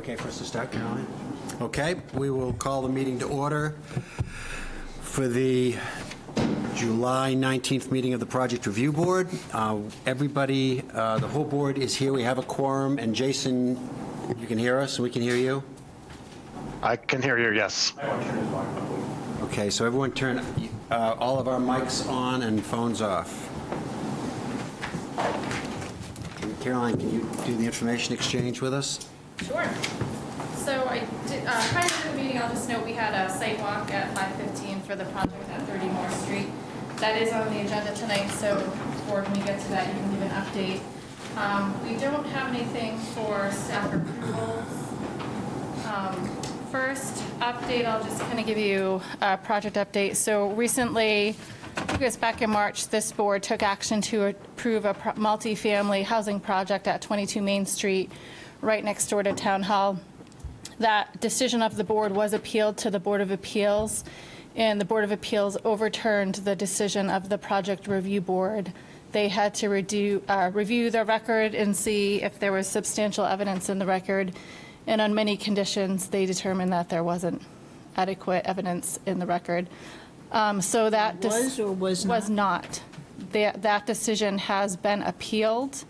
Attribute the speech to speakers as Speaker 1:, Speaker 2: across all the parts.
Speaker 1: Okay for us to start, Caroline? Okay, we will call the meeting to order for the July 19th meeting of the Project Review Board. Everybody, the whole board is here. We have a quorum, and Jason, you can hear us, and we can hear you?
Speaker 2: I can hear you, yes.
Speaker 1: Okay, so everyone turn all of our mics on and phones off. Caroline, can you do the information exchange with us?
Speaker 3: Sure. So prior to the meeting, I'll just note we had a site walk at 5:15 for the project at 30 Moore Street. That is on the agenda tonight, so before we get to that, you can give an update. We don't have anything for staff approvals. First update, I'll just kind of give you a project update. So recently, I think it was back in March, this board took action to approve a multifamily housing project at 22 Main Street, right next door to Town Hall. That decision of the board was appealed to the Board of Appeals, and the Board of Appeals overturned the decision of the Project Review Board. They had to review the record and see if there was substantial evidence in the record, and on many conditions, they determined that there wasn't adequate evidence in the record. So that
Speaker 4: Was or was not?
Speaker 3: Was not. That decision has been appealed,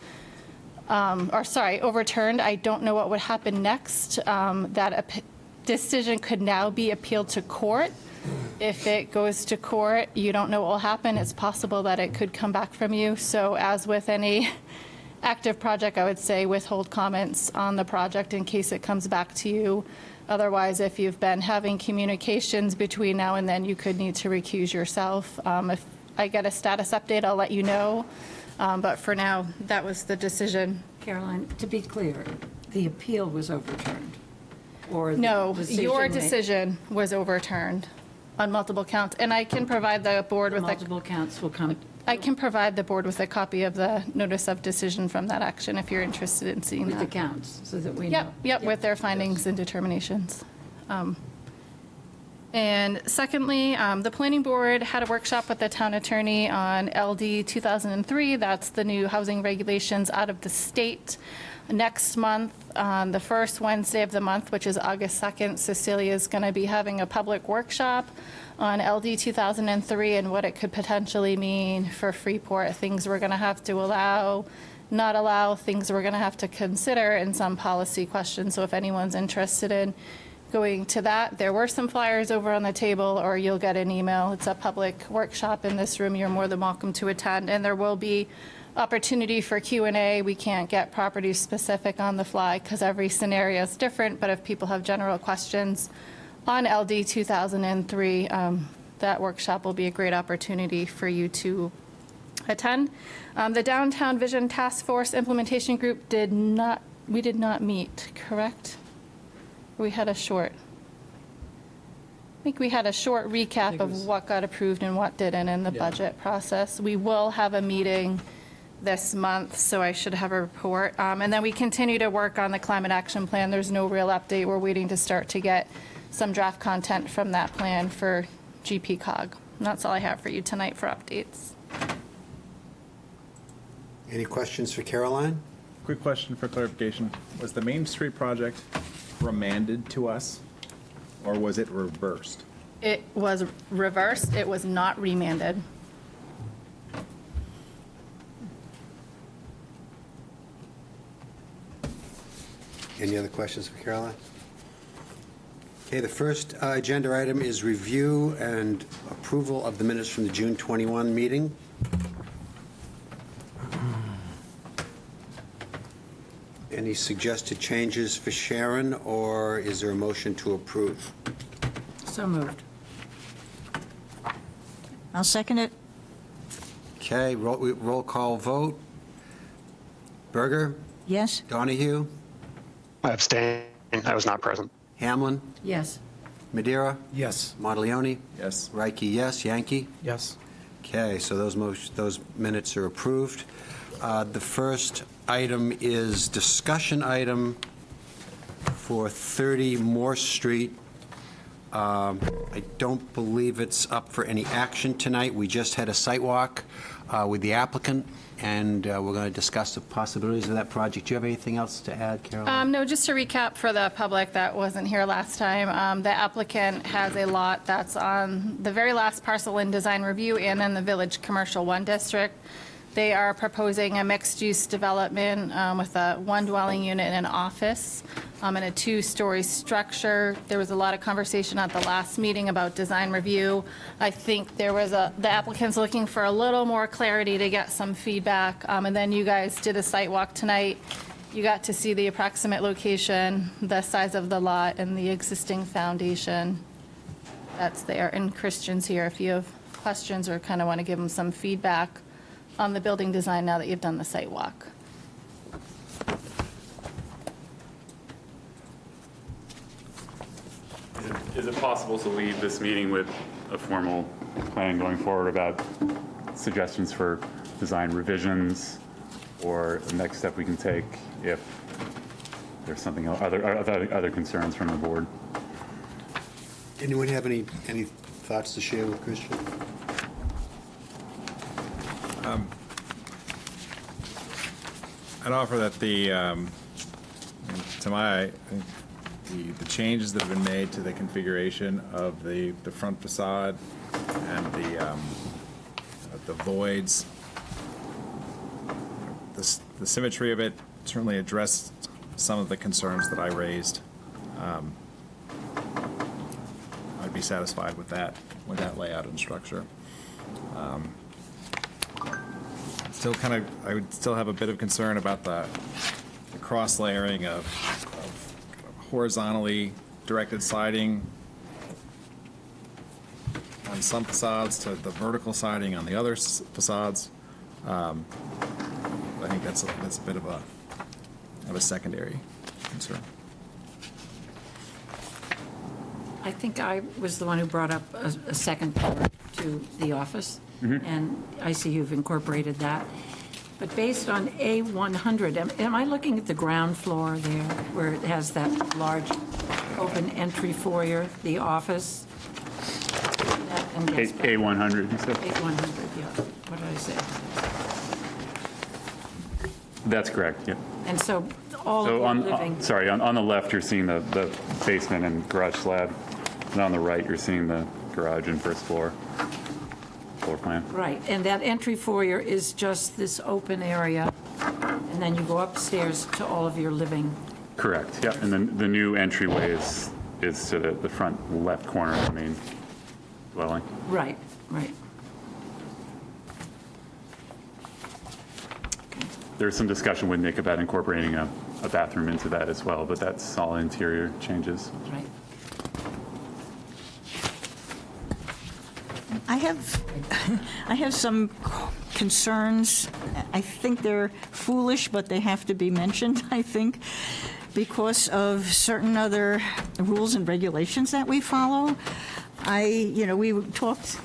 Speaker 3: overturned. I don't know what would happen next. That decision could now be appealed to court. If it goes to court, you don't know what will happen. It's possible that it could come back from you. So as with any active project, I would say withhold comments on the project in case it comes back to you. Otherwise, if you've been having communications between now and then, you could need to recuse yourself. If I get a status update, I'll let you know. But for now, that was the decision.
Speaker 4: Caroline, to be clear, the appeal was overturned? Or
Speaker 3: No,
Speaker 4: the
Speaker 3: your
Speaker 4: made-
Speaker 3: decision was overturned on multiple counts. And I can provide the board with
Speaker 4: Multiple counts will come.
Speaker 3: I can provide the board with a copy of the notice of decision from that action if you're interested in seeing
Speaker 4: With the
Speaker 3: that.
Speaker 4: counts, so that we know.
Speaker 3: Yep, with their findings and determinations. And secondly, the planning board had a workshop with the town attorney on LD 2003. That's the new housing regulations out of the state. Next month, on the first Wednesday of the month, which is August 2nd, Cecilia is going to be having a public workshop on LD 2003 and what it could potentially mean for Freeport, things we're going to have to allow, not allow, things we're going to have to consider, and some policy questions. So if anyone's interested in going to that, there were some flyers over on the table, or you'll get an email. It's a public workshop in this room. You're more than welcome to attend, and there will be opportunity for Q&A. We can't get property specific on the fly because every scenario is different, but if people have general questions on LD 2003, that workshop will be a great opportunity for you to attend. The Downtown Vision Task Force Implementation Group did not meet, correct? I think we had a short recap of what got approved and what didn't in the budget process. We will have a meeting this month, so I should have a report. And then we continue to work on the climate action plan. There's no real update. We're waiting to start to get some draft content from that plan for GPCOG. And that's all I have for you tonight for updates.
Speaker 1: Any questions for Caroline?
Speaker 5: Quick question for clarification. Was the Main Street project remanded to us, or was it reversed?
Speaker 3: It was reversed. It was not remanded.
Speaker 1: Any other questions for Caroline? Okay, the first agenda item is review and approval of the minutes from the June 21 meeting. Any suggested changes for Sharon, or is there a motion to approve?
Speaker 4: So moved.
Speaker 6: I'll second it.
Speaker 1: Okay, roll call vote. Berger?
Speaker 6: Yes?
Speaker 1: Donahue?
Speaker 2: I abstain. I was not present.
Speaker 1: Hamlin?
Speaker 4: Yes.
Speaker 1: Madeira?
Speaker 7: Yes.
Speaker 1: Monteleone?
Speaker 5: Yes.
Speaker 1: Reiki, yes. Yankee?
Speaker 7: Yes.
Speaker 1: Okay, so those minutes are approved. The first item is discussion item for 30 Moore Street. I don't believe it's up for any action tonight. We just had a site walk. with the applicant, and we're going to discuss the possibilities of that project. Do you have anything else to add, Caroline?
Speaker 3: No, just to recap for the public that wasn't here last time, the applicant has a lot that's on the very last parcel in design review and in the Village Commercial 1 District. They are proposing a mixed-use development with a one dwelling unit and an office and a two-story structure. There was a lot of conversation at the last meeting about design review. I think there was the applicant's looking for a little more clarity to get some feedback. And then you guys did a site walk tonight. You got to see the approximate location, the size of the lot, and the existing foundation that's there. And Christian's here if you have questions or kind of want to give him some feedback on the building design now that you've done the site walk.
Speaker 6: Is it possible to leave this meeting with a formal plan going forward about suggestions for design revisions or the next step we can take if there's something else, other concerns from the board?
Speaker 1: Anyone have any thoughts to share with Christian?
Speaker 5: I'd offer that to my eye, the changes that have been made to the configuration of the front facade and the voids, the symmetry of it certainly addressed some of the concerns that I raised. I'd be satisfied with that layout and structure. I would still have a bit of concern about the cross layering of horizontally directed siding on some facades to the vertical siding on the other facades. I think that's a bit of a secondary concern.
Speaker 4: I think I was the one who brought up a second floor to the office, and I see you've incorporated that. But based on A100, am I looking at the ground floor there, where it has that large open entry foyer, the office?
Speaker 6: A100, you said?
Speaker 4: A100, yeah. What did I say?
Speaker 6: That's correct, yeah.
Speaker 4: And so all
Speaker 6: So
Speaker 4: of your living...
Speaker 6: on the left, you're seeing the basement and garage slab, and on the right, you're seeing the garage and first floor plan.
Speaker 4: Right, and that entry foyer is just this open area, and then you go upstairs to all of your living.
Speaker 6: Correct, yeah, and then the new entryway is to the front left corner of the main dwelling.
Speaker 4: Right, right.
Speaker 6: There's some discussion with Nick about incorporating a bathroom into that as well, but that's all interior changes.
Speaker 4: Right.
Speaker 7: I have some concerns. I think they're foolish, but they have to be mentioned, I think, because of certain other rules and regulations that we follow. We talked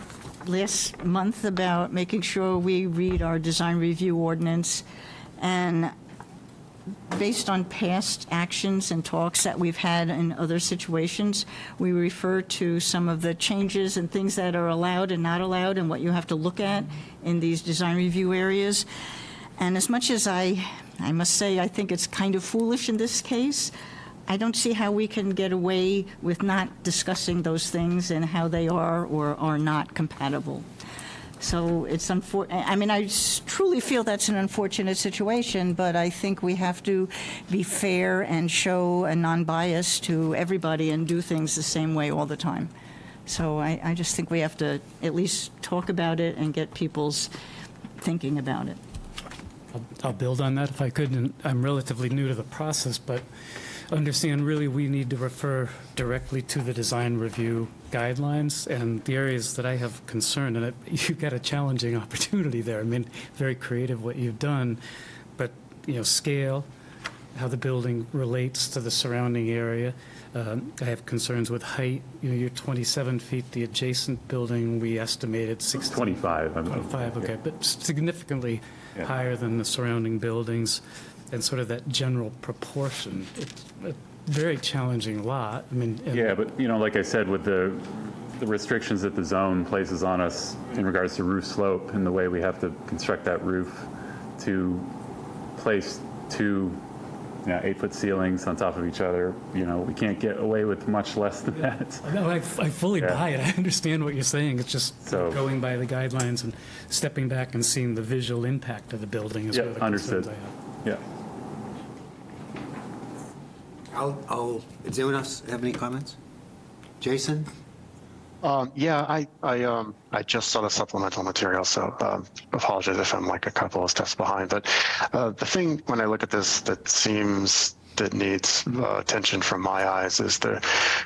Speaker 7: last month about making sure we read our design review ordinance, and based on past actions and talks that we've had in other situations, we refer to some of the changes and things that are allowed and not allowed and what you have to look at in these design review areas. And as much as I must say I think it's kind of foolish in this case, I don't see how we can get away with not discussing those things and how they are or are not compatible. So it's unfortunate. I mean, I truly feel that's an unfortunate situation, but I think we have to be fair and show a non-bias to everybody and do things the same way all the time. So I just think we have to at least talk about it and get people's thinking about it.
Speaker 8: I'll build on that if I could. And I'm relatively new to the process, but understand really we need to refer directly to the design review guidelines and the areas that I have concern. And you've got a challenging opportunity there. I mean, very creative what you've done, but scale, how the building relates to the surrounding area. I have concerns with height. You're 27 feet. The adjacent building we estimated
Speaker 6: 25.
Speaker 8: 25, okay, but significantly higher than the surrounding buildings, and sort of that general proportion. It's a very challenging lot. I mean,
Speaker 6: Yeah, but like I said, with the the restrictions that the zone places on us in regards to roof slope and the way we have to construct that roof to place two 8-foot ceilings on top of each other. We can't get away with much less than that.
Speaker 8: No, I fully
Speaker 6: Yeah.
Speaker 8: buy it. I understand what you're saying. It's just
Speaker 6: So-
Speaker 8: going by the guidelines and stepping back and seeing the visual impact of the building is
Speaker 6: Yeah,
Speaker 8: where the
Speaker 6: understood.
Speaker 8: concerns I have.
Speaker 6: Yeah.
Speaker 1: Does anyone else have any comments? Jason?
Speaker 2: Yeah, I just saw the supplemental material, so apologize if I'm like a couple of steps behind. But the thing when I look at this that needs attention from my eyes is the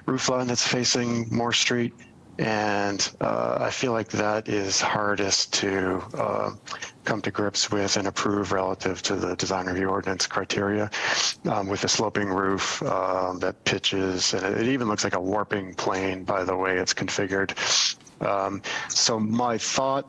Speaker 2: roof line that's facing Moore Street. And I feel like that is hardest to come to grips with and approve relative to the design review ordinance criteria. With a sloping roof that pitches, and it even looks like a warping plane by the way it's configured. So my thought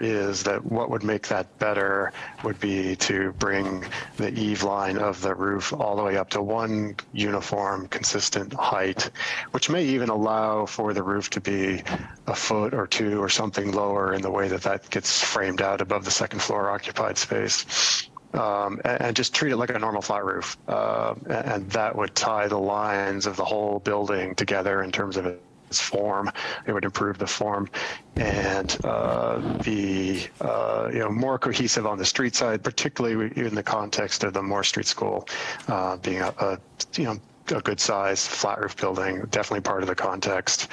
Speaker 2: is that what would make that better would be to bring the eave line of the roof all the way up to one uniform, consistent height, which may even allow for the roof to be a foot or two or something lower in the way that gets framed out above the second floor occupied space. And just treat it like a normal flat roof. And that would tie the lines of the whole building together in terms of its form. It would improve the form and be more cohesive on the street side, particularly in the context of the Moore Street School being a good size flat roof building, definitely part of the context.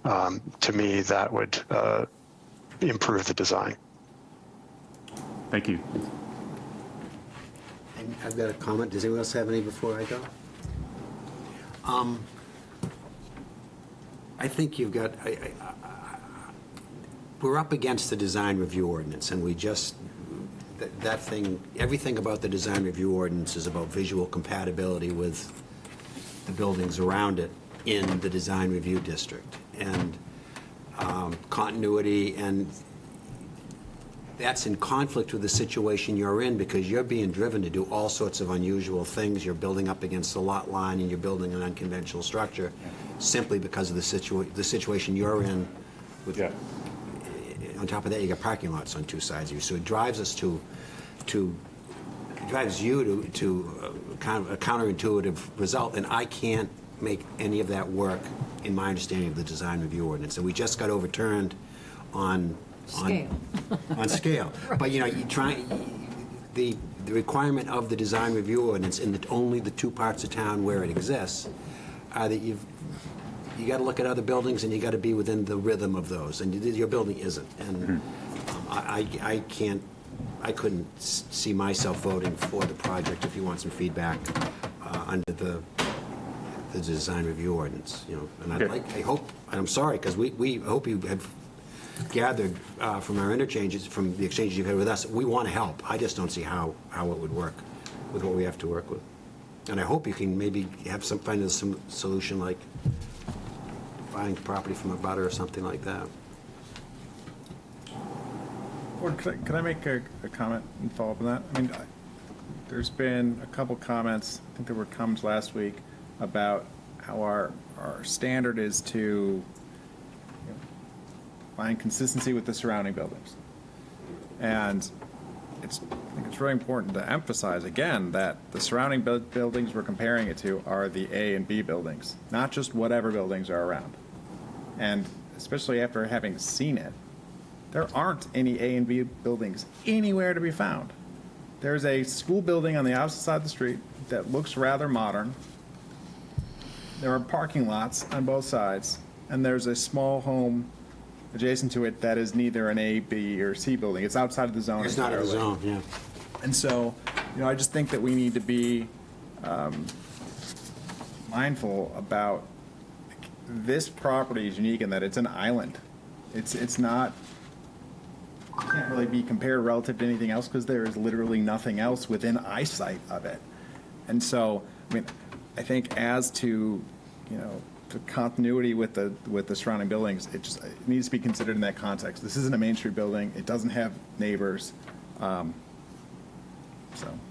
Speaker 2: To me, that would improve the design.
Speaker 6: Thank you.
Speaker 1: And I've got a comment. Does anyone else have any before I go? I think you've got, we're up against the design review ordinance, and we just, that thing, everything about the design review ordinance is about visual compatibility with the buildings around it in the design review district, and continuity, and that's in conflict with the situation you're in because you're being driven to do all sorts of unusual things. You're building up against the lot line and you're building an unconventional structure simply because of the situation you're in. With,
Speaker 6: Yeah.
Speaker 1: On top of that, you got parking lots on two sides of you. So it drives us to drives you to kind of a counterintuitive result, and I can't make any of that work in my understanding of the design review ordinance. And we just got overturned on
Speaker 4: Scale.
Speaker 1: on scale. But you try the requirement of the design review ordinance in only the two parts of town where it exists are that you got to look at other buildings and you got to be within the rhythm of those, and your building isn't. And I couldn't see myself voting for the project if you want some feedback under the design review ordinance. And I hope, and I'm sorry because we hope you have gathered from our interchanges, from the exchanges you've had with us, we want to help. I just don't see how it would work with what we have to work with. And I hope you can maybe find some solution like buying property from a butter or something like that.
Speaker 5: Gordon, could I make a comment and follow up on that? I mean, there's been a couple comments, I think there were comments last week, about how our standard is to find consistency with the surrounding buildings. And I think it's really important to emphasize again that the surrounding buildings we're comparing it to are the A and B buildings, not just whatever buildings are around. And especially after having seen it, there aren't any A and B buildings anywhere to be found. There's a school building on the opposite side of the street that looks rather modern. There are parking lots on both sides, and there's a small home adjacent to it that is neither an A, B, or C building. It's outside of the zone.
Speaker 1: It's not in the
Speaker 5: entirely.
Speaker 1: zone, yeah.
Speaker 5: And so, I just think that we need to be mindful about this property is unique in that it's an island. It's not, it can't really be compared relative to anything else because there is literally nothing else within eyesight of it. And so, I think as to, the continuity with the surrounding buildings, it needs to be considered in that context. This isn't a Main Street building. It doesn't have neighbors. So,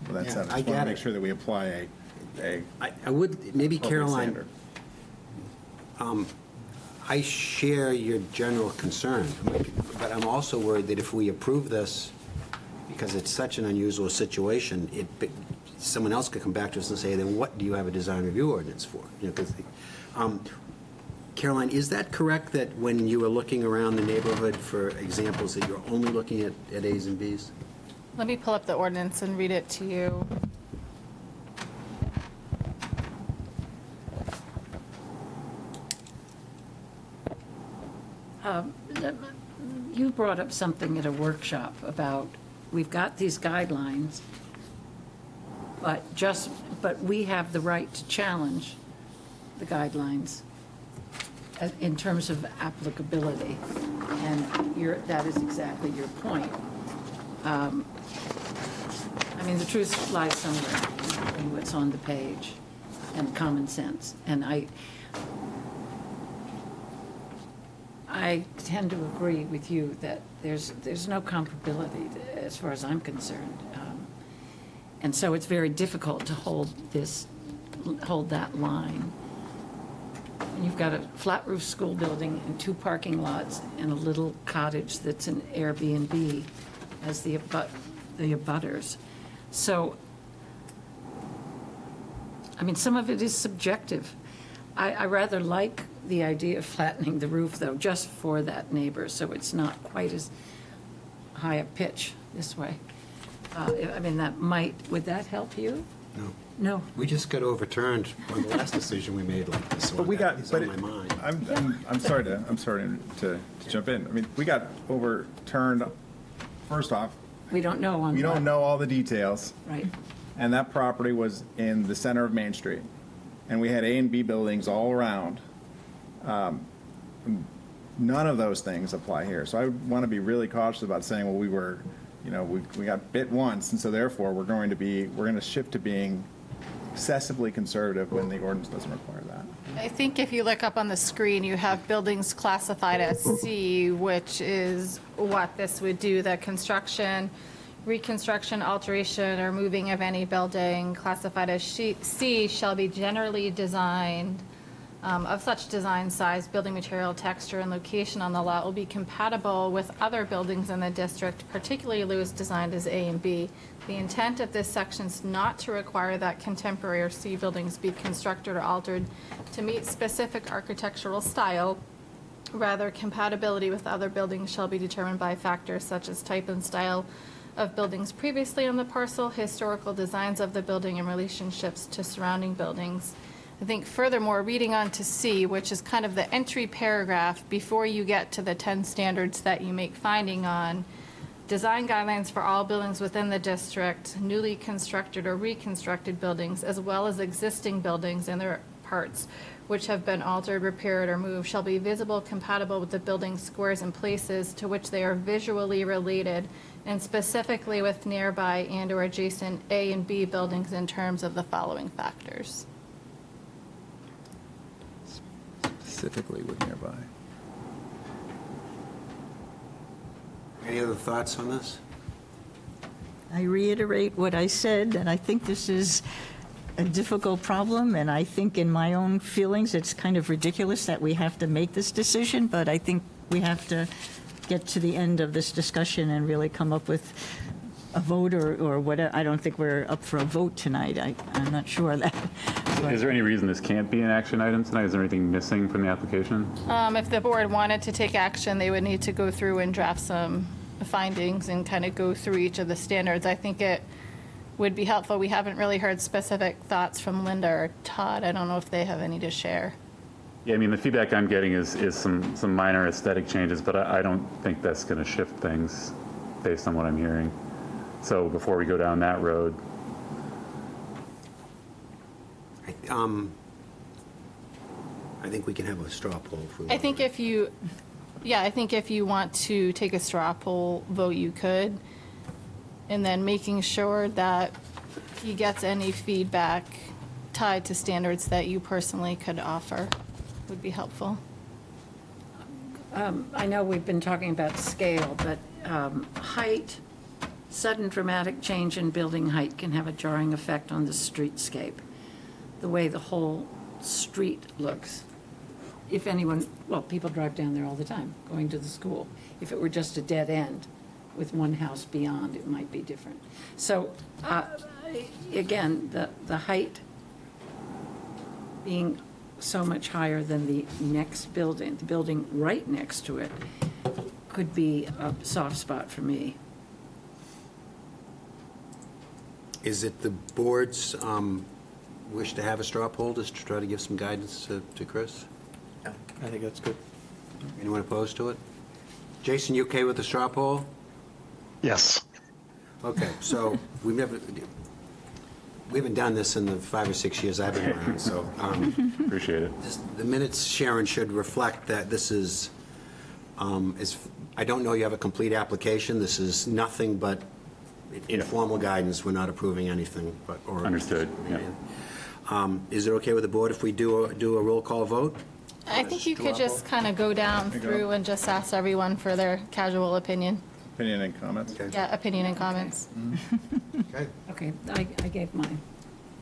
Speaker 5: with that said, I just want to make sure that we apply a
Speaker 1: I would, maybe
Speaker 5: appropriate
Speaker 1: Caroline,
Speaker 5: standard.
Speaker 1: I share your general concern, but I'm also worried that if we approve this, because it's such an unusual situation, someone else could come back to us and say, then what do you have a design review ordinance for? You know, 'cause Caroline, is that correct that when you were looking around the neighborhood for examples, that you're only looking at As and Bs?
Speaker 3: Let me pull up the ordinance and read it to you.
Speaker 4: You brought up something at a workshop about, we've got these guidelines, but we have the right to challenge the guidelines in terms of applicability. And that is exactly your point. I mean, the truth lies somewhere in what's on the page and common sense. And I tend to agree with you that there's no comparability as far as I'm concerned. And so it's very difficult to hold that line. And you've got a flat roof school building and 2 parking lots and a little cottage that's an Airbnb as the abutters. So, I mean, some of it is subjective. I rather like the idea of flattening the roof, though, just for that neighbor, so it's not quite as high a pitch this way. I mean, would that help you?
Speaker 1: No.
Speaker 4: No.
Speaker 1: We just got overturned on the last decision we made like this. so
Speaker 5: But we
Speaker 1: that
Speaker 5: got,
Speaker 1: is
Speaker 5: but
Speaker 1: on my mind.
Speaker 5: I'm sorry to jump in. I mean, we got overturned, first off,
Speaker 4: We don't know on
Speaker 5: we
Speaker 4: what.
Speaker 5: don't know all the details.
Speaker 4: Right.
Speaker 5: And that property was in the center of Main Street. And we had A and B buildings all around. None of those things apply here. So I want to be really cautious about saying, well, we got bit once, and so therefore we're going to shift to being excessively conservative when the ordinance doesn't require that.
Speaker 3: I think if you look up on the screen, you have buildings classified as C, which is what this would do, the construction, reconstruction, alteration, or moving of any building classified as C shall be generally designed of such design, size, building material, texture, and location on the lot will be compatible with other buildings in the district, particularly those designed as A and B. The intent of this section is not to require that contemporary or C buildings be constructed or altered to meet specific architectural style. Rather, compatibility with other buildings shall be determined by factors such as type and style of buildings previously on the parcel, historical designs of the building, and relationships to surrounding buildings. I think furthermore, reading on to C, which is kind of the entry paragraph before you get to the 10 standards that you make finding on, design guidelines for all buildings within the district, newly constructed or reconstructed buildings, as well as existing buildings and their parts, which have been altered, repaired, or moved, shall be visible, compatible with the building squares and places to which they are visually related, and specifically with nearby and/or adjacent A and B buildings in terms of the following factors.
Speaker 5: Specifically with nearby.
Speaker 1: Any other thoughts on this?
Speaker 7: I reiterate what I said, and I think this is a difficult problem, and I think in my own feelings, it's kind of ridiculous that we have to make this decision, but I think we have to get to the end of this discussion and really come up with a vote or whatever. I don't think we're up for a vote tonight. I'm not sure of that.
Speaker 6: Is there any reason this can't be an action item tonight? Is there anything missing from the application?
Speaker 3: If the board wanted to take action, they would need to go through and draft some findings and kind of go through each of the standards. I think it would be helpful. We haven't really heard specific thoughts from Linda or Todd. I don't know if they have any to share.
Speaker 6: Yeah, I mean, the feedback I'm getting is some minor aesthetic changes, but I don't think that's going to shift things based on what I'm hearing. So before we go down that road,
Speaker 1: I think we can have a straw poll if we want.
Speaker 3: I think if you want to take a straw poll vote, you could. And then making sure that he gets any feedback tied to standards that you personally could offer would be helpful.
Speaker 4: I know we've been talking about scale, but height, sudden dramatic change in building height can have a jarring effect on the streetscape, the way the whole street looks. if anyone, well, people drive down there all the time, going to the school. If it were just a dead end with one house beyond, it might be different. So, again, the height being so much higher than the next building, the building right next to it, could be a soft spot for me.
Speaker 1: Is it the board's wish to have a straw poll, just to try to give some guidance to Chris?
Speaker 9: I think that's good.
Speaker 1: Anyone opposed to it? Jason, you okay with the straw poll?
Speaker 2: Yes.
Speaker 1: Okay, so we haven't done this in the 5 or 6 years I've been around, so
Speaker 6: Appreciate it.
Speaker 1: the minutes, Sharon, should reflect that this is, I don't know you have a complete application. This is nothing but informal guidance. We're not approving anything, but, or.
Speaker 6: Understood, yeah.
Speaker 1: Is it okay with the board if we do a roll call vote?
Speaker 3: I think you could just kind of go down
Speaker 5: you go.
Speaker 3: through and just ask everyone for their casual opinion.
Speaker 5: Opinion and comments?
Speaker 1: Okay.
Speaker 3: Yeah, opinion and comments.
Speaker 1: Okay.
Speaker 4: Okay, I gave mine.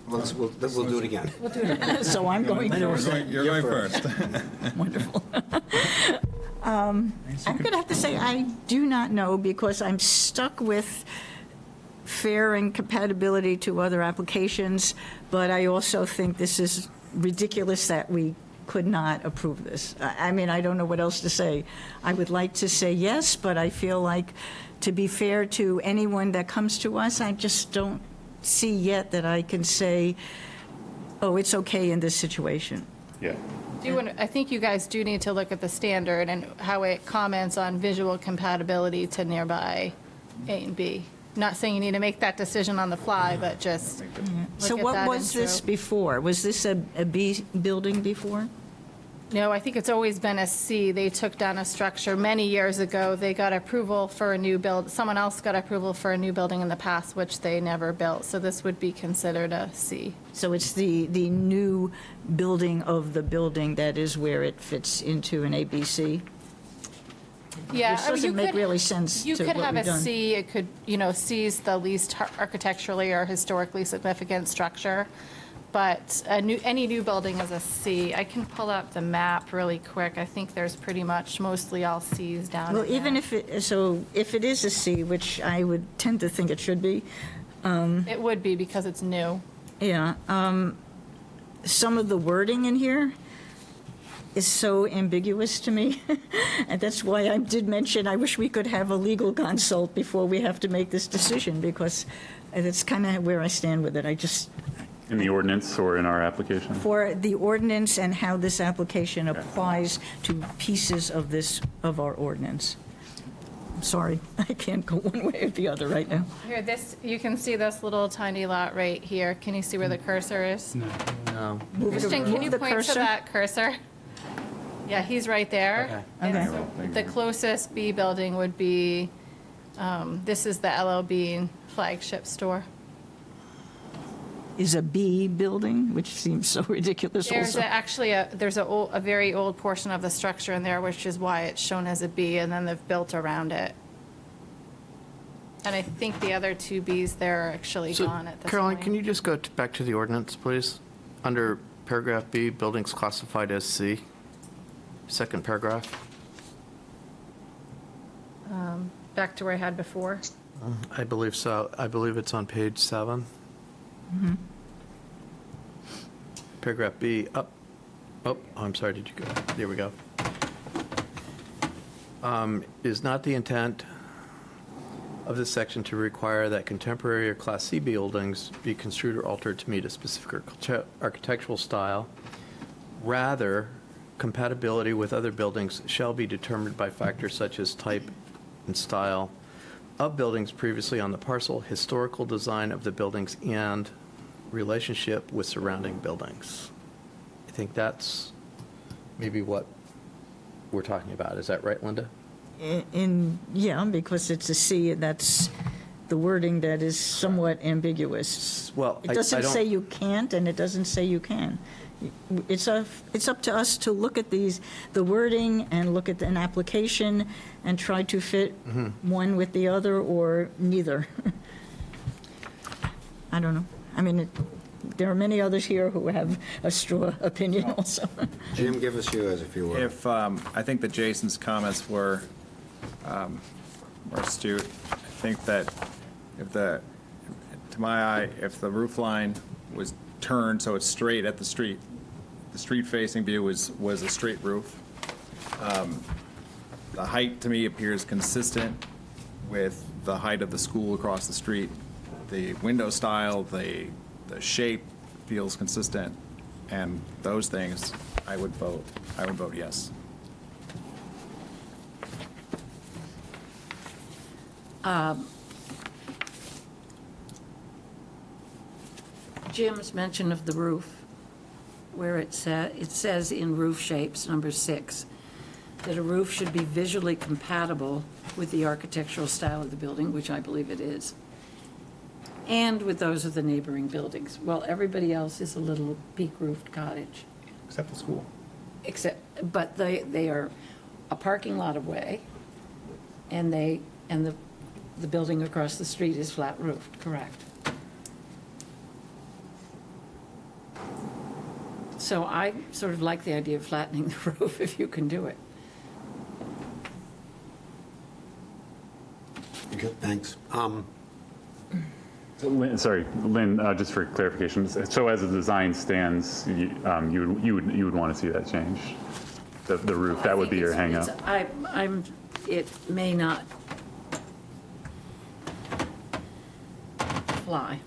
Speaker 1: We'll do it again.
Speaker 4: We'll do it.
Speaker 7: So I'm going first.
Speaker 5: You're going first.
Speaker 7: Wonderful. I'm going to have to say I do not know, because I'm stuck with fair and compatibility to other applications, but I also think this is ridiculous that we could not approve this. I mean, I don't know what else to say. I would like to say yes, but I feel like, to be fair to anyone that comes to us, I just don't see yet that I can say, oh, it's okay in this situation.
Speaker 6: Yeah.
Speaker 3: I think you guys do need to look at the standard and how it comments on visual compatibility to nearby A and B. Not saying you need to make that decision on the fly, but just
Speaker 7: So
Speaker 3: look at
Speaker 7: what
Speaker 3: that
Speaker 7: was this
Speaker 3: intro.
Speaker 7: before? Was this a B building before?
Speaker 3: No, I think it's always been a C. They took down a structure many years ago. They got approval for a new someone else got approval for a new building in the past, which they never built. So this would be considered a C.
Speaker 7: So it's the new building of the building that is where it fits into an ABC?
Speaker 3: Yeah,
Speaker 7: Which
Speaker 3: I mean,
Speaker 7: doesn't make really sense
Speaker 3: You
Speaker 7: to
Speaker 3: could
Speaker 7: what
Speaker 3: have
Speaker 7: we've
Speaker 3: a
Speaker 7: done.
Speaker 3: C, it could, C's the least architecturally or historically significant structure, but any new building is a C. I can pull up the map really quick. I think there's pretty much mostly all Cs down
Speaker 7: Well,
Speaker 3: in
Speaker 7: even
Speaker 3: there.
Speaker 7: if it is a C, which I would tend to think it should be,
Speaker 3: It would be because it's new.
Speaker 7: yeah, some of the wording in here is so ambiguous to me. And that's why I did mention, I wish we could have a legal consult before we have to make this decision, because that's kind of where I stand with it. I just,
Speaker 6: In the ordinance or in our application?
Speaker 7: for the ordinance and how this application applies to pieces of our ordinance. I'm sorry, I can't go one way or the other right now.
Speaker 3: Here, you can see this little tiny lot right here. Can you see where the cursor is?
Speaker 9: No.
Speaker 3: Christian, can
Speaker 7: move
Speaker 3: you
Speaker 7: the
Speaker 3: point to
Speaker 7: cursor.
Speaker 3: that cursor? Yeah, he's right there. And
Speaker 7: Okay.
Speaker 3: so the closest B building would be, this is the LLB flagship store.
Speaker 7: Is a B building, which seems so ridiculous
Speaker 3: There's
Speaker 7: also.
Speaker 3: actually a very old portion of the structure in there, which is why it's shown as a B, and then they've built around it. And I think the other two Bs there are actually
Speaker 9: So,
Speaker 3: gone at this point.
Speaker 9: Caroline, can you just go back to the ordinance, please? Under paragraph B, buildings classified as C, second paragraph.
Speaker 3: Back to where I had before.
Speaker 9: I believe so. I believe it's on page 7. Paragraph B, up. Oh, I'm sorry, did you go? There we go. Is not the intent of this section to require that contemporary or Class C buildings be construed or altered to meet a specific architectural style. Rather, compatibility with other buildings shall be determined by factors such as type and style of buildings previously on the parcel, historical design of the buildings, and relationship with surrounding buildings. I think that's maybe what we're talking about. Is that right, Linda?
Speaker 7: Yeah, because it's a C, and that's the wording that is somewhat ambiguous.
Speaker 9: Well,
Speaker 7: It doesn't say you can't, and it doesn't say you can. It's up to us to look at the wording and look at an application and try to fit one with the other or neither. I don't know. I mean, there are many others here who have a straw opinion also.
Speaker 1: Jim, give us yours if you will.
Speaker 5: If, I think that Jason's comments were astute. I think that to my eye, if the roof line was turned so it's straight at the street facing view was a straight roof. The height to me appears consistent with the height of the school across the street. The window style, the shape feels consistent, and those things, I would vote yes.
Speaker 4: Jim's mention of the roof, where it says in roof shapes, number 6, that a roof should be visually compatible with the architectural style of the building, which I believe it is, and with those of the neighboring buildings. Well, everybody else is a little peak-roofed cottage,
Speaker 5: Except the school.
Speaker 4: but they are a parking lot away, and the building across the street is flat-roofed, correct? So I sort of like the idea of flattening the roof if you can do it.
Speaker 1: Good, thanks.
Speaker 6: So Lynn, just for clarification, so as the design stands, you would want to see that change? The roof, that would be your hang-up?
Speaker 4: It may not fly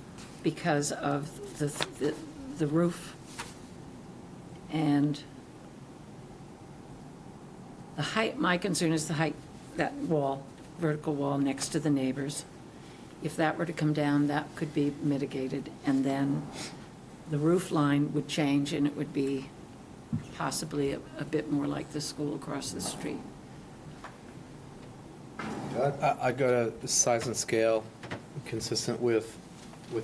Speaker 4: because of the roof and the height. My concern is the height, that wall, vertical wall next to the neighbors. If that were to come down, that could be mitigated, and then the roof line would change, and it would be possibly a bit more like the school across the street.
Speaker 9: I'd go to size and scale consistent with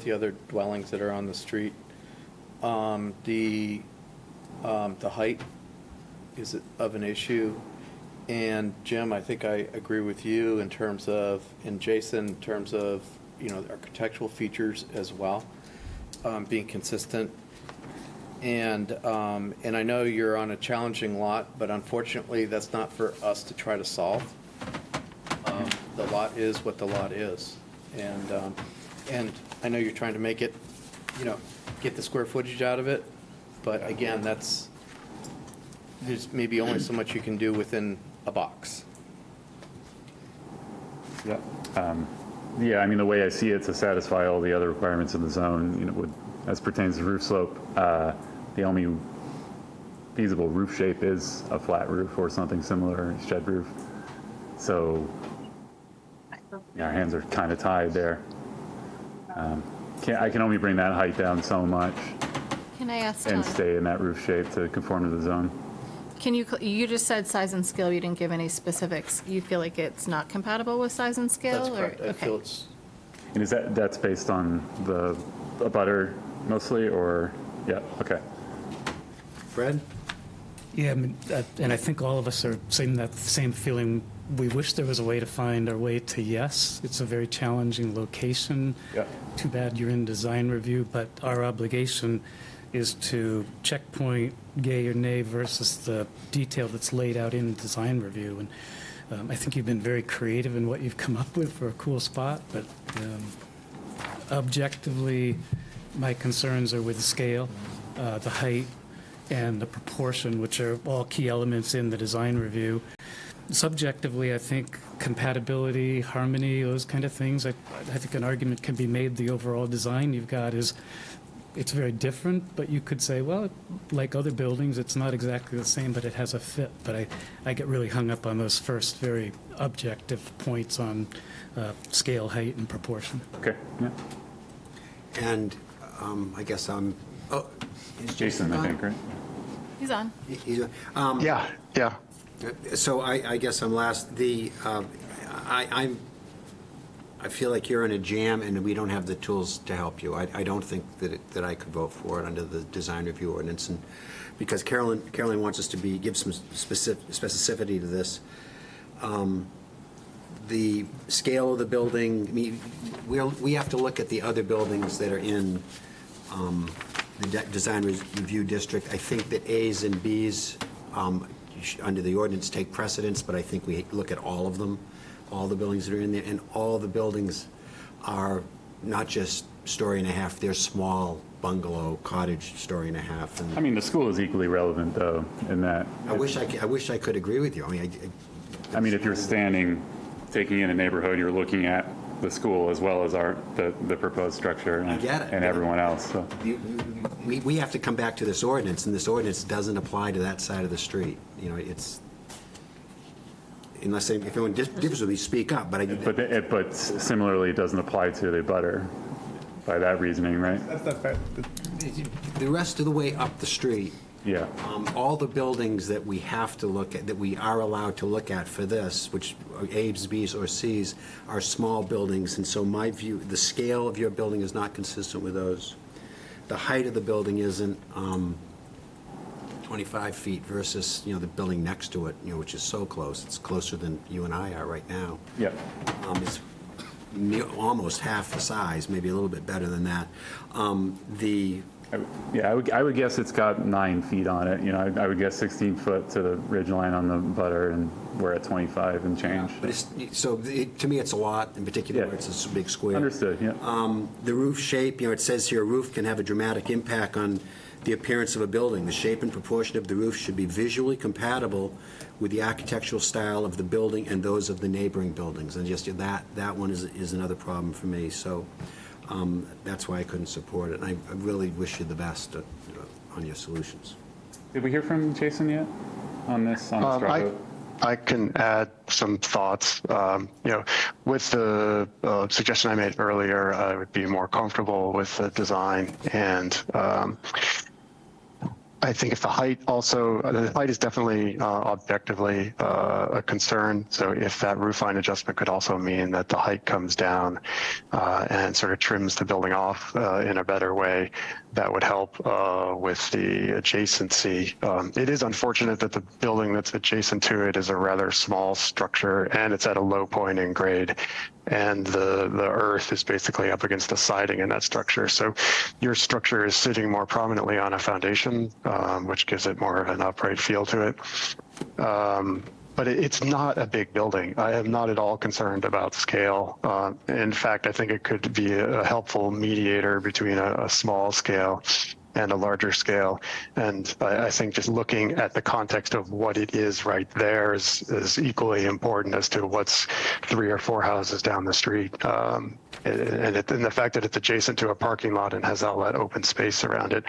Speaker 9: the other dwellings that are on the street. The height is of an issue. And Jim, I think I agree with you in terms of, and Jason, in terms of, the architectural features as well, being consistent. And I know you're on a challenging lot, but unfortunately, that's not for us to try to solve. The lot is what the lot is. And I know you're trying to make it, get the square footage out of it, but again, there's maybe only so much you can do within a box.
Speaker 6: Yeah. Yeah, I mean, the way I see it, to satisfy all the other requirements of the zone, as pertains to roof slope, the only feasible roof shape is a flat roof or something similar, shed roof. So, our hands are kind of tied there. I can only bring that height down so much
Speaker 3: Can I ask,
Speaker 6: and stay in that roof shape to conform to the zone.
Speaker 3: you just said size and scale, you didn't give any specifics. You feel like it's not compatible with size and scale?
Speaker 9: That's correct. I
Speaker 3: Okay.
Speaker 9: feel it's,
Speaker 6: And that's based on the abutter mostly, or, yeah, okay.
Speaker 1: Fred?
Speaker 8: Yeah, I mean, and I think all of us are saying that same feeling. We wish there was a way to find our way to yes. It's a very challenging location.
Speaker 6: Yeah.
Speaker 8: Too bad you're in design review, but our obligation is to checkpoint yay or nay versus the detail that's laid out in design review. And I think you've been very creative in what you've come up with for a cool spot, but objectively, my concerns are with the scale, the height, and the proportion, which are all key elements in the design review. Subjectively, I think compatibility, harmony, those kind of things, I think an argument can be made the overall design you've got is, it's very different, but you could say, well, like other buildings, it's not exactly the same, but it has a fit. But I get really hung up on those first very objective points on scale, height, and proportion.
Speaker 6: Okay, yeah.
Speaker 1: And I guess is
Speaker 6: Jason, I
Speaker 1: on?
Speaker 6: think, right?
Speaker 3: He's on.
Speaker 2: Yeah.
Speaker 1: So I guess I'm last. I feel like you're in a jam and we don't have the tools to help you. I don't think that I could vote for it under the design review ordinance, and because Carolyn wants us to give some specificity to this. The scale of the building, I mean, we have to look at the other buildings that are in design review district. I think that As and Bs, under the ordinance, take precedence, but I think we look at all of them, all the buildings that are in there, and all the buildings are not just story and a half, they're small bungalow, cottage, story and a half. And
Speaker 6: I mean, the school is equally relevant, though, in that.
Speaker 1: I wish I could agree with you.
Speaker 6: I mean, if you're taking in a neighborhood, you're looking at the school as well as the proposed structure
Speaker 1: I get it.
Speaker 6: and everyone else. So.
Speaker 1: We have to come back to this ordinance, and this ordinance doesn't apply to that side of the street. It's, unless if anyone differs with me, speak up, but
Speaker 6: But similarly, it doesn't apply to the abutter by that reasoning, right?
Speaker 1: the rest of the way up the street,
Speaker 6: Yeah.
Speaker 1: all the buildings that we have to look at, that we are allowed to look at for this, which are A's, B's, or C's, are small buildings, and so my view, the scale of your building is not consistent with those. The height of the building isn't 25 feet versus, the building next to it, which is so close. It's closer than you and I are right now.
Speaker 6: Yeah.
Speaker 1: It's almost half the size, maybe a little bit better than that.
Speaker 6: I would guess it's got 9 feet on it. I would guess 16 foot to the ridge line on the butter, and we're at 25 and change.
Speaker 1: But to me, it's a lot, in particular,
Speaker 6: Yeah.
Speaker 1: where it's a big square.
Speaker 6: Understood, yeah.
Speaker 1: The roof shape, it says here, a roof can have a dramatic impact on the appearance of a building. The shape and proportion of the roof should be visually compatible with the architectural style of the building and those of the neighboring buildings. And just that one is another problem for me. So that's why I couldn't support it. And I really wish you the best on your solutions.
Speaker 6: Did we hear from Jason yet on this straw vote?
Speaker 2: I can add some thoughts. With the suggestion I made earlier, I would be more comfortable with the design, and I think if the height is definitely objectively a concern. So if that roof line adjustment could also mean that the height comes down and sort of trims the building off in a better way, that would help with the adjacency. It is unfortunate that the building that's adjacent to it is a rather small structure, and it's at a low point in grade, and the earth is basically up against the siding in that structure. So your structure is sitting more prominently on a foundation, which gives it more of an upright feel to it. But it's not a big building. I am not at all concerned about scale. In fact, I think it could be a helpful mediator between a small scale and a larger scale. And I think just looking at the context of what it is right there is equally important as to what's 3 or 4 houses down the street. And the fact that it's adjacent to a parking lot and has all that open space around it,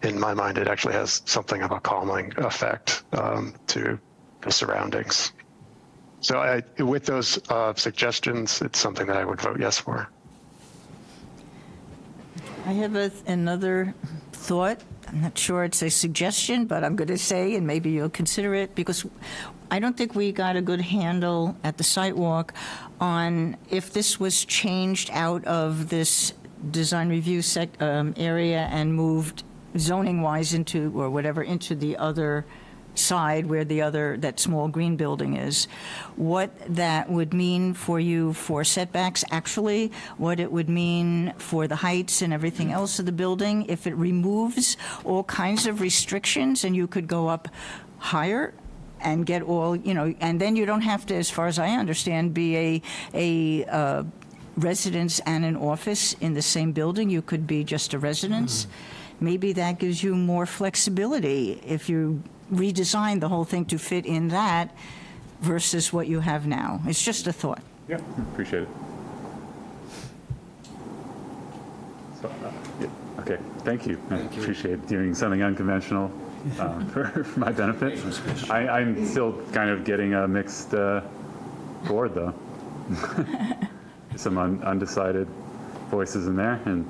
Speaker 2: in my mind, it actually has something of a calming effect to the surroundings. So with those suggestions, it's something that I would vote yes for.
Speaker 7: I have another thought. I'm not sure it's a suggestion, but I'm going to say, and maybe you'll consider it, because I don't think we got a good handle at the site walk on if this was changed out of this design review area and moved zoning-wise into, or whatever, into the other side where that small green building is, what that would mean for you for setbacks, actually, what it would mean for the heights and everything else of the building, if it removes all kinds of restrictions and you could go up higher and get all, and then you don't have to, as far as I understand, be a residence and an office in the same building. You could be just a residence. Maybe that gives you more flexibility if you redesign the whole thing to fit in that versus what you have now. It's just a thought.
Speaker 6: Yeah, appreciate it. So, okay, thank you. I appreciate doing something unconventional for my benefit. I'm still kind of getting a mixed board, though. Some undecided voices in there. And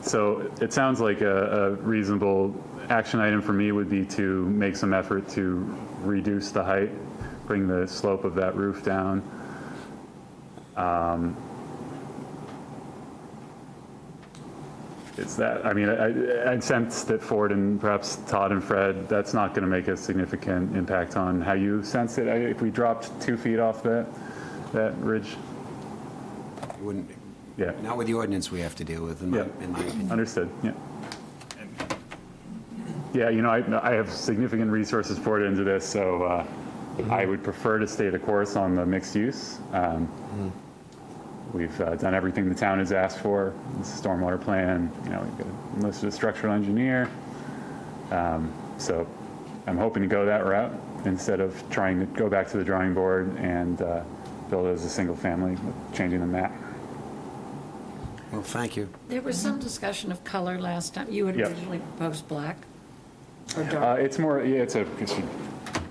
Speaker 6: so it sounds like a reasonable action item for me would be to make some effort to reduce the height, bring the slope of that roof down. It's that, I mean, I sense that Ford and perhaps Todd and Fred, that's not going to make a significant impact on how you sense it. If we dropped 2 feet off that ridge.
Speaker 1: It wouldn't,
Speaker 6: Yeah.
Speaker 1: Not with the ordinance we have to deal with, in
Speaker 6: Yeah.
Speaker 1: my opinion.
Speaker 6: Understood, yeah. Yeah, I have significant resources poured into this, so I would prefer to stay the course on the mixed use. We've done everything the town has asked for. It's a stormwater plan, we've got enlisted a structural engineer. So I'm hoping to go that route instead of trying to go back to the drawing board and build it as a single family, changing the map.
Speaker 1: Well, thank you.
Speaker 4: There was some discussion of color last time. You had
Speaker 6: Yep.
Speaker 4: originally proposed black or dark.
Speaker 6: It's more, yeah, it's a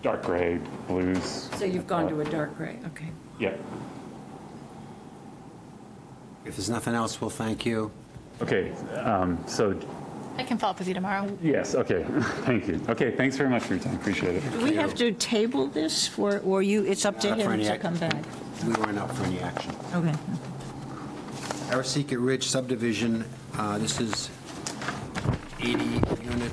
Speaker 6: dark gray, blues.
Speaker 4: So you've gone to a dark gray, okay.
Speaker 6: Yeah.
Speaker 1: If there's nothing else, we'll thank you.
Speaker 6: Okay, so,
Speaker 3: I can follow up with you tomorrow.
Speaker 6: yes, okay, thank you. Okay, thanks very much for your time, appreciate it.
Speaker 7: Do we have to table this for, or it's up to
Speaker 1: Not for
Speaker 7: him
Speaker 1: any
Speaker 7: to
Speaker 1: ac-
Speaker 7: come back?
Speaker 1: We weren't up for any action.
Speaker 7: Okay.
Speaker 1: Arasika Ridge subdivision, this is 80-unit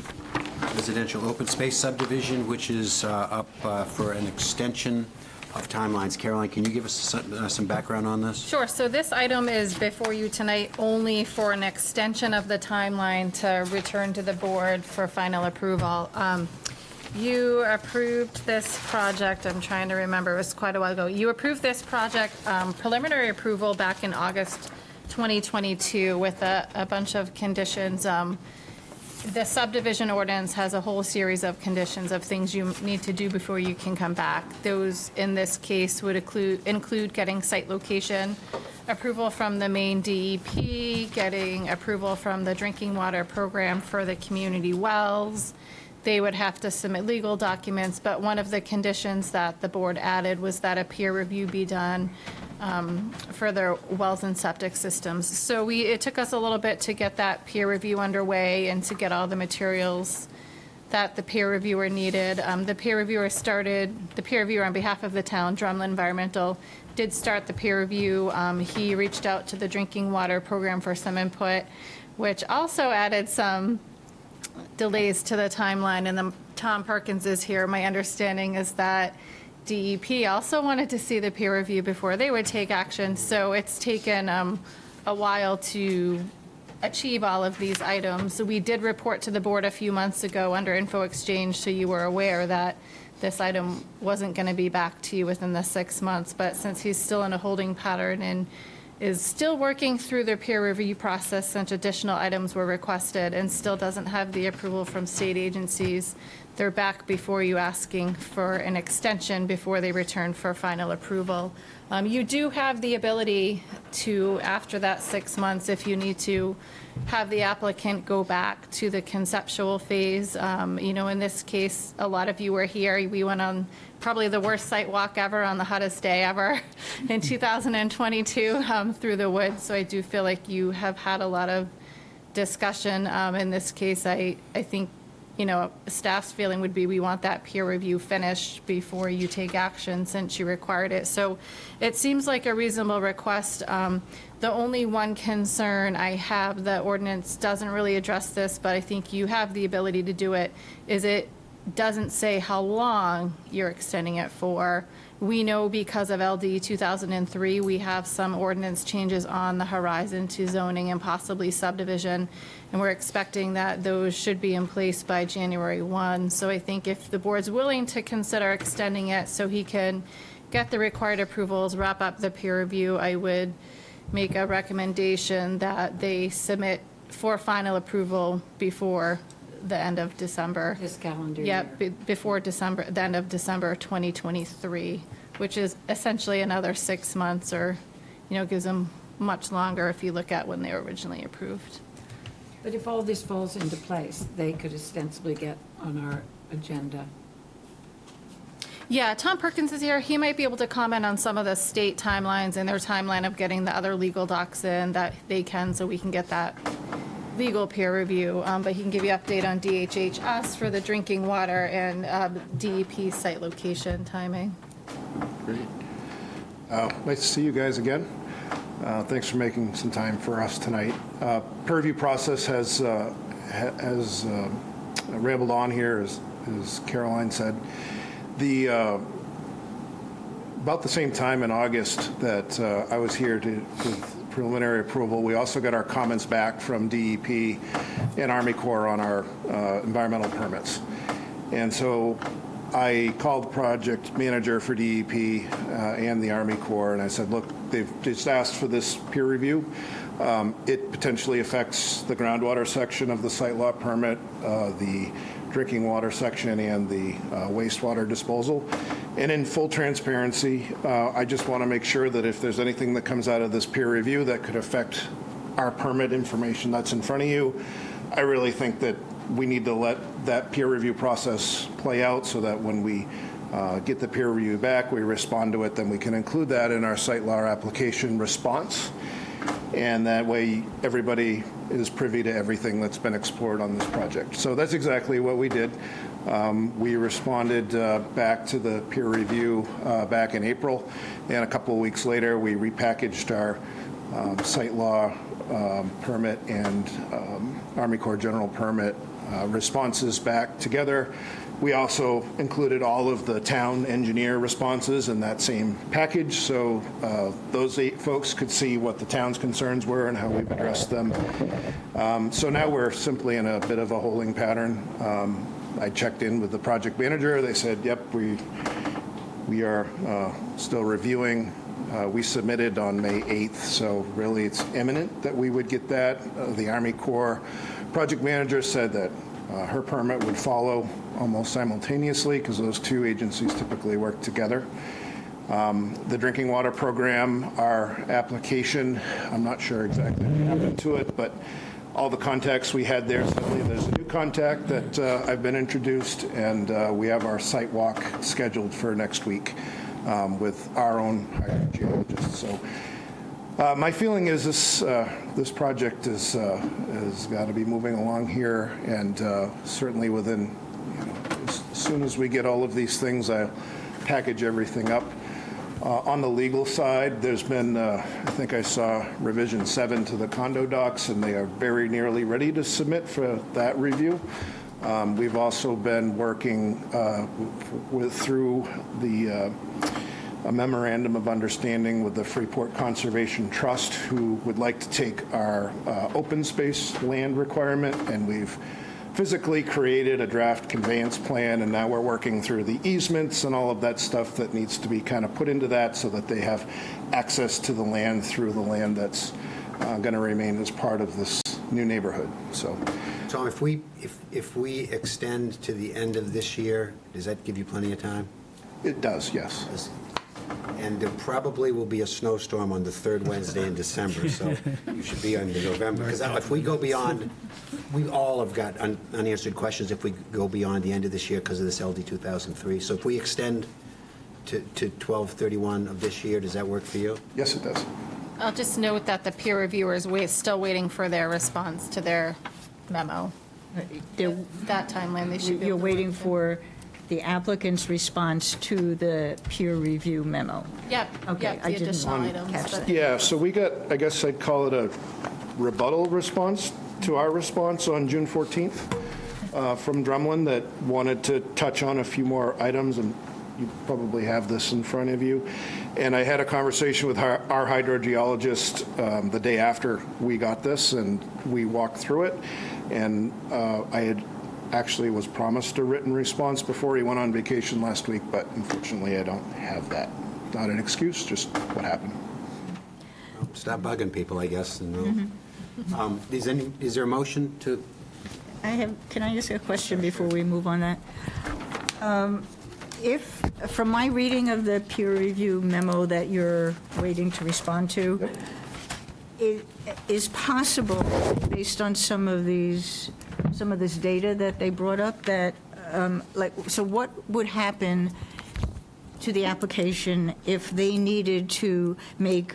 Speaker 1: residential open space subdivision, which is up for an extension of timelines. Caroline, can you give us some background on this?
Speaker 3: Sure, so this item is before you tonight only for an extension of the timeline to return to the board for final approval. You approved this project, I'm trying to remember, it was quite a while ago. You approved this project, preliminary approval back in August 2022 with a bunch of conditions. The subdivision ordinance has a whole series of conditions of things you need to do before you can come back. Those, in this case, would include getting site location approval from the Maine DEP, getting approval from the drinking water program for the community wells. They would have to submit legal documents, but one of the conditions that the board added was that a peer review be done for their wells and septic systems. So it took us a little bit to get that peer review underway and to get all the materials that the peer reviewer needed. The peer reviewer on behalf of the town, Drumlin Environmental, did start the peer review. He reached out to the drinking water program for some input, which also added some delays to the timeline. And then Tom Perkins is here. My understanding is that DEP also wanted to see the peer review before they would take action. So it's taken a while to achieve all of these items. So we did report to the board a few months ago under info exchange, so you were aware that this item wasn't going to be back to you within the 6 months. But since he's still in a holding pattern and is still working through the peer review process since additional items were requested and still doesn't have the approval from state agencies, they're back before you asking for an extension before they return for final approval. You do have the ability to, after that 6 months, if you need to, have the applicant go back to the conceptual phase. In this case, a lot of you were here. We went on probably the worst site walk ever on the hottest day ever in 2022 through the woods. So I do feel like you have had a lot of discussion. In this case, I think, staff's feeling would be we want that peer review finished before you take action since you required it. So it seems like a reasonable request. The only one concern I have, the ordinance doesn't really address this, but I think you have the ability to do it, is it doesn't say how long you're extending it for. We know because of LD 2003, we have some ordinance changes on the horizon to zoning and possibly subdivision, and we're expecting that those should be in place by January 1. So I think if the board's willing to consider extending it so he can get the required approvals, wrap up the peer review, I would make a recommendation that they submit for final approval before the end of December.
Speaker 4: This calendar year.
Speaker 3: Yep, before December, the end of December 2023, which is essentially another 6 months, or, gives them much longer if you look at when they were originally approved.
Speaker 4: But if all this falls into place, they could ostensibly get on our agenda.
Speaker 3: Yeah, Tom Perkins is here. He might be able to comment on some of the state timelines and their timeline of getting the other legal docs in that they can, so we can get that legal peer review. But he can give you update on DHHS for the drinking water and DEP site location timing.
Speaker 10: Great. Nice to see you guys again. Thanks for making some time for us tonight. Peer review process has rambled on here, as Caroline said. About the same time in August that I was here to preliminary approval. We also got our comments back from DEP and Army Corps on our environmental permits. And so I called the project manager for DEP and the Army Corps, and I said, look, they've just asked for this peer review. It potentially affects the groundwater section of the site law permit, the drinking water section, and the wastewater disposal. And in full transparency, I just want to make sure that if there's anything that comes out of this peer review that could affect our permit information that's in front of you, I really think that we need to let that peer review process play out so that when we get the peer review back, we respond to it, then we can include that in our site law application response. And that way, everybody is privy to everything that's been explored on this project. So that's exactly what we did. We responded back to the peer review back in April, and a couple of weeks later, we repackaged our site law permit and Army Corps general permit responses back together. We also included all of the town engineer responses in that same package, so those 8 folks could see what the town's concerns were and how we've addressed them. So now we're simply in a bit of a holding pattern. I checked in with the project manager. They said, yep, we are still reviewing. We submitted on May 8th, so really it's imminent that we would get that. The Army Corps project manager said that her permit would follow almost simultaneously because those 2 agencies typically work together. The drinking water program, our application, I'm not sure exactly what happened to it, but all the contacts we had there, suddenly there's a new contact that I've been introduced, and we have our site walk scheduled for next week with our own hydrogeologist. So my feeling is this project has got to be moving along here, and certainly within, as soon as we get all of these things, I'll package everything up. On the legal side, there's been, I think I saw revision 7 to the condo docs, and they are very nearly ready to submit for that review. We've also been working through a memorandum of understanding with the Freeport Conservation Trust, who would like to take our open space land requirement, and we've physically created a draft conveyance plan, and now we're working through the easements and all of that stuff that needs to be kind of put into that so that they have access to the land through the land that's going to remain as part of this new neighborhood. So,
Speaker 1: Tom, if we extend to the end of this year, does that give you plenty of time?
Speaker 10: it does, yes.
Speaker 1: And there probably will be a snowstorm on the 3rd Wednesday in December, so you should be on the November. Because if we go beyond, we all have got unanswered questions if we go beyond the end of this year because of this LD 2003. So if we extend to 12/31 of this year, does that work for you?
Speaker 10: Yes, it does.
Speaker 3: I'll just note that the peer reviewer is still waiting for their response to their memo. That timeline, they should be
Speaker 7: You're
Speaker 3: able to
Speaker 7: waiting
Speaker 3: work
Speaker 7: for the applicant's response to the peer review memo?
Speaker 3: Yep,
Speaker 7: Okay,
Speaker 3: yep,
Speaker 7: I
Speaker 3: the
Speaker 7: didn't
Speaker 3: additional items.
Speaker 7: catch
Speaker 3: but-
Speaker 7: that.
Speaker 10: Yeah, so we got, I guess I'd call it a rebuttal response to our response on June 14th from Drumlin that wanted to touch on a few more items, and you probably have this in front of you. And I had a conversation with our hydrogeologist the day after we got this, and we walked through it. And I had actually was promised a written response before he went on vacation last week, but unfortunately I don't have that. Not an excuse, just what happened.
Speaker 1: Stop bugging people, I guess. And is there a motion to?
Speaker 7: Can I ask a question before we move on that? If, from my reading of the peer review memo that you're waiting to respond to, it is possible, based on some of this data that they brought up, that, so what would happen to the application if they needed to make,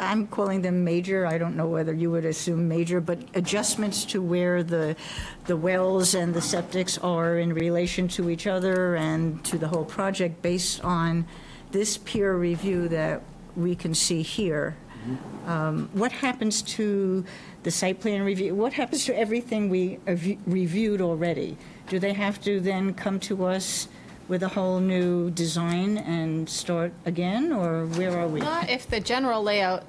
Speaker 7: I'm calling them major, I don't know whether you would assume major, but adjustments to where the wells and the septics are in relation to each other and to the whole project based on this peer review that we can see here? What happens to the site plan review? What happens to everything we have reviewed already? Do they have to then come to us with a whole new design and start again, or where are we?
Speaker 3: Not if the general layout,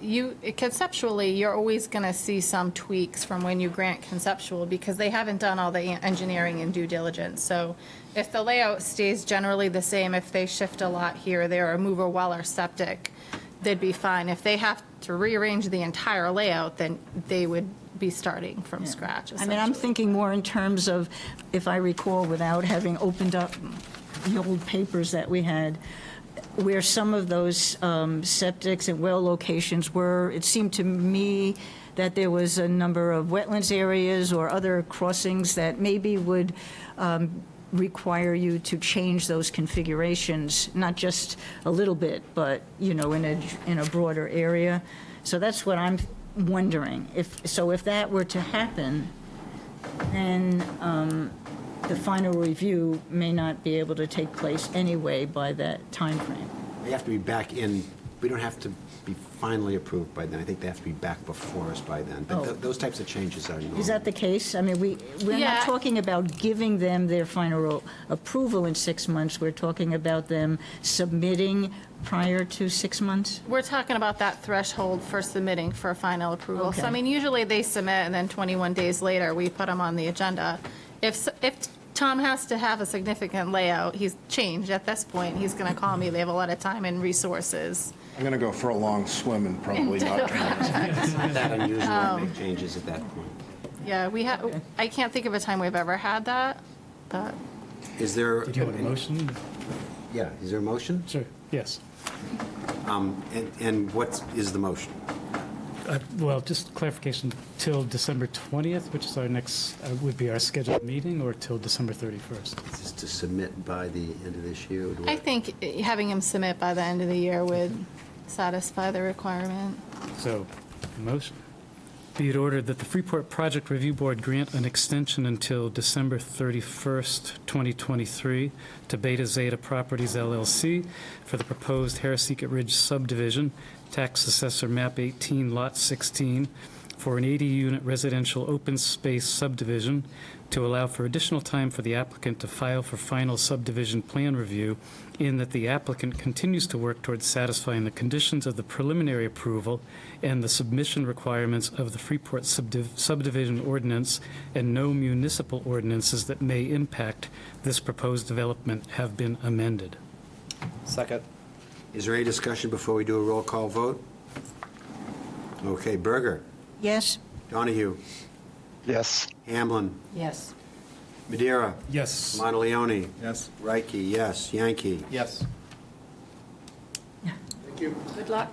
Speaker 3: conceptually, you're always going to see some tweaks from when you grant conceptual, because they haven't done all the engineering and due diligence. So if the layout stays generally the same, if they shift a lot here or there, or move a well or septic, they'd be fine. If they have to rearrange the entire layout, then they would be starting from scratch,
Speaker 7: I mean, I'm
Speaker 3: essentially.
Speaker 7: thinking more in terms of, if I recall, without having opened up the old papers that we had, where some of those septics and well locations were, it seemed to me that there was a number of wetlands areas or other crossings that maybe would require you to change those configurations, not just a little bit, but, in a broader area. So that's what I'm wondering. If that were to happen, then the final review may not be able to take place anyway by that timeframe.
Speaker 1: They have to be back in, we don't have to be finally approved by then. I think they have to be back before us by then. But
Speaker 7: Oh.
Speaker 1: those types of changes are normal.
Speaker 7: Is that the case? I mean, we're
Speaker 3: Yeah.
Speaker 7: not talking about giving them their final approval in 6 months. We're talking about them submitting prior to 6 months?
Speaker 3: We're talking about that threshold for submitting for final approval. So, I
Speaker 7: Okay.
Speaker 3: mean, usually they submit, and then 21 days later, we put them on the agenda. If Tom has to have a significant layout, he's changed at this point, he's going to call me. They have a lot of time and resources.
Speaker 10: I'm going to go for a long swim and probably not come back.
Speaker 1: It's not that unusual to make changes at that point.
Speaker 3: Yeah, I can't think of a time we've ever had that, but
Speaker 1: Is there?
Speaker 8: Did you want a motion?
Speaker 1: Yeah, is there a motion?
Speaker 8: Sure, yes.
Speaker 1: And what is the motion?
Speaker 8: Well, just clarification, till December 20th, which is our next, would be our scheduled meeting, or till December 31st?
Speaker 1: Is this to submit by the end of this year? Or do
Speaker 3: I think having him submit by the end of the year would satisfy the requirement.
Speaker 8: So, motion. Be it ordered that the Freeport Project Review Board grant an extension until December 31st, 2023 to Beta Zeta Properties LLC for the proposed Harrisicke Ridge subdivision, tax assessor map 18, lot 16, for an 80-unit residential open space subdivision to allow for additional time for the applicant to file for final subdivision plan review, in that the applicant continues to work towards satisfying the conditions of the preliminary approval and the submission requirements of the Freeport subdivision ordinance, and no municipal ordinances that may impact this proposed development have been amended.
Speaker 9: Second.
Speaker 1: Is there any discussion before we do a roll call vote? Okay, Berger,
Speaker 7: Yes?
Speaker 1: Donahue,
Speaker 2: Yes.
Speaker 1: Hamlin,
Speaker 4: Yes.
Speaker 1: Madeira,
Speaker 8: Yes.
Speaker 1: Monteleone,
Speaker 5: Yes.
Speaker 1: Reike, yes, Yankee.
Speaker 9: Yes.
Speaker 4: Good luck.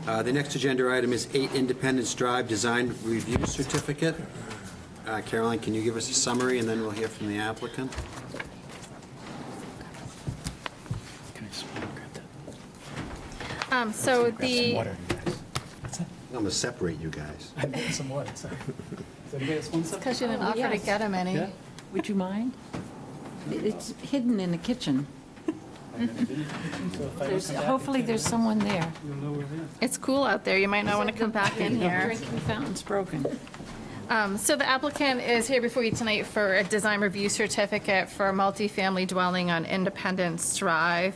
Speaker 1: The next agenda item is 8 Independence Drive Design Review Certificate. Caroline, can you give us a summary, and then we'll hear from the applicant?
Speaker 8: Can I just grab that?
Speaker 3: So the,
Speaker 8: Water, you guys.
Speaker 1: I'm going to separate you guys.
Speaker 8: I'm getting some water, sorry. Does anybody else want some?
Speaker 3: because you didn't offer to
Speaker 4: yes.
Speaker 3: get him any.
Speaker 8: Yeah?
Speaker 4: Would you mind? It's hidden in the kitchen. Hopefully there's someone there.
Speaker 8: You'll know where they are.
Speaker 3: It's cool out there, you might not want to come back in
Speaker 4: The
Speaker 3: here.
Speaker 4: drinking fountain's broken.
Speaker 3: So the applicant is here before you tonight for a design review certificate for a multifamily dwelling on Independence Drive.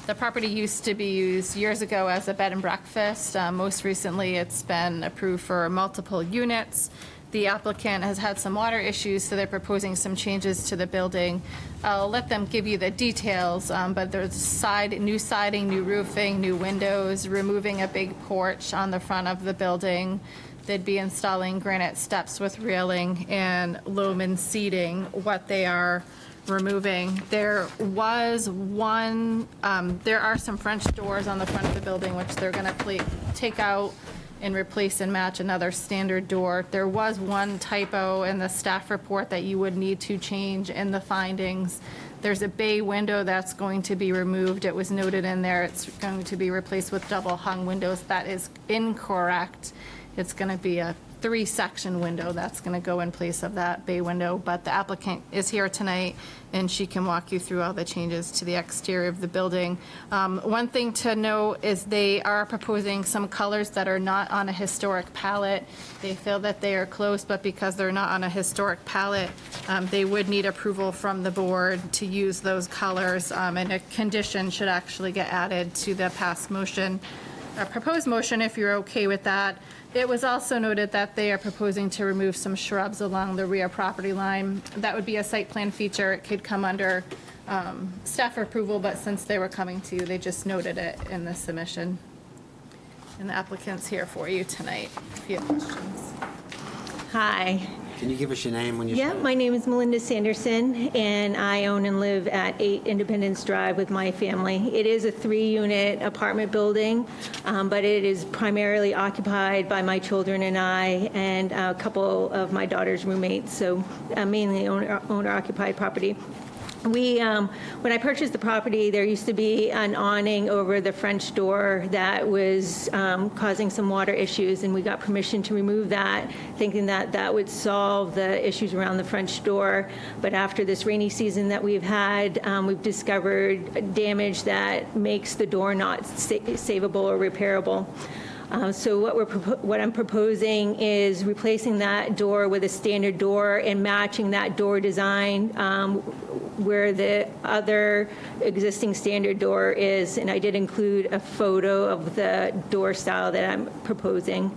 Speaker 3: The property used to be used years ago as a bed and breakfast. Most recently, it's been approved for multiple units. The applicant has had some water issues, so they're proposing some changes to the building. I'll let them give you the details, but there's new siding, new roofing, new windows, removing a big porch on the front of the building. They'd be installing granite steps with railing and lumen seating. What they are removing, there are some French doors on the front of the building, which they're going to take out and replace and match another standard door. There was one typo in the staff report that you would need to change in the findings. There's a bay window that's going to be removed. It was noted in there, it's going to be replaced with double hung windows. That is incorrect. It's going to be a 3-section window that's going to go in place of that bay window. But the applicant is here tonight, and she can walk you through all the changes to the exterior of the building. One thing to note is they are proposing some colors that are not on a historic palette. They feel that they are close, but because they're not on a historic palette, they would need approval from the board to use those colors, and a condition should actually get added to the past motion, proposed motion, if you're okay with that. It was also noted that they are proposing to remove some shrubs along the rear property line. That would be a site plan feature. It could come under staff approval, but since they were coming to you, they just noted it in the submission. And the applicant's here for you tonight, if you have questions.
Speaker 11: Hi.
Speaker 1: Can you give us your name when you
Speaker 11: Yeah,
Speaker 1: start?
Speaker 11: my name is Melinda Sanderson, and I own and live at 8 Independence Drive with my family. It is a 3-unit apartment building, but it is primarily occupied by my children and I, and a couple of my daughter's roommates, so mainly owner-occupied property. When I purchased the property, there used to be an awning over the French door that was causing some water issues, and we got permission to remove that, thinking that that would solve the issues around the French door. But after this rainy season that we've had, we've discovered damage that makes the door not savable or repairable. So what I'm proposing is replacing that door with a standard door and matching that door design where the other existing standard door is. And I did include a photo of the door style that I'm proposing.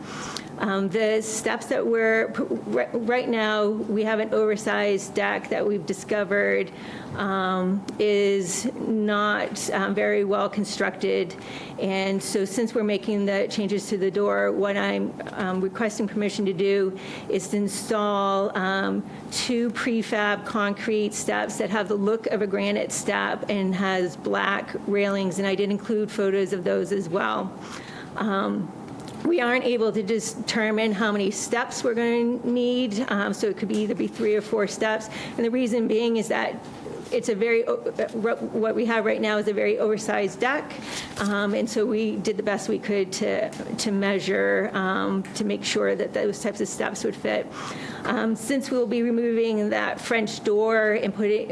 Speaker 11: The steps that right now, we have an oversized deck that we've discovered is not very well constructed. And so since we're making the changes to the door, what I'm requesting permission to do is to install 2 prefab concrete steps that have the look of a granite step and has black railings, and I did include photos of those as well. We aren't able to determine how many steps we're going to need, so it could either be 3 or 4 steps. And the reason being is that it's what we have right now is a very oversized deck, and so we did the best we could to measure to make sure that those types of steps would fit. Since we'll be removing that French door and putting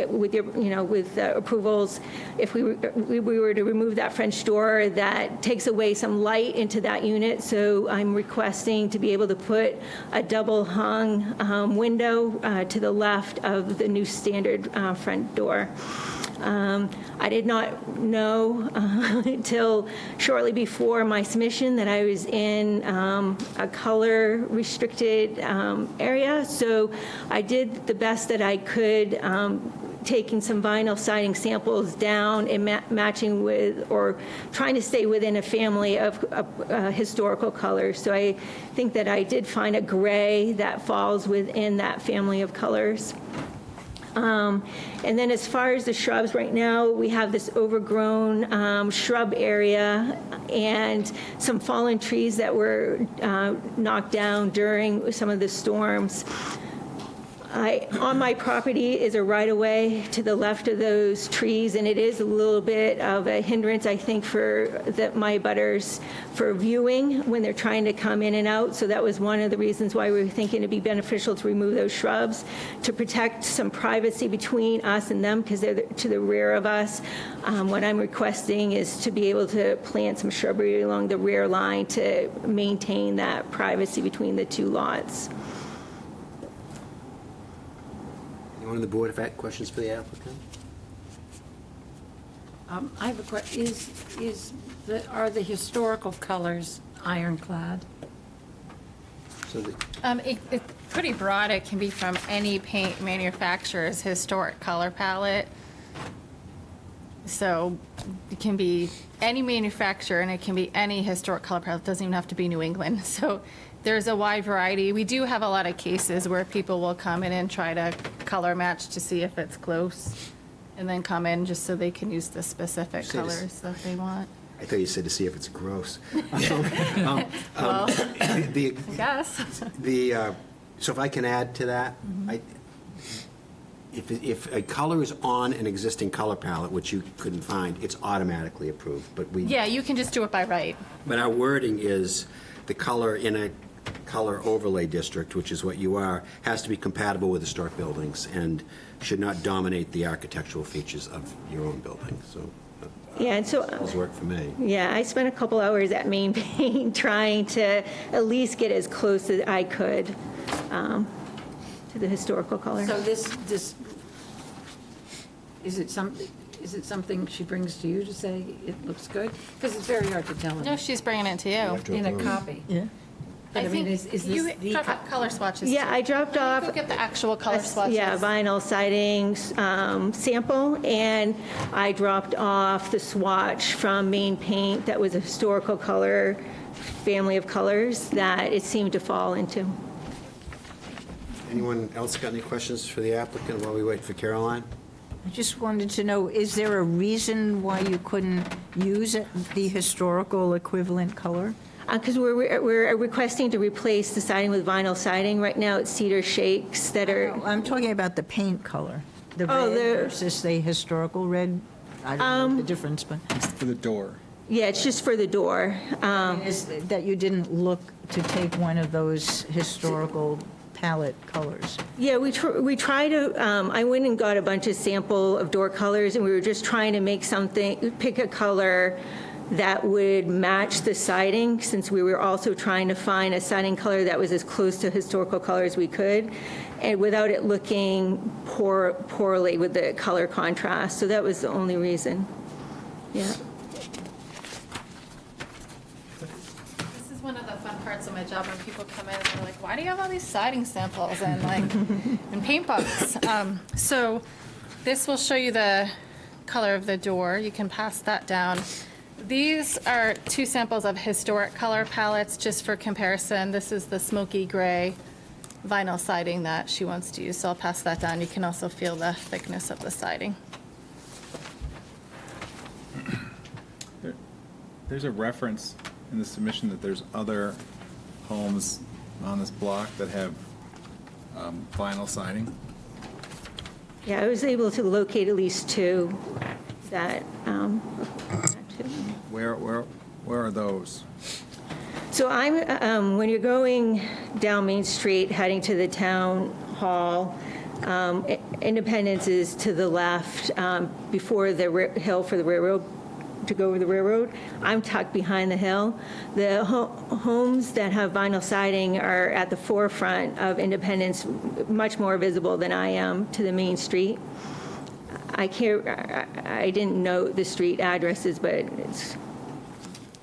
Speaker 11: with approvals, if we were to remove that French door, that takes away some light into that unit. So I'm requesting to be able to put a double hung window to the left of the new standard front door. I did not know until shortly before my submission that I was in a color restricted area. So I did the best that I could, taking some vinyl siding samples down and matching with, or trying to stay within a family of historical colors. So I think that I did find a gray that falls within that family of colors. And then as far as the shrubs, right now, we have this overgrown shrub area and some fallen trees that were knocked down during some of the storms. On my property is a right-of-way to the left of those trees, and it is a little bit of a hindrance, I think, for my abutters for viewing when they're trying to come in and out. So that was one of the reasons why we were thinking it'd be beneficial to remove those shrubs, to protect some privacy between us and them, because they're to the rear of us. What I'm requesting is to be able to plant some shrubbery along the rear line to maintain that privacy between the 2 lots.
Speaker 1: Anyone on the board have questions for the applicant?
Speaker 4: I have a question. Are the historical colors ironclad?
Speaker 1: So
Speaker 3: It's pretty broad. It can be from any paint manufacturer's historic color palette. So it can be any manufacturer, and it can be any historic color palette. It doesn't even have to be New England. So there's a wide variety. We do have a lot of cases where people will come in and try to color match to see if it's close, and then come in just so they can use the specific
Speaker 1: Say this-
Speaker 3: colors that they want.
Speaker 1: I thought you said to see if it's gross.
Speaker 3: Well,
Speaker 1: The,
Speaker 3: I guess.
Speaker 1: so if I can add to that, if a color is on an existing color palette, which you couldn't find, it's automatically approved, but we.
Speaker 3: Yeah, you can just do it by right.
Speaker 1: But our wording is the color in a color overlay district, which is what you are, has to be compatible with historic buildings and should not dominate the architectural features of your own building, so
Speaker 11: Yeah, and so,
Speaker 1: those work for me.
Speaker 11: yeah, I spent a couple hours at Main Paint trying to at least get as close as I could to the historical color.
Speaker 4: So this, is it something she brings to you to say it looks good? Because it's very hard to tell
Speaker 3: No, she's bringing it to you.
Speaker 4: in a copy.
Speaker 7: Yeah.
Speaker 4: But I mean,
Speaker 3: think
Speaker 4: is
Speaker 3: you
Speaker 4: this the
Speaker 3: dropped off color swatches.
Speaker 11: Yeah,
Speaker 3: too.
Speaker 11: I dropped
Speaker 3: Go
Speaker 11: off,
Speaker 3: get the actual color swatches.
Speaker 11: yeah, vinyl siding sample, and I dropped off the swatch from Main Paint that was a historical color, family of colors that it seemed to fall into.
Speaker 1: Anyone else got any questions for the applicant while we wait for Caroline?
Speaker 7: I just wanted to know, is there a reason why you couldn't use the historical equivalent color?
Speaker 11: Because we're requesting to replace the siding with vinyl siding. Right now, it's cedar shakes that are,
Speaker 7: I'm talking about the paint color, the
Speaker 11: Oh,
Speaker 7: red
Speaker 11: the-
Speaker 7: versus the historical red. I don't know the difference, but
Speaker 5: For the door.
Speaker 11: yeah, it's just for the door.
Speaker 7: is that you didn't look to take one of those historical palette colors.
Speaker 11: Yeah, we try to, I went and got a bunch of sample of door colors, and we were just trying to make something, pick a color that would match the siding, since we were also trying to find a siding color that was as close to historical color as we could, and without it looking poorly with the color contrast. So that was the only reason. Yeah.
Speaker 3: This is one of the fun parts of my job when people come in and they're like, why do you have all these siding samples and like, and paint books? So this will show you the color of the door. You can pass that down. These are two samples of historic color palettes, just for comparison. This is the smoky gray vinyl siding that she wants to use, so I'll pass that down. You can also feel the thickness of the siding.
Speaker 5: There's a reference in the submission that there's other homes on this block that have vinyl siding.
Speaker 11: Yeah, I was able to locate at least two that,
Speaker 5: Where are those?
Speaker 11: So I'm, when you're going down Main Street, heading to the town hall, Independence is to the left, before the hill for the railroad, to go over the railroad. I'm tucked behind the hill. The homes that have vinyl siding are at the forefront of Independence, much more visible than I am to the main street. I didn't note the street addresses, but it's,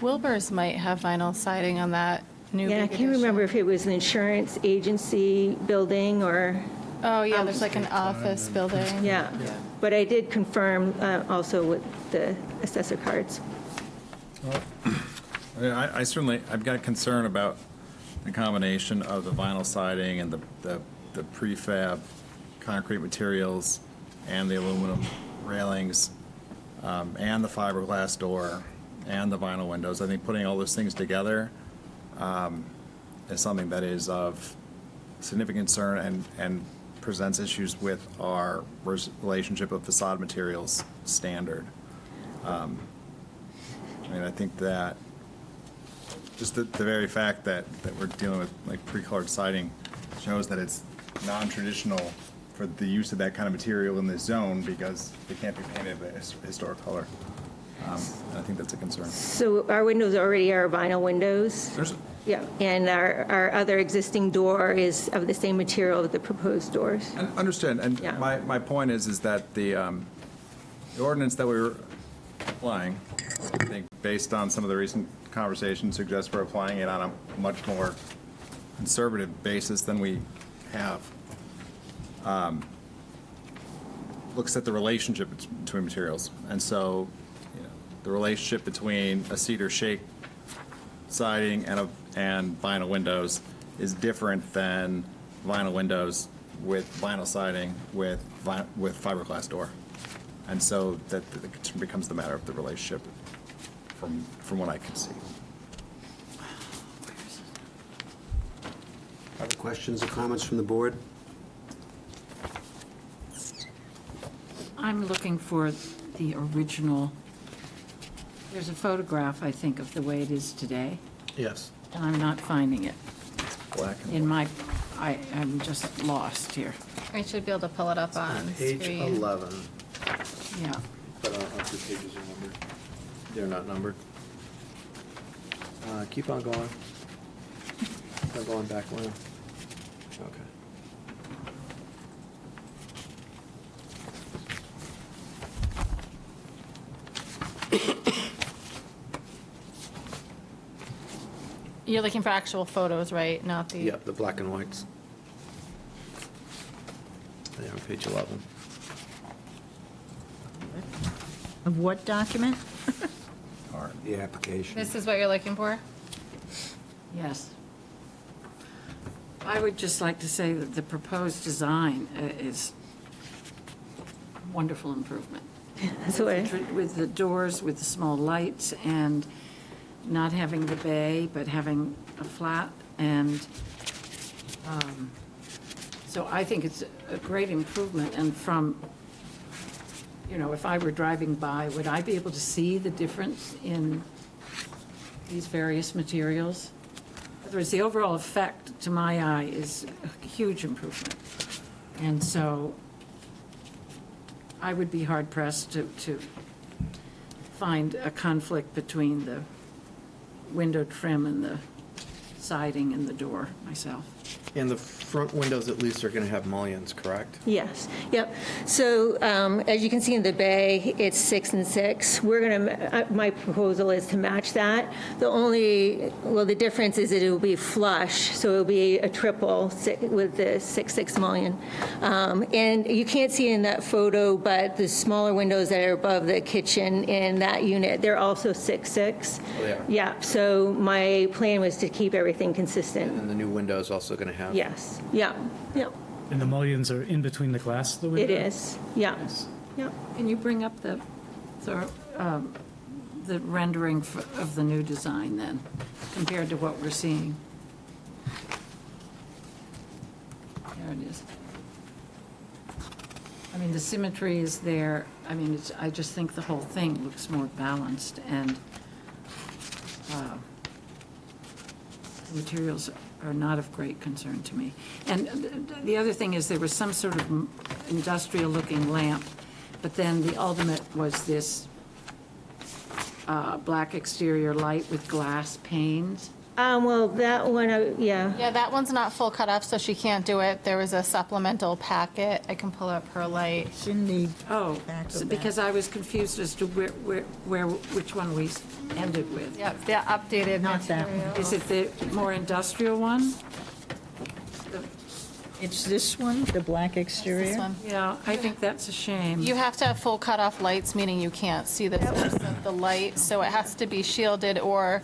Speaker 3: Wilbur's might have vinyl siding on that new
Speaker 11: yeah, I
Speaker 3: big
Speaker 11: can't remember
Speaker 3: addition.
Speaker 11: if it was an insurance agency building or,
Speaker 3: Oh, yeah, there's like an office building.
Speaker 11: yeah. But I did confirm also with the assessor cards.
Speaker 5: I certainly, I've got concern about the combination of the vinyl siding and the prefab concrete materials and the aluminum railings and the fiberglass door and the vinyl windows. I think putting all those things together is something that is of significant concern and presents issues with our relationship of facade materials standard. I mean, I think that just the very fact that we're dealing with like pre-colored siding shows that it's non-traditional for the use of that kind of material in this zone because they can't be painted a historic color. And I think that's a concern.
Speaker 11: So our windows already are vinyl windows.
Speaker 5: There's,
Speaker 11: Yeah, and our other existing door is of the same material as the proposed doors.
Speaker 5: understood, and
Speaker 11: Yeah.
Speaker 5: my point is that the ordinance that we were applying, I think, based on some of the recent conversations, suggests we're applying it on a much more conservative basis than we have. Looks at the relationship between materials, and so, you know, the relationship between a cedar shake siding and vinyl windows is different than vinyl windows with vinyl siding with fiberglass door. And so that it becomes the matter of the relationship from what I can see.
Speaker 1: Other questions or comments from the board?
Speaker 4: I'm looking for the original, there's a photograph, I think, of the way it is today,
Speaker 9: Yes.
Speaker 4: and I'm not finding it.
Speaker 5: Black and
Speaker 4: in my, I'm just lost here.
Speaker 3: I should be able to pull it up on
Speaker 9: Page
Speaker 3: screen.
Speaker 9: 11,
Speaker 4: Yeah.
Speaker 9: but I don't know if the pages are numbered. They're not numbered. Keep on going. Keep on going back one. Okay.
Speaker 3: You're looking for actual photos, right? Not the.
Speaker 9: Yep, the black and whites. They're on page 11.
Speaker 7: Of what document?
Speaker 1: The application.
Speaker 3: This is what you're looking for?
Speaker 4: Yes. I would just like to say that the proposed design is wonderful improvement.
Speaker 11: That's the way.
Speaker 4: With the doors, with the small lights, and not having the bay, but having a flat, and so I think it's a great improvement, and from, you know, if I were driving by, would I be able to see the difference in these various materials? In other words, the overall effect, to my eye, is a huge improvement. And so I would be hard-pressed to find a conflict between the window trim and the siding and the door myself.
Speaker 9: And the front windows at least are going to have mullions, correct?
Speaker 11: Yes, yep. So as you can see in the bay, it's 6 and 6. We're going to, my proposal is to match that. The difference is that it will be flush, so it'll be a triple with the 6-6 mullion. And you can't see in that photo, but the smaller windows that are above the kitchen in that unit, they're also 6-6.
Speaker 9: Oh, they are?
Speaker 11: Yeah, so my plan was to keep everything consistent.
Speaker 9: And the new window is also going to have?
Speaker 11: Yes, yeah, yeah,
Speaker 8: And the mullions are in between the glass of the window?
Speaker 11: it is, yeah,
Speaker 8: Nice.
Speaker 11: yeah.
Speaker 4: Can you bring up the rendering of the new design then, compared to what we're seeing? There it is. I mean, the symmetry is there. I mean, I just think the whole thing looks more balanced, and the materials are not of great concern to me. And the other thing is there was some sort of industrial-looking lamp, but then the ultimate was this black exterior light with glass panes.
Speaker 11: Well, that one, yeah.
Speaker 3: Yeah, that one's not full cutoff, so she can't do it. There was a supplemental packet. I can pull up her light.
Speaker 7: It's in the
Speaker 4: Oh,
Speaker 7: back of
Speaker 4: so
Speaker 7: that.
Speaker 4: because I was confused as to which one we ended with.
Speaker 3: Yep, the updated
Speaker 7: Not that one.
Speaker 3: material.
Speaker 4: Is it the more industrial one?
Speaker 7: It's this one, the black exterior?
Speaker 3: This one.
Speaker 4: Yeah, I think that's a shame.
Speaker 3: You have to have full cutoff lights, meaning you can't see the source of the light, so it has to be shielded, or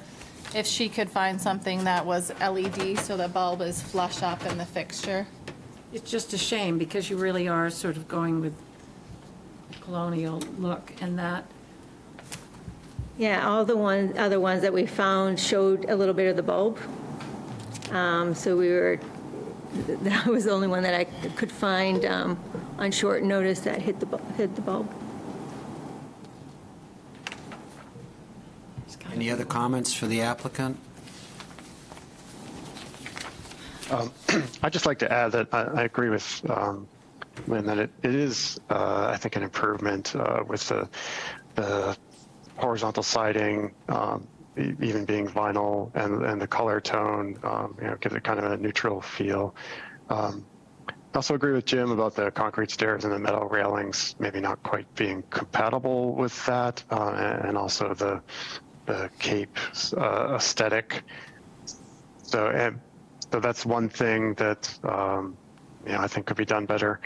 Speaker 3: if she could find something that was LED, so the bulb is flush up in the fixture.
Speaker 4: It's just a shame, because you really are sort of going with colonial look, and that,
Speaker 11: Yeah, all the other ones that we found showed a little bit of the bulb. So that was the only one that I could find on short notice that hid the bulb.
Speaker 1: Any other comments for the applicant?
Speaker 2: I'd just like to add that I agree with Lynn that it is, I think, an improvement with the horizontal siding, even being vinyl, and the color tone, gives it kind of a neutral feel. I also agree with Jim about the concrete stairs and the metal railings maybe not quite being compatible with that, and also the cape aesthetic. So that's one thing that I think could be done better.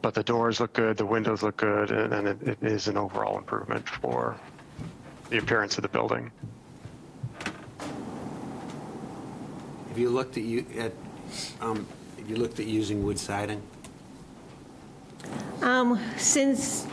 Speaker 2: But the doors look good, the windows look good, and it is an overall improvement for the appearance of the building.
Speaker 1: Have you looked at using wood siding?
Speaker 11: Since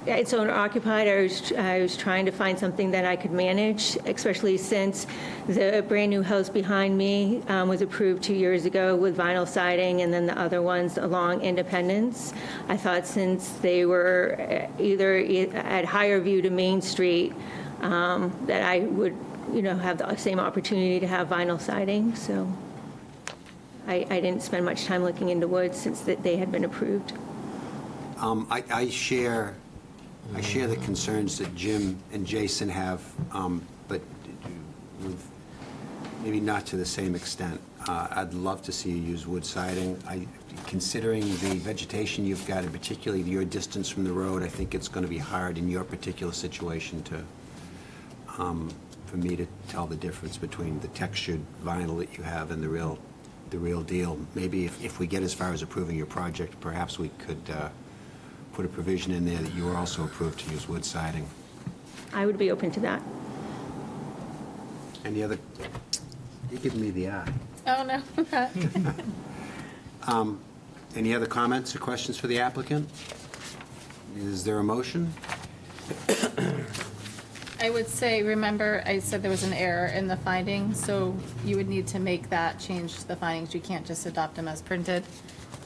Speaker 11: it's owner occupied, I was trying to find something that I could manage, especially since the brand-new house behind me was approved 2 years ago with vinyl siding, and then the other ones along Independence. I thought since they were either at higher view to Main Street, that I would, have the same opportunity to have vinyl siding, so. I didn't spend much time looking into wood since that they had been approved.
Speaker 1: I share the concerns that Jim and Jason have, but with, maybe not to the same extent. I'd love to see you use wood siding. Considering the vegetation you've got, and particularly your distance from the road, I think it's going to be hard in your particular situation to, for me to tell the difference between the textured vinyl that you have and the real deal. Maybe if we get as far as approving your project, perhaps we could put a provision in there that you are also approved to use wood siding.
Speaker 11: I would be open to that.
Speaker 1: Any other, you're giving me the eye.
Speaker 3: Oh, no.
Speaker 1: Any other comments or questions for the applicant? Is there a motion?
Speaker 3: I would say, remember, I said there was an error in the findings, so you would need to make that change to the findings. You can't just adopt them as printed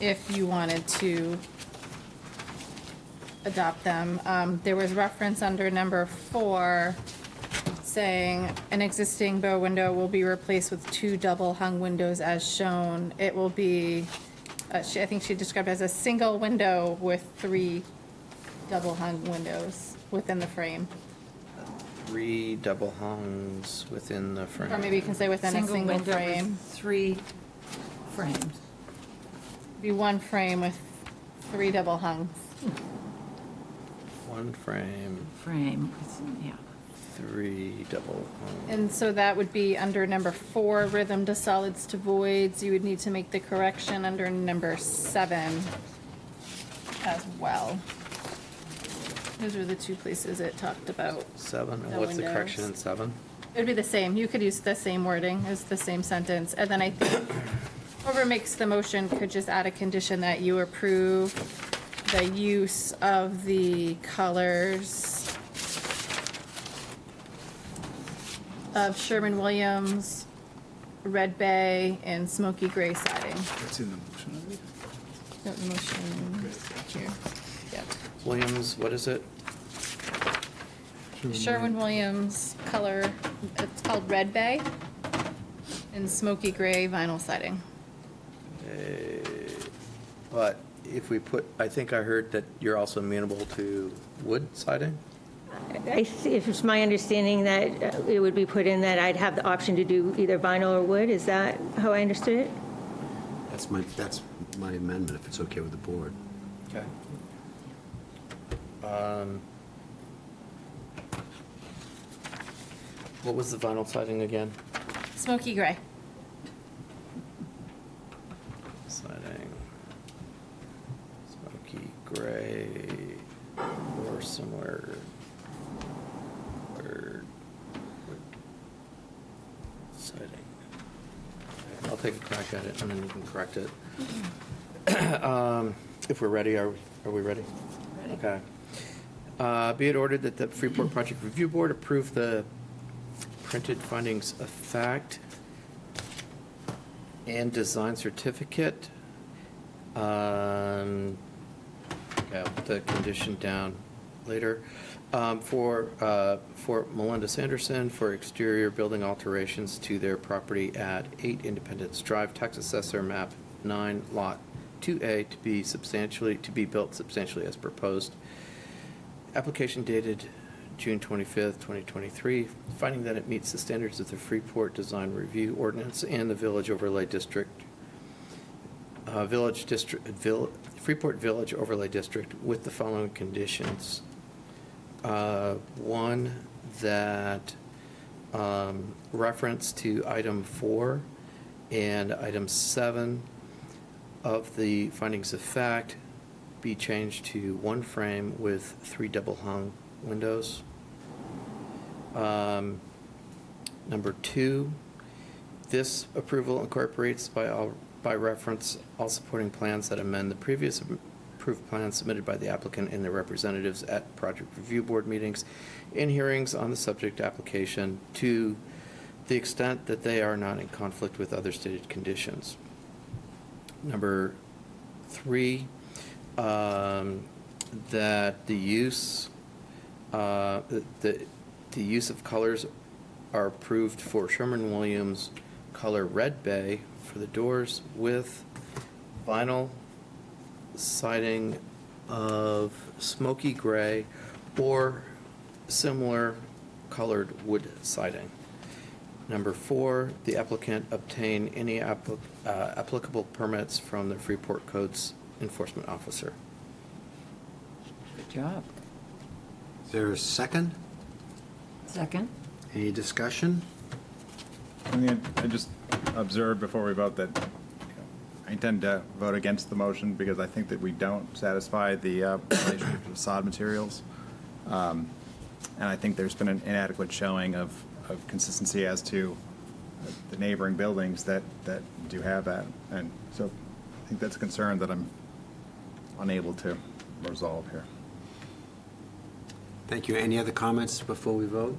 Speaker 3: if you wanted to adopt them. There was reference under number 4 saying an existing bow window will be replaced with 2 double hung windows as shown. It will be, I think she described it as a single window with 3 double hung windows within the frame.
Speaker 9: 3 double hungs within the frame.
Speaker 3: Or maybe you can say within a single
Speaker 4: window with
Speaker 3: frame.
Speaker 4: 3 frames.
Speaker 3: Be 1 frame with 3 double hungs.
Speaker 9: 1 frame,
Speaker 4: Frame, yeah.
Speaker 9: 3 double hungs.
Speaker 3: And so that would be under number 4, rhythm to solids to voids. You would need to make the correction under number 7 as well. Those are the 2 places it talked about.
Speaker 9: 7, and
Speaker 3: The
Speaker 9: what's the
Speaker 3: windows.
Speaker 9: correction in 7?
Speaker 3: It would be the same. You could use the same wording as the same sentence. And then I think whoever makes the motion could just add a condition that you approve the use of the colors of Sherwin-Williams, Red Bay, and Smoky Gray siding.
Speaker 12: That's in the motion already?
Speaker 3: No, the motion here. Yep.
Speaker 9: Williams, what is it?
Speaker 3: Sherwin-Williams color, it's called Red Bay, and Smoky Gray vinyl siding.
Speaker 9: But if we put, I think I heard that you're also amenable to wood siding?
Speaker 11: If it's my understanding that it would be put in that I'd have the option to do either vinyl or wood, is that how I understood it?
Speaker 1: That's my amendment, if it's okay with the board.
Speaker 9: Okay. What was the vinyl siding again?
Speaker 3: Smoky Gray.
Speaker 9: Siding, smoky gray, or somewhere where wood siding. I'll take a crack at it and then you can correct it. If we're ready, are we ready?
Speaker 4: Ready.
Speaker 9: Okay. Be it ordered that the Freeport Project Review Board approve the printed findings of fact and design certificate. Okay, I'll put the condition down later. For Melinda Sanderson for exterior building alterations to their property at 8 Independence Drive, Tax Assessor Map 9, Lot 2A, to be built substantially as proposed. Application dated June 25th, 2023, finding that it meets the standards of the Freeport Design Review Ordinance and the Village Overlay District, Freeport Village Overlay District with the following conditions. 1, that reference to item 4 and item 7 of the findings of fact be changed to 1 frame with 3 double hung windows. Number 2, this approval incorporates by reference all supporting plans that amend the previous approved plans submitted by the applicant and their representatives at project review board meetings and hearings on the subject application to the extent that they are not in conflict with other stated conditions. Number 3, that the use of colors are approved for Sherwin-Williams color Red Bay for the doors with vinyl siding of smoky gray or similar colored wood siding. Number 4, the applicant obtain any applicable permits from the Freeport Codes Enforcement Officer.
Speaker 4: Good job.
Speaker 1: Is there a second?
Speaker 4: Second?
Speaker 1: Any discussion?
Speaker 5: I just observed before we vote that I intend to vote against the motion because I think that we don't satisfy the relationship to facade materials. And I think there's been an inadequate showing of consistency as to the neighboring buildings that do have that. And so I think that's a concern that I'm unable to resolve here.
Speaker 1: Thank you. Any other comments before we vote?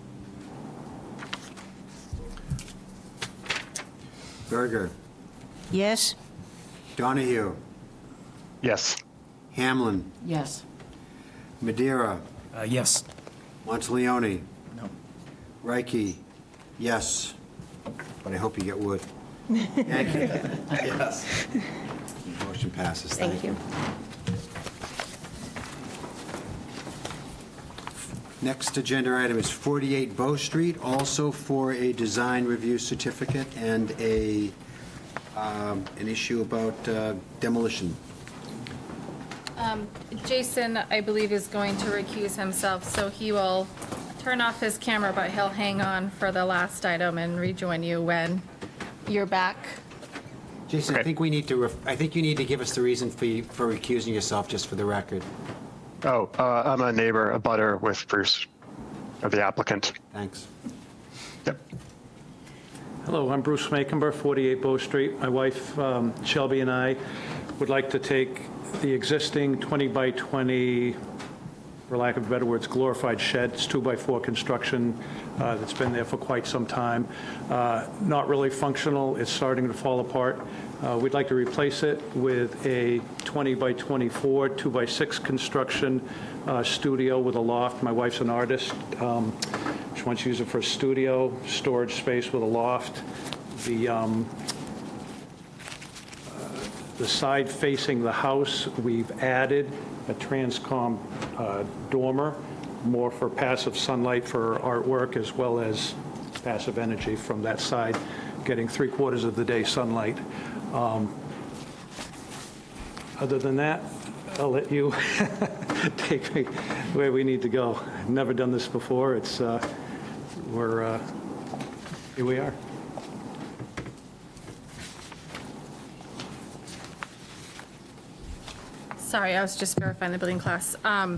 Speaker 1: Berger,
Speaker 7: Yes?
Speaker 1: Donahue,
Speaker 2: Yes.
Speaker 1: Hamlin,
Speaker 4: Yes.
Speaker 1: Madeira,
Speaker 12: Yes.
Speaker 1: Monteleone,
Speaker 5: No.
Speaker 1: Reiki, yes. But I hope you get wood. Yankee.
Speaker 9: Yes.
Speaker 1: Motion passes.
Speaker 11: Thank you.
Speaker 1: Next agenda item is 48 Bow Street, also for a design review certificate and an issue about demolition.
Speaker 3: Jason, I believe, is going to recuse himself, so he will turn off his camera, but he'll hang on for the last item and rejoin you when you're back.
Speaker 1: Jason, I
Speaker 2: Okay.
Speaker 1: think we need to, I think you need to give us the reason for recusing yourself, just for the record.
Speaker 2: Oh, I'm a neighbor, a butter with Bruce, or the applicant.
Speaker 1: Thanks.
Speaker 2: Yep.
Speaker 12: Hello, I'm Bruce Makenber, 48 Bow Street. My wife Shelby and I would like to take the existing 20 by 20, for lack of better words, glorified shed. It's 2x4 construction that's been there for quite some time. Not really functional. It's starting to fall apart. We'd like to replace it with a 20 by 24, 2x6 construction studio with a loft. My wife's an artist. She wants to use it for a studio, storage space with a loft. The side facing the house, we've added a transcom dormer, more for passive sunlight for artwork as well as passive energy from that side, getting 3/4 of the day sunlight. Other than that, I'll let you take me where we need to go. Never done this before. It's, here we are.
Speaker 3: Sorry, I was just verifying the building class.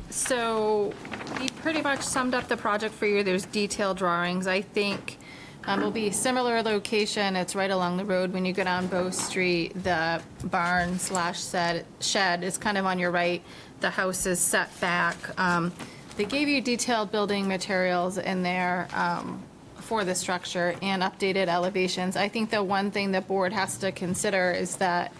Speaker 3: So we pretty much summed up the project for you. There's detailed drawings. I think it'll be a similar location. It's right along the road. When you go down Bow Street, the barn / shed is kind of on your right. The house is set back. They gave you detailed building materials in there for the structure and updated elevations. I think the one thing the board has to consider is that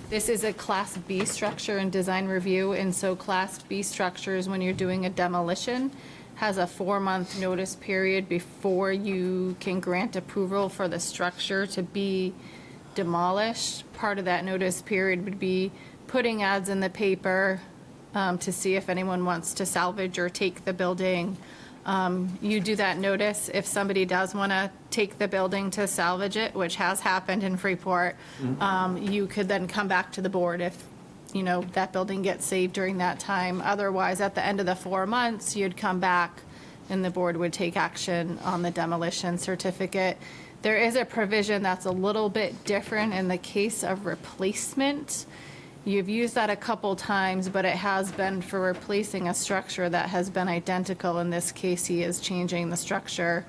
Speaker 3: this is a Class B structure in design review, and so Class B structures, when you're doing a demolition, has a 4-month notice period before you can grant approval for the structure to be demolished. Part of that notice period would be putting ads in the paper to see if anyone wants to salvage or take the building. You do that notice. If somebody does want to take the building to salvage it, which has happened in Freeport, you could then come back to the board if, you know, that building gets saved during that time. Otherwise, at the end of the 4 months, you'd come back and the board would take action on the demolition certificate. There is a provision that's a little bit different in the case of replacement. You've used that a couple times, but it has been for replacing a structure that has been identical. In this case, he is changing the structure,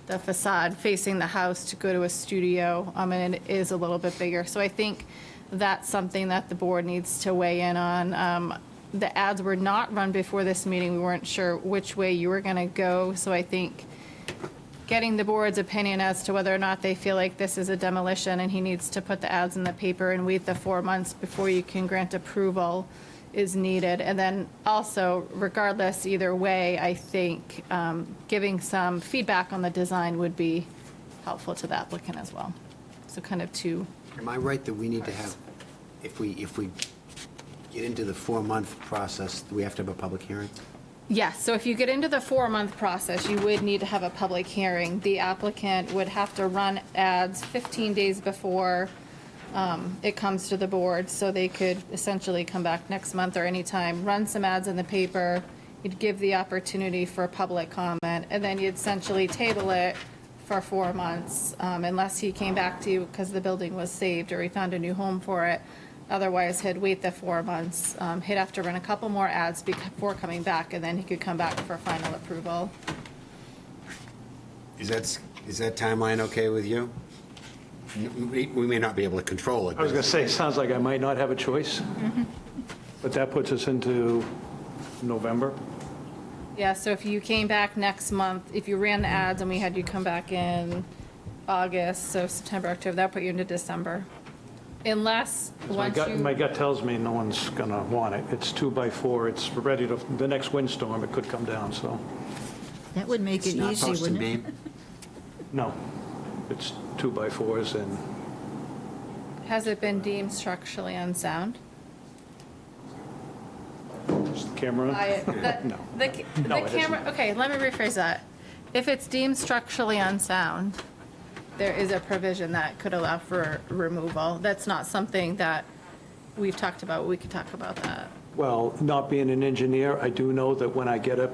Speaker 3: the facade facing the house to go to a studio, and it is a little bit bigger. So I think that's something that the board needs to weigh in on. The ads were not run before this meeting. We weren't sure which way you were going to go. So I think getting the board's opinion as to whether or not they feel like this is a demolition and he needs to put the ads in the paper and wait the 4 months before you can grant approval is needed. And then also, regardless, either way, I think giving some feedback on the design would be helpful to the applicant as well. So kind of two
Speaker 1: Am I right that we need to have, if we get into the 4-month process, do we have to have a public hearing?
Speaker 3: Yes, so if you get into the 4-month process, you would need to have a public hearing. The applicant would have to run ads 15 days before it comes to the board, so they could essentially come back next month or anytime, run some ads in the paper, you'd give the opportunity for public comment, and then you'd essentially table it for 4 months, unless he came back to you because the building was saved or he found a new home for it. Otherwise, he'd wait the 4 months. He'd have to run a couple more ads before coming back, and then he could come back for final approval.
Speaker 1: Is that timeline okay with you? We may not be able to control it.
Speaker 12: I was going to say, it sounds like I might not have a choice, but that puts us into November.
Speaker 3: Yeah, so if you came back next month, if you ran the ads and we had you come back in August, so September, October, that put you into December. Unless, once
Speaker 12: My
Speaker 3: you,
Speaker 12: gut tells me no one's going to want it. It's 2x4, it's ready to, the next windstorm, it could come down, so,
Speaker 7: That would make
Speaker 1: It's
Speaker 7: it
Speaker 1: not
Speaker 7: easy,
Speaker 1: supposed to
Speaker 7: wouldn't it?
Speaker 1: be.
Speaker 12: no. It's 2x4s and
Speaker 3: has it been deemed structurally unsound?
Speaker 12: is the camera. No.
Speaker 3: The
Speaker 12: No, it
Speaker 3: camera, okay, let me rephrase that. If it's deemed structurally unsound, there is a provision that could allow for removal. That's not something that we've talked about. We could talk about that.
Speaker 12: Well, not being an engineer, I do know that when I get up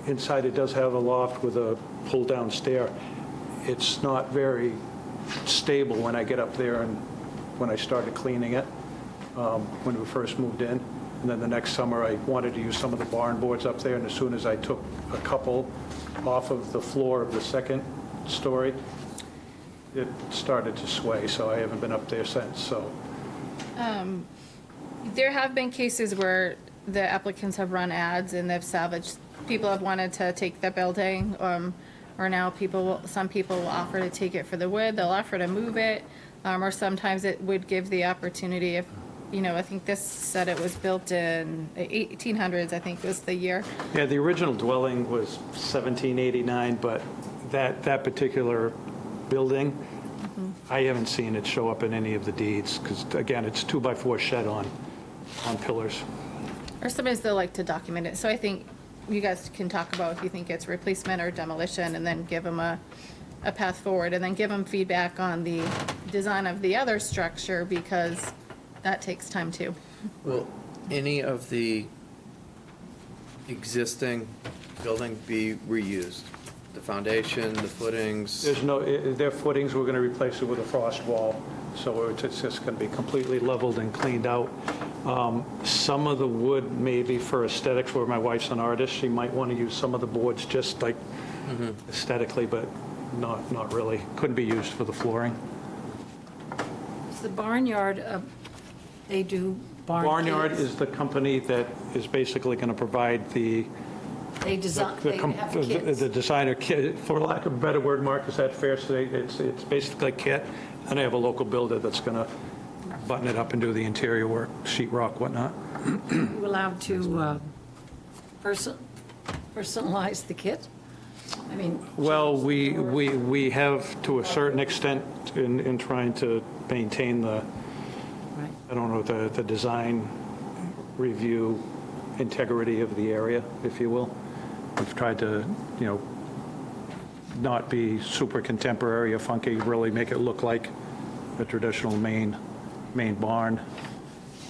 Speaker 12: inside, it does have a loft with a pull-down stair. It's not very stable when I get up there and when I started cleaning it, when we first moved in. And then the next summer, I wanted to use some of the barn boards up there, and as soon as I took a couple off of the floor of the second story, it started to sway, so I haven't been up there since, so.
Speaker 3: There have been cases where the applicants have run ads and they've salvaged, people have wanted to take the building, or now some people will offer to take it for the wood, they'll offer to move it, or sometimes it would give the opportunity if, I think this said it was built in 1800s, I think was the year.
Speaker 12: Yeah, the original dwelling was 1789, but that particular building, I haven't seen it show up in any of the deeds, because again, it's 2x4 shed on pillars.
Speaker 3: Or sometimes they'll like to document it. So I think you guys can talk about if you think it's replacement or demolition, and then give them a path forward, and then give them feedback on the design of the other structure, because that takes time too.
Speaker 9: Will any of the existing building be reused? The foundation, the footings?
Speaker 12: There's no, their footings, we're going to replace it with a frost wall, so it's just going to be completely leveled and cleaned out. Some of the wood maybe for aesthetics, where my wife's an artist, she might want to use some of the boards just like aesthetically, but not really. Couldn't be used for the flooring.
Speaker 4: It's the Barnyard, they do barn
Speaker 12: Barnyard
Speaker 4: kits.
Speaker 12: is the company that is basically going to provide the
Speaker 4: They design, they have kits.
Speaker 12: the designer kit, for lack of a better word, Mark, is that fair to say? It's basically a kit, and I have a local builder that's going to button it up and do the interior work, sheet rock, whatnot.
Speaker 4: You allowed to personalize the kit? I mean,
Speaker 12: Well, we have to a certain extent in trying to maintain the,
Speaker 4: right.
Speaker 12: I don't know, the design review integrity of the area, if you will. We've tried to, not be super contemporary or funky, really make it look like a traditional main barn.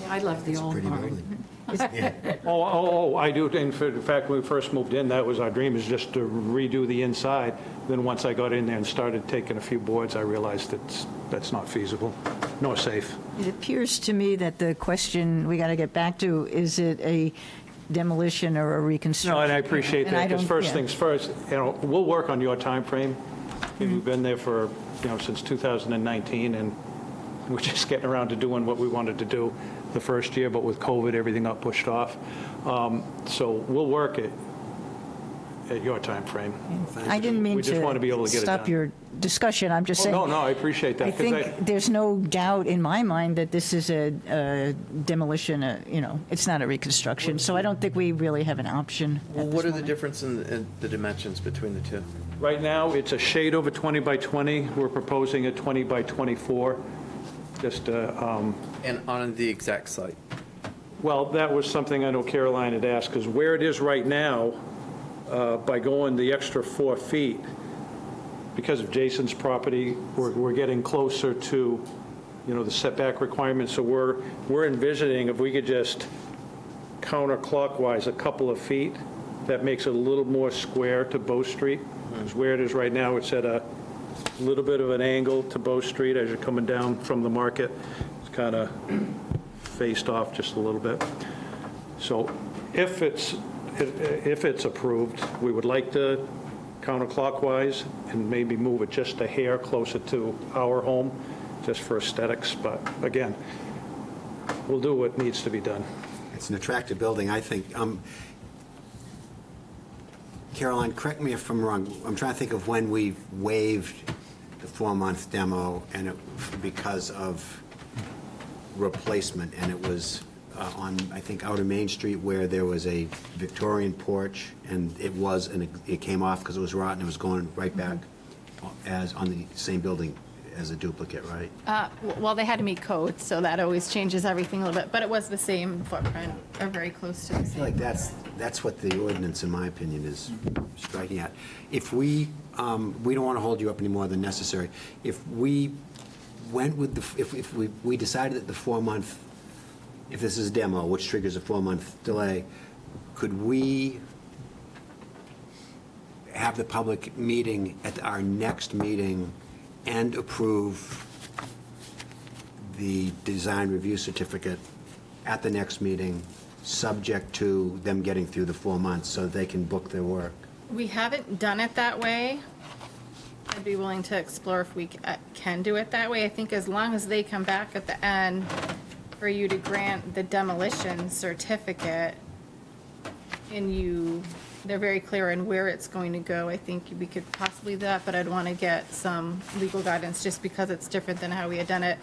Speaker 4: Yeah, I love the old
Speaker 1: Pretty
Speaker 4: barn.
Speaker 1: building.
Speaker 12: I do. In fact, when we first moved in, that was our dream, is just to redo the inside. Then once I got in there and started taking a few boards, I realized that's not feasible, nor safe.
Speaker 7: It appears to me that the question we got to get back to, is it a demolition or a reconstruction?
Speaker 12: No, and I appreciate
Speaker 7: And
Speaker 12: that,
Speaker 7: I
Speaker 12: because
Speaker 7: don't-
Speaker 12: first
Speaker 7: yeah.
Speaker 12: things first, we'll work on your time frame. We've been there for, since 2019, and we're just getting around to doing what we wanted to do the first year, but with COVID, everything got pushed off. So we'll work it at your time frame.
Speaker 7: I didn't mean
Speaker 12: We just want to be able to
Speaker 7: to
Speaker 12: get it
Speaker 7: stop
Speaker 12: done.
Speaker 7: your discussion. I'm just
Speaker 12: Oh,
Speaker 7: saying.
Speaker 12: no, I appreciate that.
Speaker 7: I
Speaker 12: 'cause
Speaker 7: think there's no doubt in my mind that this is a demolition, it's not a reconstruction. So I don't think we really have an option at
Speaker 9: Well,
Speaker 7: this
Speaker 9: what are the
Speaker 7: moment.
Speaker 9: difference in the dimensions between the two?
Speaker 12: Right now, it's a shade over 20 by 20. We're proposing a 20 by 24. just,
Speaker 9: And on the exact site.
Speaker 12: well, that was something I know Caroline had asked, because where it is right now, by going the extra 4 feet, because of Jason's property, we're getting closer to, the setback requirements, so we're envisioning if we could just counterclockwise a couple of feet, that makes it a little more square to Bow Street, because where it is right now, it's at a little bit of an angle to Bow Street as you're coming down from the market. It's kind of faced off just a little bit. So if it's approved, we would like to counterclockwise and maybe move it just a hair closer to our home, just for aesthetics, but again, we'll do what needs to be done.
Speaker 1: It's an attractive building, I think. Caroline, correct me if I'm wrong. I'm trying to think of when we waived the 4-month demo, and because of replacement, and it was on, I think, Outer Main Street, where there was a Victorian porch, and it came off because it was rotten. It was going right back as on the same building as a duplicate, right?
Speaker 3: Well, they had to meet code, so that always changes everything a little bit, but it was the same footprint, or very close to the
Speaker 1: I feel
Speaker 3: same.
Speaker 1: like that's what the ordinance, in my opinion, is striking at. If we don't want to hold you up any more than necessary. If we went with if we decided that the 4-month, if this is a demo, which triggers a 4-month delay, could we have the public meeting at our next meeting and approve the design review certificate at the next meeting, subject to them getting through the 4 months so they can book their work?
Speaker 3: We haven't done it that way. I'd be willing to explore if we can do it that way. I think as long as they come back at the end for you to grant the demolition certificate, and they're very clear on where it's going to go, I think we could possibly do that, but I'd want to get some legal guidance just because it's different than how we had done it.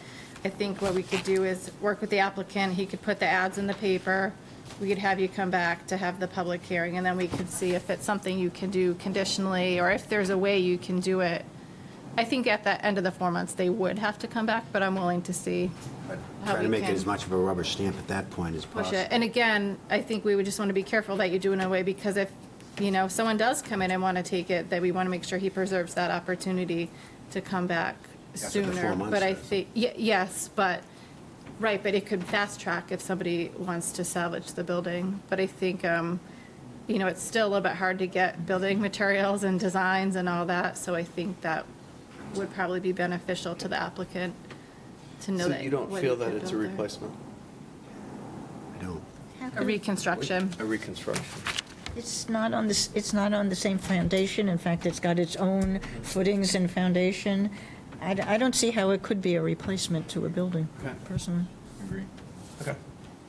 Speaker 3: I think what we could do is work with the applicant. He could put the ads in the paper. We could have you come back to have the public hearing, and then we could see if it's something you can do conditionally, or if there's a way you can do it. I think at the end of the 4 months, they would have to come back, but I'm willing to see how
Speaker 1: Try to
Speaker 3: we
Speaker 1: make it
Speaker 3: can
Speaker 1: as much of a rubber stamp at that point as
Speaker 3: push
Speaker 1: possible.
Speaker 3: it. And again, I think we would just want to be careful that you do it in a way, because if, someone does come in and want to take it, that we want to make sure he preserves that opportunity to come back
Speaker 1: That's what the 4
Speaker 3: sooner.
Speaker 1: months
Speaker 3: But I
Speaker 1: is.
Speaker 3: think, yes, but, right, but it could fast track if somebody wants to salvage the building. But I think, it's still a little bit hard to get building materials and designs and all that, so I think that would probably be beneficial to the applicant to know
Speaker 9: So
Speaker 3: that.
Speaker 9: you don't
Speaker 3: what
Speaker 9: feel
Speaker 3: he
Speaker 9: that
Speaker 3: could
Speaker 9: it's a
Speaker 3: build there.
Speaker 9: replacement?
Speaker 1: I don't.
Speaker 3: A reconstruction.
Speaker 9: A reconstruction?
Speaker 7: It's not on the same foundation. In fact, it's got its own footings and foundation. I don't see how it could be a replacement to a building, personally.
Speaker 9: Agree. Okay.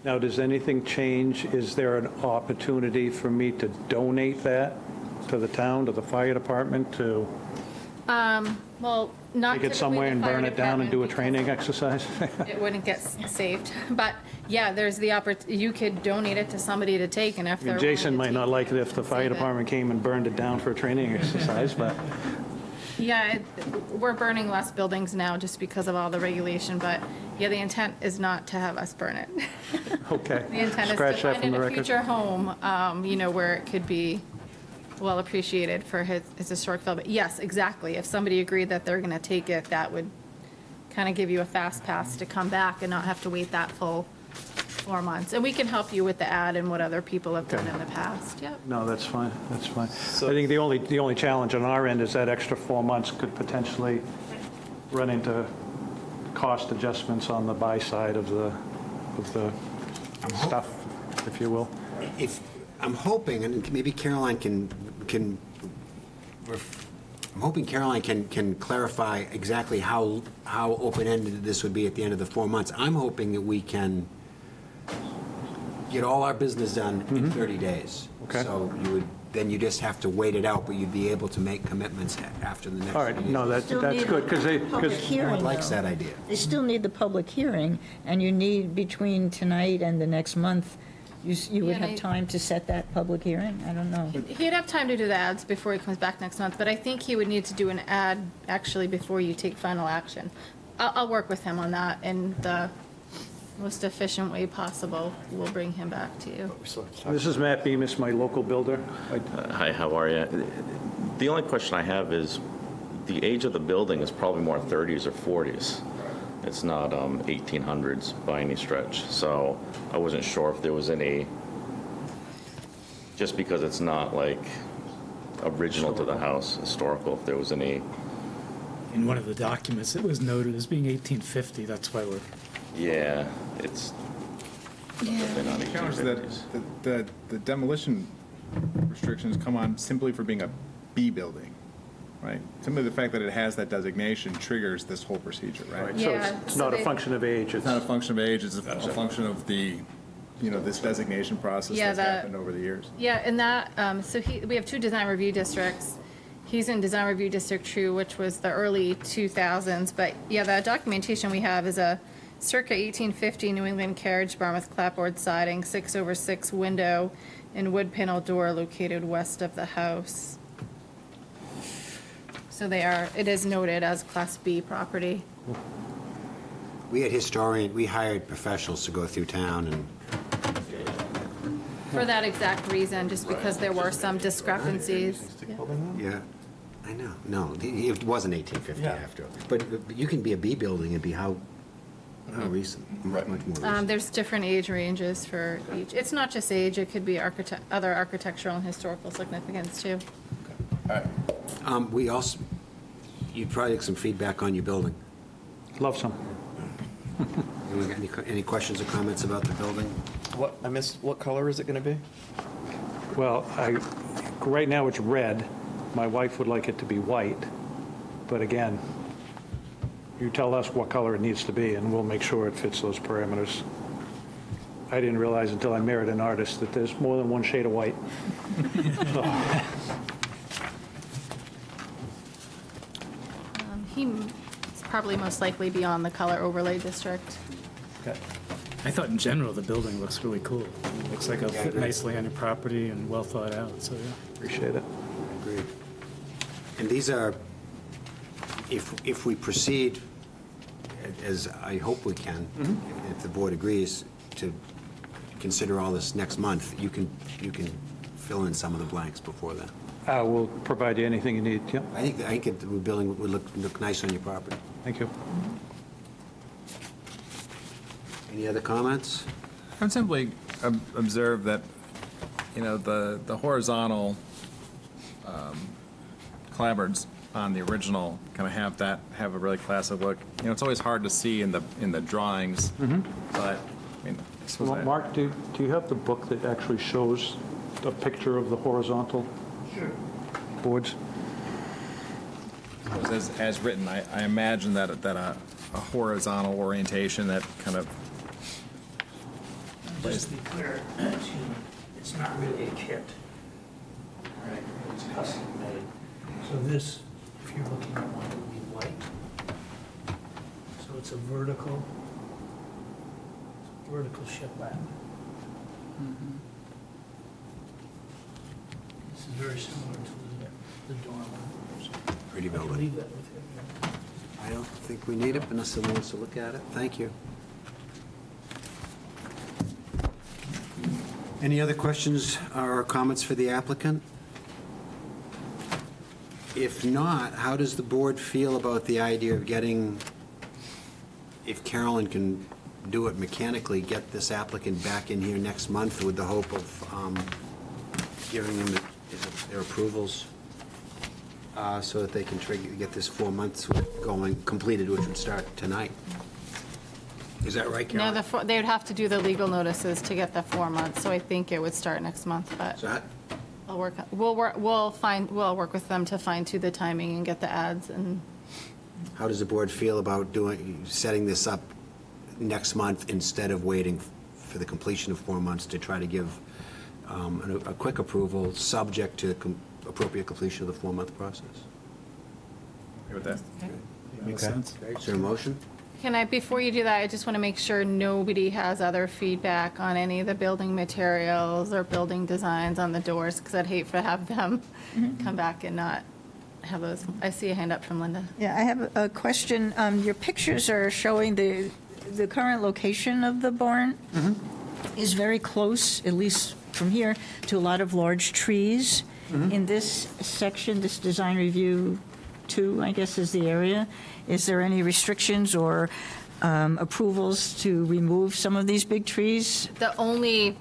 Speaker 12: Now, does anything change? Is there an opportunity for me to donate that to the town, to the fire department, to
Speaker 3: Well, not
Speaker 12: take it somewhere and burn it down and do a training exercise?
Speaker 3: It wouldn't get saved, but yeah, there's the you could donate it to somebody to take, and if they're.
Speaker 12: Jason
Speaker 3: willing
Speaker 12: might
Speaker 3: to
Speaker 12: not like it if the
Speaker 3: save
Speaker 12: fire
Speaker 3: it.
Speaker 12: department came and burned it down for a training exercise, but
Speaker 3: Yeah, we're burning less buildings now just because of all the regulation, but yeah, the intent is not to have us burn it.
Speaker 12: okay.
Speaker 3: The intent is
Speaker 12: Scratch
Speaker 3: to
Speaker 12: that
Speaker 3: find
Speaker 12: from
Speaker 3: in
Speaker 12: the
Speaker 3: a
Speaker 12: record.
Speaker 3: future home, where it could be well appreciated for his historic feel. But yes, exactly. If somebody agreed that they're going to take it, that would kind of give you a fast pass to come back and not have to wait that full 4 months. And we can help you with the ad and what other people have done
Speaker 12: Okay.
Speaker 3: in the past. Yep.
Speaker 12: No, that's fine, that's fine.
Speaker 9: So-
Speaker 12: I think the only challenge on our end is that extra 4 months could potentially run into cost adjustments on the buy side of the stuff, if you will.
Speaker 1: If, I'm hoping, and maybe Caroline can, I'm hoping Caroline can clarify exactly how open-ended this would be at the end of the 4 months. I'm hoping that we can get all our business done in 30 days.
Speaker 12: Okay.
Speaker 1: So then you just have to wait it out, but you'd be able to make commitments after the next
Speaker 12: All right,
Speaker 1: meeting.
Speaker 12: no, that's
Speaker 7: Still
Speaker 12: good,
Speaker 7: need
Speaker 12: because
Speaker 7: a public hearing,
Speaker 1: Everyone likes
Speaker 7: though.
Speaker 1: that idea.
Speaker 7: They still need the public hearing, and you need, between tonight and the next month, you would
Speaker 3: Yeah, and
Speaker 7: have time to set that public hearing? I don't know.
Speaker 3: He'd have time to do the ads before he comes back next month, but I think he would need to do an ad actually before you take final action. I'll work with him on that in the most efficient way possible. We'll bring him back to you.
Speaker 12: This is Matt Bemis, my local builder.
Speaker 13: Hi, how are you? The only question I have is, the age of the building is probably more 30s or 40s. It's not 1800s by any stretch. So I wasn't sure if there was any, just because it's not like original to the house, historical, if there was any.
Speaker 8: In one of the documents, it was noted as being 1850, that's why we're,
Speaker 13: Yeah, it's definitely not
Speaker 5: The challenge is that
Speaker 13: 1850s.
Speaker 5: the demolition restrictions come on simply for being a B building, right? Simply the fact that it has that designation triggers this whole procedure, right?
Speaker 12: Right, so
Speaker 3: Yeah,
Speaker 12: it's
Speaker 3: so
Speaker 12: not a
Speaker 3: they-
Speaker 12: function of age.
Speaker 5: It's not a function of age, it's a function of the, this designation process
Speaker 3: Yeah,
Speaker 5: that's
Speaker 3: that-
Speaker 5: happened over the years.
Speaker 3: Yeah, and that, so we have two design review districts. He's in Design Review District 2, which was the early 2000s, but yeah, the documentation we have is a circa 1850 New England carriage barn with clapboard siding, 6/6 window, and wood panel door located west of the house. So it is noted as Class B property.
Speaker 1: We had we hired professionals to go through town and
Speaker 3: For that exact reason, just because there were some discrepancies.
Speaker 1: Yeah, I know. No, it wasn't 1850 after. But you can be a B building and be how recent? Much more recent.
Speaker 3: There's different age ranges for each. It's not just age, it could be other architectural and historical significance too.
Speaker 1: We also, you'd probably get some feedback on your building.
Speaker 12: Love some.
Speaker 1: Anyone got any questions or comments about the building?
Speaker 9: What, I missed, what color is it going to be?
Speaker 12: Well, right now it's red. My wife would like it to be white. But again, you tell us what color it needs to be, and we'll make sure it fits those parameters. I didn't realize until I married an artist that there's more than one shade of white.
Speaker 3: He's probably most likely beyond the color overlay district.
Speaker 9: Okay.
Speaker 8: I thought in general, the building looks really cool. It looks like it'll fit nicely on your property and well thought out, so yeah.
Speaker 12: Appreciate it.
Speaker 1: Agreed. And these are, if we proceed, as I hope we can, if the board agrees, to consider all this next month, you can fill in some of the blanks before then.
Speaker 12: We'll provide you anything you need, yeah.
Speaker 1: I think the building would look nice on your property.
Speaker 12: Thank you.
Speaker 1: Any other comments?
Speaker 5: I would simply observe that, the horizontal clapboards on the original kind of have a really classic look. It's always hard to see in the drawings, but, I mean, I suppose I-
Speaker 12: Mark, do you have the book that actually shows a picture of the horizontal boards?
Speaker 5: as written, I imagine that a horizontal orientation that kind of
Speaker 14: Just to be clear, excuse me, it's not really a kit. All right, it's custom made. So this, if you're looking at one, it would be white. So it's a vertical shiplap. This is very similar to the dormer.
Speaker 1: Pretty
Speaker 14: I can
Speaker 1: building.
Speaker 14: leave that with you.
Speaker 1: I don't think we need it, unless someone wants to look at it. Thank you. Any other questions or comments for the applicant? If not, how does the board feel about the idea of getting, if Carolyn can do it mechanically, get this applicant back in here next month with the hope of giving them their approvals so that they can get this 4 months completed, which would start tonight? Is that right,
Speaker 3: No,
Speaker 1: Carolyn?
Speaker 3: they would have to do the legal notices to get the 4 months, so I think it would start next month, but
Speaker 1: Is that?
Speaker 3: we'll work with them to fine-tune the timing and get the ads and.
Speaker 1: How does the board feel about setting this up next month instead of waiting for the completion of 4 months to try to give a quick approval, subject to appropriate completion of the 4-month process?
Speaker 5: Okay with that?
Speaker 8: Makes sense.
Speaker 1: Is there a motion?
Speaker 3: Can I, before you do that, I just want to make sure nobody has other feedback on any of the building materials or building designs on the doors, because I'd hate to have them come back and not have those. I see a hand up from Linda.
Speaker 7: Yeah, I have a question. Your pictures are showing the current location of the barn is very close, at least from here, to a lot of large trees. In this section, this design review 2, I guess, is the area. Is there any restrictions or approvals to remove some of these big trees?
Speaker 3: The only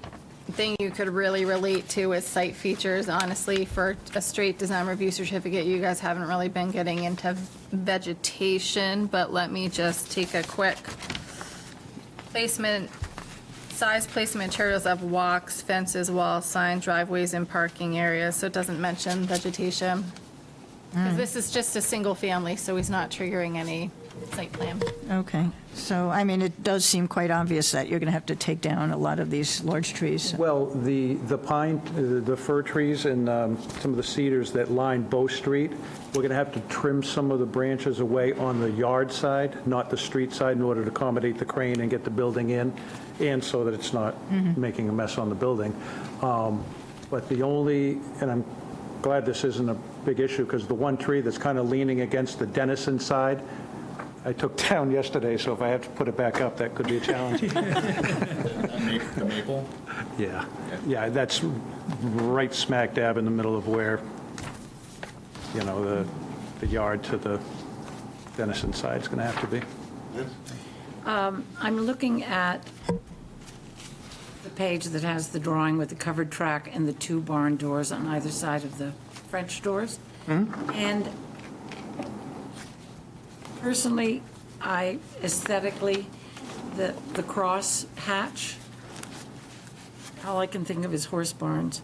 Speaker 3: thing you could really relate to is site features. Honestly, for a straight design review certificate, you guys haven't really been getting into vegetation, but let me just take a quick placement, size, placement, materials of walks, fences, walls, signs, driveways, and parking areas, so it doesn't mention vegetation. 'Cause this is just a single family, so he's not triggering any site plan.
Speaker 7: Okay, so, I mean, it does seem quite obvious that you're going to have to take down a lot of these large trees.
Speaker 12: Well, the pine, the fir trees and some of the cedars that line Bow Street, we're going to have to trim some of the branches away on the yard side, not the street side, in order to accommodate the crane and get the building in, and so that it's not making a mess on the building. But the only, and I'm glad this isn't a big issue, because the one tree that's kind of leaning against the Dennison side, I took down yesterday, so if I have to put it back up, that could be a challenge.
Speaker 5: The maple?
Speaker 12: Yeah, yeah, that's right smack dab in the middle of where, you know, the yard to the Dennison side is going to have to be.
Speaker 4: I'm looking at the page that has the drawing with the covered track and the 2 barn doors on either side of the French doors. And personally, aesthetically, the cross hatch, all I can think of is horse barns.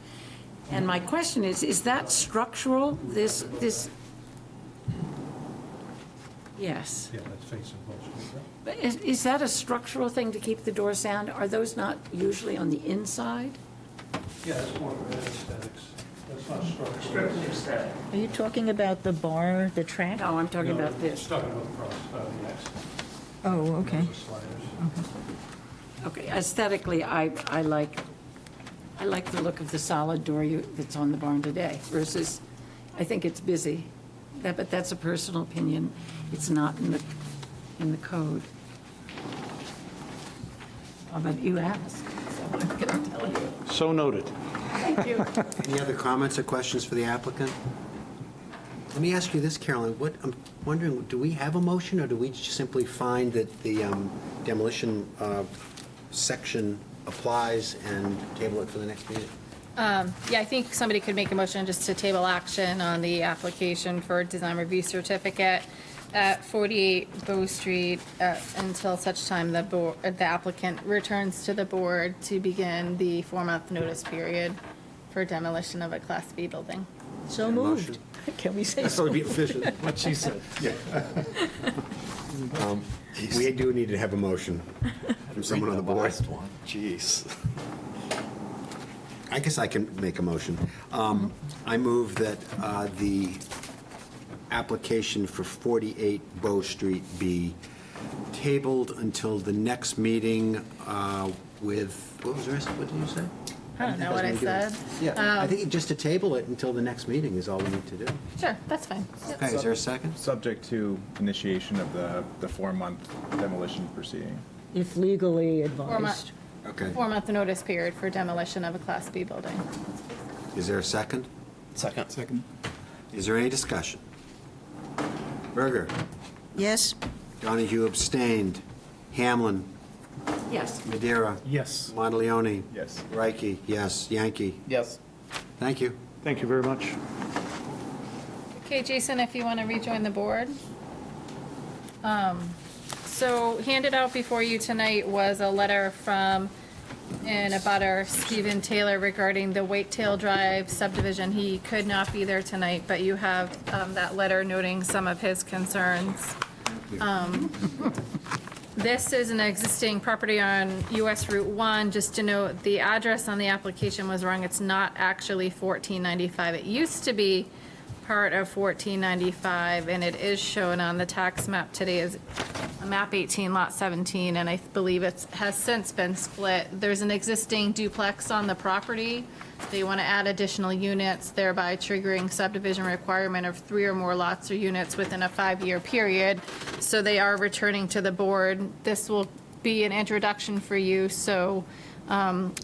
Speaker 4: And my question is that structural, this? Yes.
Speaker 14: Yeah, that's facing Bow Street, right?
Speaker 4: But is that a structural thing to keep the doors down? Are those not usually on the inside?
Speaker 14: Yeah, that's more of an aesthetics. That's not structural. Strictly aesthetic.
Speaker 7: Are you talking about the bar, the track?
Speaker 4: No, I'm talking about
Speaker 14: It's
Speaker 4: this.
Speaker 14: talking about the cross, the X.
Speaker 7: Oh, okay.
Speaker 14: The sliders.
Speaker 4: Okay, aesthetically, I like the look of the solid door that's on the barn today versus, I think it's busy. But that's a personal opinion. It's not in the code. But you asked, so I'm going to tell you.
Speaker 12: So noted.
Speaker 4: Thank you.
Speaker 1: Any other comments or questions for the applicant? Let me ask you this, Carolyn, I'm wondering, do we have a motion, or do we just simply find that the demolition section applies and table it for the next meeting?
Speaker 3: Yeah, I think somebody could make a motion just to table action on the application for design review certificate at 48 Bow Street until such time the applicant returns to the board to begin the 4-month notice period for demolition of a Class B building.
Speaker 7: So moved. Can we say so?
Speaker 1: would be efficient.
Speaker 12: What she said.
Speaker 1: We do need to have a motion from someone on the board.
Speaker 2: Jeez.
Speaker 1: I guess I can make a motion. I move that the application for 48 Bow Street be tabled until the next meeting with, what was the rest, what did you say?
Speaker 3: I don't know what I said.
Speaker 1: Yeah, I think just to table it until the next meeting is all we need to do.
Speaker 3: Sure, that's fine.
Speaker 1: Okay, is there a second?
Speaker 5: Subject to initiation of the 4-month demolition proceeding.
Speaker 7: If legally advised.
Speaker 1: Okay.
Speaker 3: 4-month notice period for demolition of a Class B building.
Speaker 1: Is there a second?
Speaker 5: Second.
Speaker 1: Is there any discussion? Berger?
Speaker 7: Yes?
Speaker 1: Donahue abstained. Hamlin?
Speaker 4: Yes.
Speaker 1: Madeira?
Speaker 8: Yes.
Speaker 1: Monteleone?
Speaker 5: Yes.
Speaker 1: Reike? Yes. Yankee?
Speaker 9: Yes.
Speaker 1: Thank you.
Speaker 12: Thank you very much.
Speaker 3: Okay, Jason, if you want to rejoin the board. So handed out before you tonight was a letter from an abutter, Stephen Taylor, regarding the Whitetail Drive subdivision. He could not be there tonight, but you have that letter noting some of his concerns. This is an existing property on US Route 1. Just to note, the address on the application was wrong. It's not actually 1495. It used to be part of 1495, and it is shown on the tax map today as map 18, lot 17, and I believe it has since been split. There's an existing duplex on the property. They want to add additional units, thereby triggering subdivision requirement of 3 or more lots or units within a 5-year period. So they are returning to the board. This will be an introduction for you, so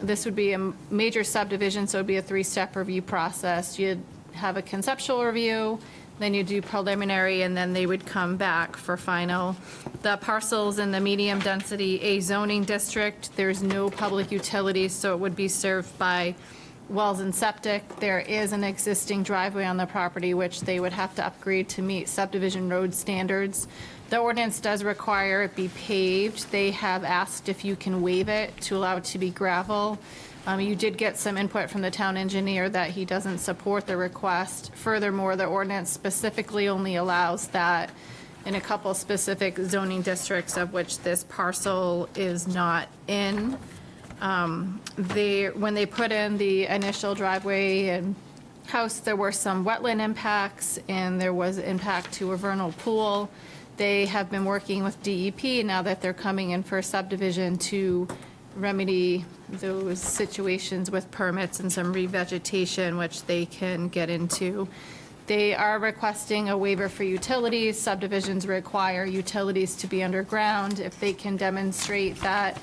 Speaker 3: this would be a major subdivision, so it'd be a 3-step review process. You'd have a conceptual review, then you do preliminary, and then they would come back for final. The parcels in the medium density A zoning district, there's no public utilities, so it would be served by wells and septic. There is an existing driveway on the property, which they would have to upgrade to meet subdivision road standards. The ordinance does require it be paved. They have asked if you can waive it to allow it to be gravel. You did get some input from the town engineer that he doesn't support the request. Furthermore, the ordinance specifically only allows that in a couple specific zoning districts of which this parcel is not in. When they put in the initial driveway and house, there were some wetland impacts and there was impact to a vernal pool. They have been working with DEP now that they're coming in for a subdivision to remedy those situations with permits and some revegetation, which they can get into. They are requesting a waiver for utilities. Subdivisions require utilities to be underground. If they can demonstrate that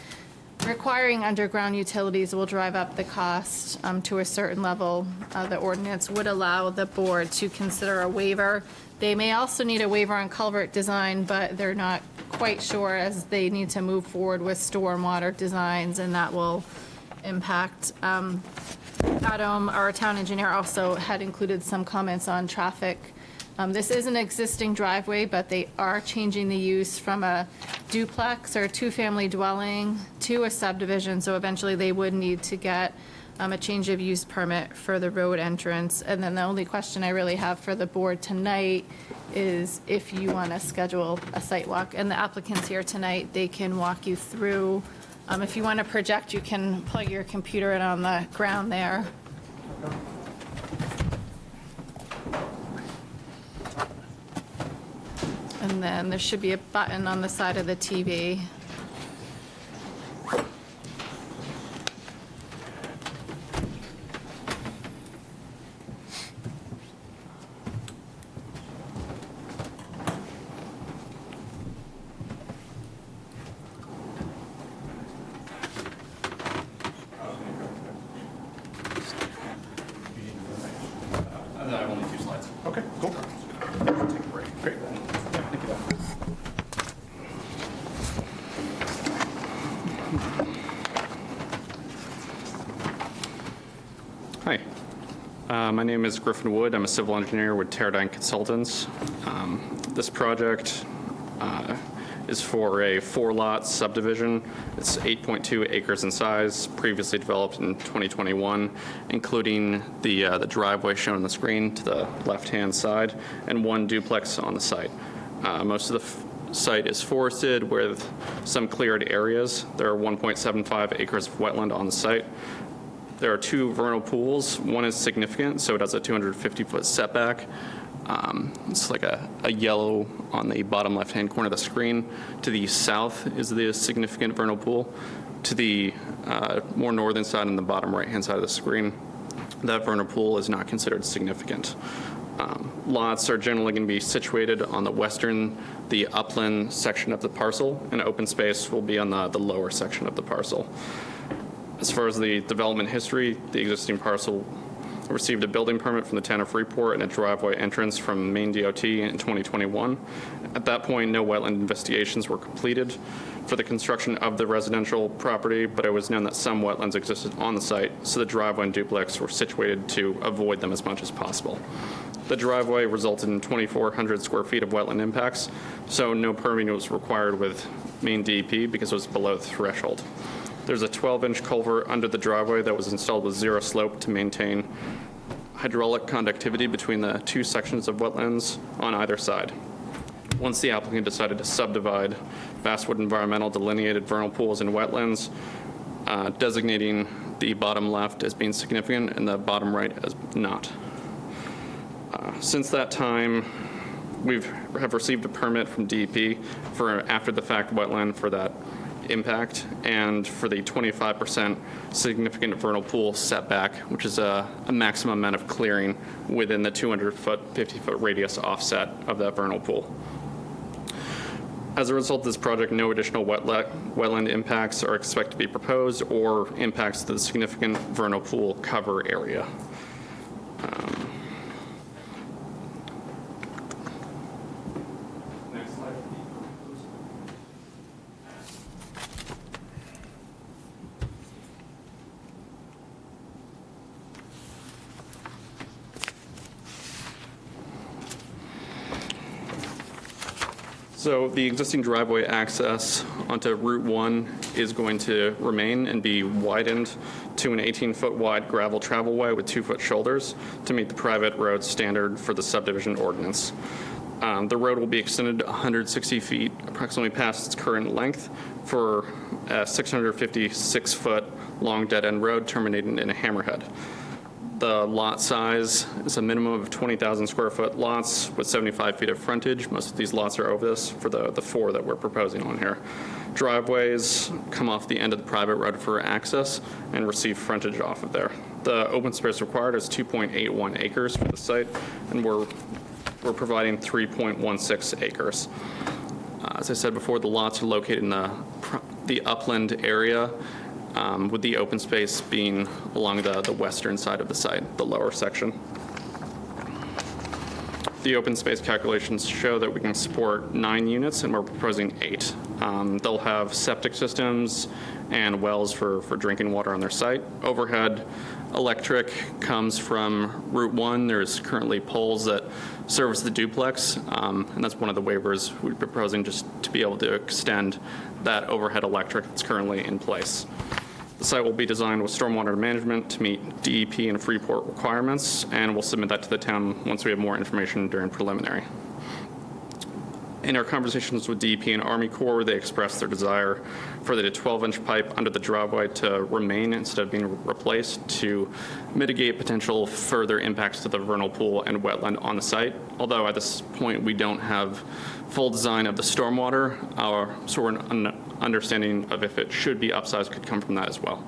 Speaker 3: requiring underground utilities will drive up the cost to a certain level, the ordinance would allow the board to consider a waiver. They may also need a waiver on culvert design, but they're not quite sure as they need to move forward with stormwater designs, and that will impact. Adam, our town engineer, also had included some comments on traffic. This is an existing driveway, but they are changing the use from a duplex or 2-family dwelling to a subdivision, so eventually they would need to get a change of use permit for the road entrance. And then the only question I really have for the board tonight is if you want to schedule a site walk. And the applicants here tonight, they can walk you through. If you want to project, you can plug your computer in on the ground there. And then there should be a button on the side of the TV.
Speaker 6: I have only 2 slides.
Speaker 10: Okay, cool.
Speaker 6: Take a break. Great. Thank you.
Speaker 15: Hi, my name is Griffin Wood. I'm a civil engineer with Teradyne Consultants. This project is for a 4-lot subdivision. It's 8.2 acres in size, previously developed in 2021, including the driveway shown on the screen to the left-hand side, and 1 duplex on the site. Most of the site is forested with some cleared areas. There are 1.75 acres of wetland on the site. There are 2 vernal pools. One is significant, so it has a 250-foot setback. It's like a yellow on the bottom left-hand corner of the screen. To the south is the significant vernal pool. To the more northern side on the bottom right-hand side of the screen, that vernal pool is not considered significant. Lots are generally going to be situated on the upland section of the parcel, and open space will be on the lower section of the parcel. As far as the development history, the existing parcel received a building permit from the town of Freeport and a driveway entrance from Maine DOT in 2021. At that point, no wetland investigations were completed for the construction of the residential property, but it was known that some wetlands existed on the site, so the driveway and duplex were situated to avoid them as much as possible. The driveway resulted in 2,400 square feet of wetland impacts, so no permitting was required with Maine DEP because it was below the threshold. There's a 12-inch culvert under the driveway that was installed with 0 slope to maintain hydraulic conductivity between the 2 sections of wetlands on either side. Once the applicant decided to subdivide Basswood Environmental delineated vernal pools and wetlands, designating the bottom left as being significant and the bottom right as not. Since that time, we have received a permit from DEP for after-the-fact wetland for that impact, and for the 25% significant vernal pool setback, which is a maximum amount of clearing within the 200-foot, 50-foot radius offset of that vernal pool. As a result of this project, no additional wetland impacts are expected to be proposed or impacts to the significant vernal pool cover area. Next slide. So the existing driveway access onto Route 1 is going to remain and be widened to an 18-foot wide gravel travelway with 2-foot shoulders to meet the private road standard for the subdivision ordinance. The road will be extended 160 feet, approximately past its current length, for a 656-foot long dead-end road terminating in a hammerhead. The lot size is a minimum of 20,000 square foot lots with 75 feet of frontage. Most of these lots are over this for the 4 that we're proposing on here. Driveways come off the end of the private road for access and receive frontage off of there. The open space required is 2.81 acres for the site, and we're providing 3.16 acres. As I said before, the lots are located in the upland area, with the open space being along the western side of the site, the lower section. The open space calculations show that we can support 9 units, and we're proposing 8. They'll have septic systems and wells for drinking water on their site. Overhead electric comes from Route 1. There's currently poles that service the duplex, and that's one of the waivers we're proposing, just to be able to extend that overhead electric that's currently in place. The site will be designed with stormwater management to meet DEP and Freeport requirements, and we'll submit that to the town once we have more information during preliminary. In our conversations with DEP and Army Corps, they expressed their desire for the 12-inch pipe under the driveway to remain instead of being replaced to mitigate potential further impacts to the vernal pool and wetland on the site. Although at this point we don't have full design of the stormwater, so an understanding of if it should be upsized could come from that as well.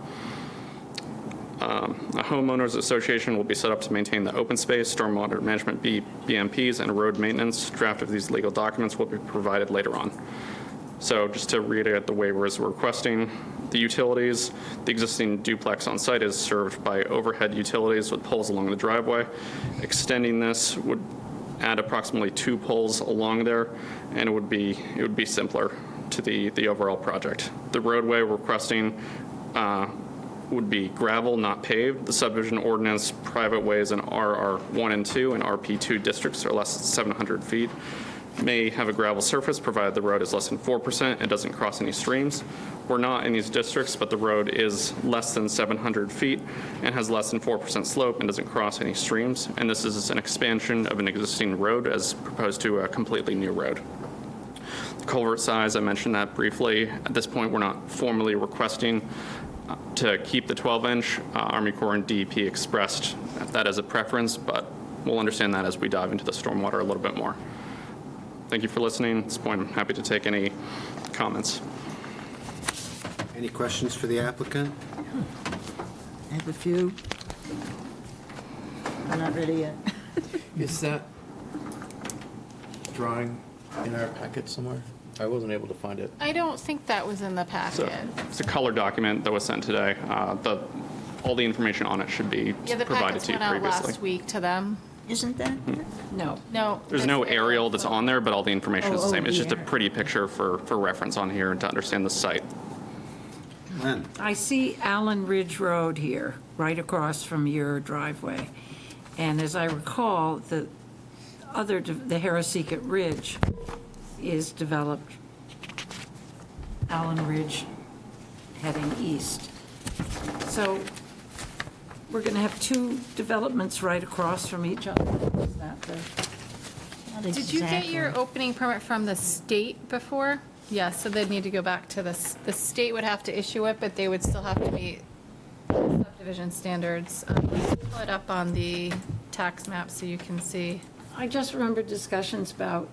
Speaker 15: A homeowners association will be set up to maintain the open space, stormwater management BMPs, and road maintenance. Draft of these legal documents will be provided later on. So just to reiterate the waivers we're requesting, the utilities, the existing duplex on site is served by overhead utilities with poles along the driveway. Extending this would add approximately 2 poles along there, and it would be simpler to the overall project. The roadway we're requesting would be gravel, not paved. The subdivision ordinance, private ways in RR1 and 2 and RP2 districts are less than 700 feet. May have a gravel surface provided the road is less than 4% and doesn't cross any streams. We're not in these districts, but the road is less than 700 feet and has less than 4% slope and doesn't cross any streams. And this is an expansion of an existing road as opposed to a completely new road. Culvert size, I mentioned that briefly. At this point, we're not formally requesting to keep the 12-inch. Army Corps and DEP expressed that as a preference, but we'll understand that as we dive into the stormwater a little bit more. Thank you for listening. At this point, I'm happy to take any comments.
Speaker 1: Any questions for the applicant?
Speaker 7: I have a few. I'm not ready yet.
Speaker 9: Is that drawing in our packet somewhere? I wasn't able to find it.
Speaker 3: I don't think that was in the packet.
Speaker 15: It's a color document that was sent today. All the information on it should be
Speaker 3: Yeah, the
Speaker 15: provided
Speaker 3: packets
Speaker 15: to you
Speaker 3: went out
Speaker 15: previously.
Speaker 3: last week to them.
Speaker 7: Isn't that?
Speaker 4: No.
Speaker 3: No.
Speaker 15: There's no aerial that's on there, but all the information is the
Speaker 7: Oh,
Speaker 15: same. It's just a
Speaker 7: yeah.
Speaker 15: pretty picture for reference on here and to understand the site.
Speaker 1: Lynn?
Speaker 4: I see Allen Ridge Road here, right across from your driveway. And as I recall, the Harrisicot Ridge is developed Allen Ridge heading east. So we're going to have 2 developments right across from each other. Is that the?
Speaker 7: Not
Speaker 3: Did you get your
Speaker 7: exactly.
Speaker 3: opening permit from the state before? Yes, so they'd need to go back to the state would have to issue it, but they would still have to meet subdivision standards. Pull it up on the tax map so you can see.
Speaker 4: I just remember discussions about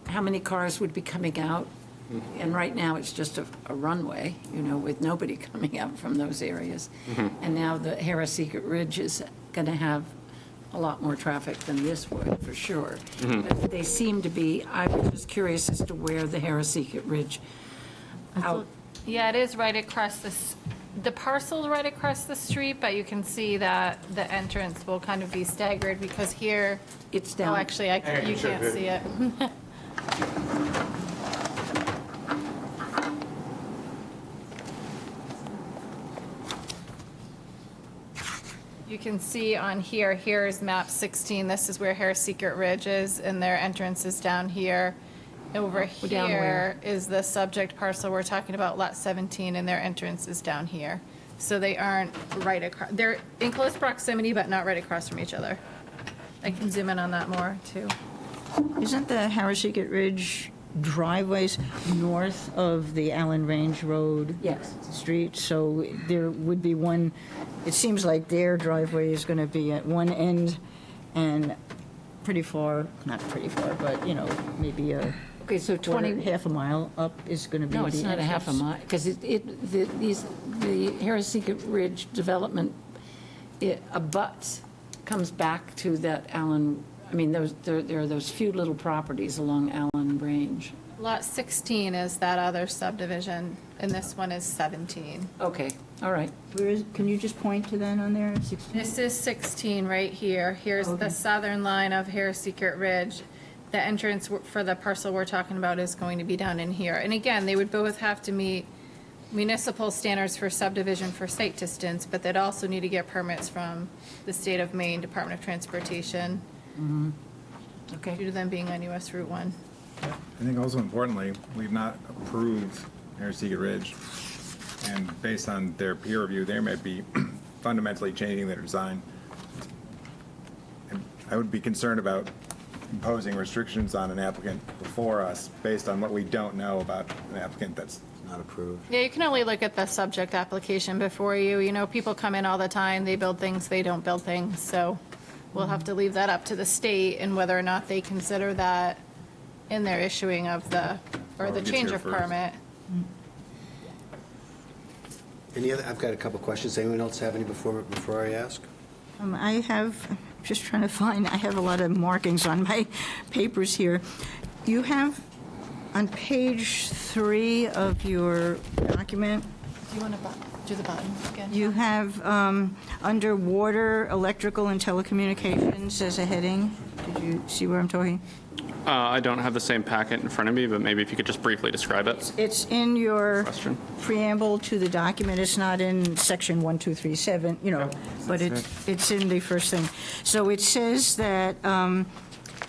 Speaker 4: how many cars would be coming out. And right now, it's just a runway, with nobody coming out from those areas. And now the Harris Secret Ridge is going to have a lot more traffic than this would, for sure. But they seem to be, I was just curious as to where the Harris Secret Ridge out.
Speaker 3: Yeah, it is right across the parcel's right across the street, but you can see that the entrance will kind of be staggered because here.
Speaker 4: It's down.
Speaker 3: Oh, actually, you can't see it. You can see on here is map 16. This is where Harris Secret Ridge is, and their entrance is down here. Over
Speaker 4: Down where?
Speaker 3: here is the subject parcel we're talking about, lot 17, and their entrance is down here. So they aren't right across, they're in close proximity, but not right across from each other. I can zoom in on that more, too.
Speaker 7: Isn't the Harris Secret Ridge driveways north of the Allen Range Road?
Speaker 4: Yes.
Speaker 7: Street? So there would be one, it seems like their driveway is going to be at one end and pretty far, not pretty far, but, maybe
Speaker 4: Okay, so 20.
Speaker 7: half a mile up is going to be the
Speaker 4: No, it's not a half a
Speaker 7: entrance.
Speaker 4: mile, because the Harris Secret Ridge development, it abuts, comes back to that Allen, there are those few little properties along Allen Range.
Speaker 3: Lot 16 is that other subdivision, and this one is 17.
Speaker 4: Okay, all right.
Speaker 7: Can you just point to that on there? 16?
Speaker 3: This is 16 right here. Here's the southern line of Harris Secret Ridge. The entrance for the parcel we're talking about is going to be down in here. And again, they would both have to meet municipal standards for subdivision for site distance, but they'd also need to get permits from the state of Maine Department of Transportation.
Speaker 4: Okay.
Speaker 3: Due to them being on US Route 1.
Speaker 5: I think also importantly, we've not approved Harris Secret Ridge. And based on their peer review, they may be fundamentally changing their design. And I would be concerned about imposing restrictions on an applicant before us based on what we don't know about an applicant that's
Speaker 1: Not approved.
Speaker 3: Yeah, you can only look at the subject application before you. People come in all the time, they build things, they don't build things. So we'll have to leave that up to the state and whether or not they consider that in their issuing of the
Speaker 5: gets
Speaker 3: change
Speaker 5: here
Speaker 3: of
Speaker 5: first.
Speaker 3: permit.
Speaker 1: I've got a couple questions. Anyone else have any before I ask?
Speaker 7: I have a lot of markings on my papers here. You have, on page 3 of your document,
Speaker 3: Do you want to do the bottom again?
Speaker 7: you have, under water, electrical, and telecommunications as a heading. Did you see where I'm talking?
Speaker 15: I don't have the same packet in front of me, but maybe if you could just briefly describe it.
Speaker 7: It's in your
Speaker 15: Question.
Speaker 7: preamble to the document. It's not in section 1237, but it's in the first thing. So it says that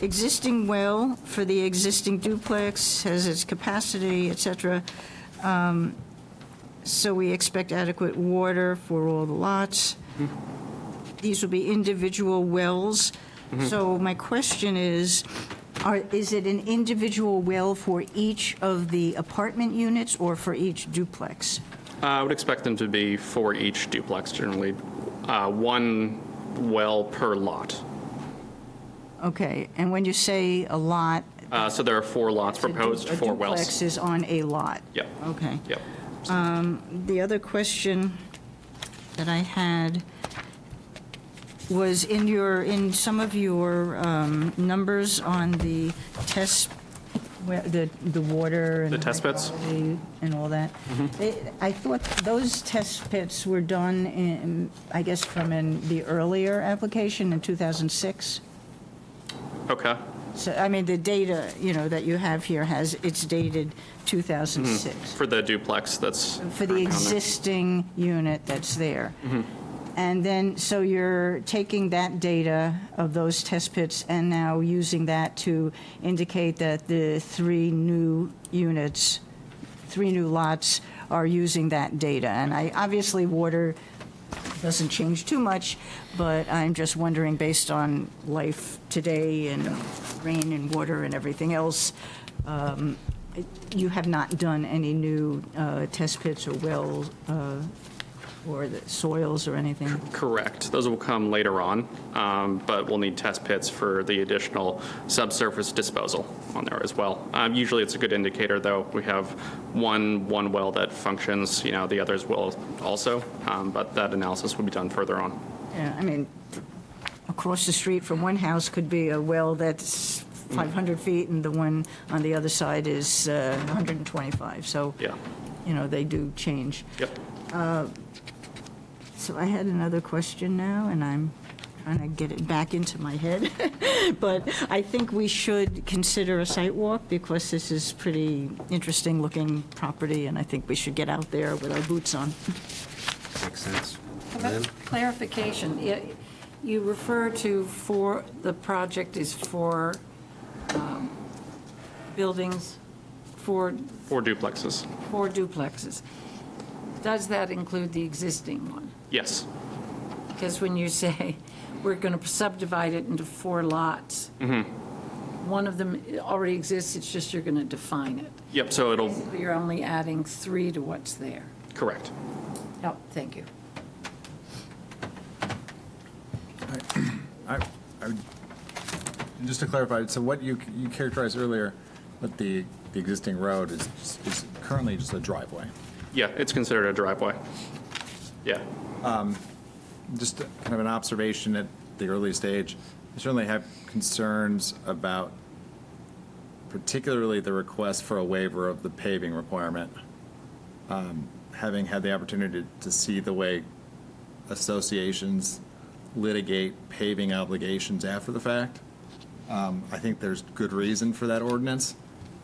Speaker 7: existing well for the existing duplex has its capacity, et cetera. So we expect adequate water for all the lots. These will be individual wells. So my question is it an individual well for each of the apartment units or for each duplex?
Speaker 15: I would expect them to be for each duplex, generally. One well per lot.
Speaker 7: Okay, and when you say a lot,
Speaker 15: So there are 4 lots proposed, 4
Speaker 7: a duplex
Speaker 15: wells.
Speaker 7: is on a lot?
Speaker 15: Yep.
Speaker 7: Okay.
Speaker 15: Yep.
Speaker 7: The other question that I had was in some of your numbers on the test, the water and
Speaker 15: The test pits?
Speaker 7: quality and all that. I thought those test pits were done in, I guess, from the earlier application in 2006.
Speaker 15: Okay.
Speaker 7: So, the data, that you have here it's dated 2006.
Speaker 15: For the duplex that's
Speaker 7: For the
Speaker 15: currently on there.
Speaker 7: existing unit that's there. And then, so you're taking that data of those test pits and now using that to indicate that the 3 new units, 3 new lots are using that data. And obviously, water doesn't change too much, but I'm just wondering, based on life today and rain and water and everything else, you have not done any new test pits or wells or the soils or anything?
Speaker 15: Correct. Those will come later on, but we'll need test pits for the additional subsurface disposal on there as well. Usually it's a good indicator, though. We have one well that functions, the others will also, but that analysis will be done further on.
Speaker 7: Yeah, I mean, across the street from one house could be a well that's 500 feet, and the one on the other side is 125, so,
Speaker 15: Yeah.
Speaker 7: They do change.
Speaker 15: Yep.
Speaker 7: So I had another question now, and I'm trying to get it back into my head. But I think we should consider a site walk, because this is pretty interesting-looking property, and I think we should get out there with our boots on.
Speaker 1: Makes sense.
Speaker 4: But clarification, you refer to the project is for buildings, for
Speaker 15: 4 duplexes.
Speaker 4: 4 duplexes. Does that include the existing one?
Speaker 15: Yes.
Speaker 4: Because when you say we're going to subdivide it into 4 lots, one of them already exists, it's just you're going to define it.
Speaker 15: Yep, so it'll,
Speaker 4: Basically, you're only adding 3 to what's there.
Speaker 15: correct.
Speaker 4: Oh, thank you.
Speaker 5: And just to clarify, so what you characterized earlier, that the existing road is currently just a driveway.
Speaker 15: Yeah, it's considered a driveway. Yeah.
Speaker 5: Just kind of an observation at the early stage, I certainly have concerns about particularly the request for a waiver of the paving requirement. Having had the opportunity to see the way associations litigate paving obligations after the fact, I think there's good reason for that ordinance.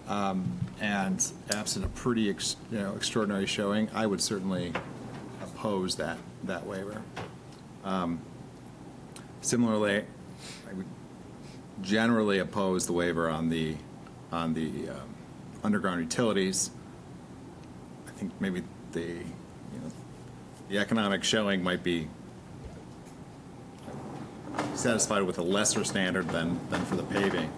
Speaker 5: And absent a pretty extraordinary showing, I would certainly oppose that waiver. Similarly, I would generally oppose the waiver on the underground utilities. I think maybe the economic showing might be satisfied with a lesser standard than for the paving.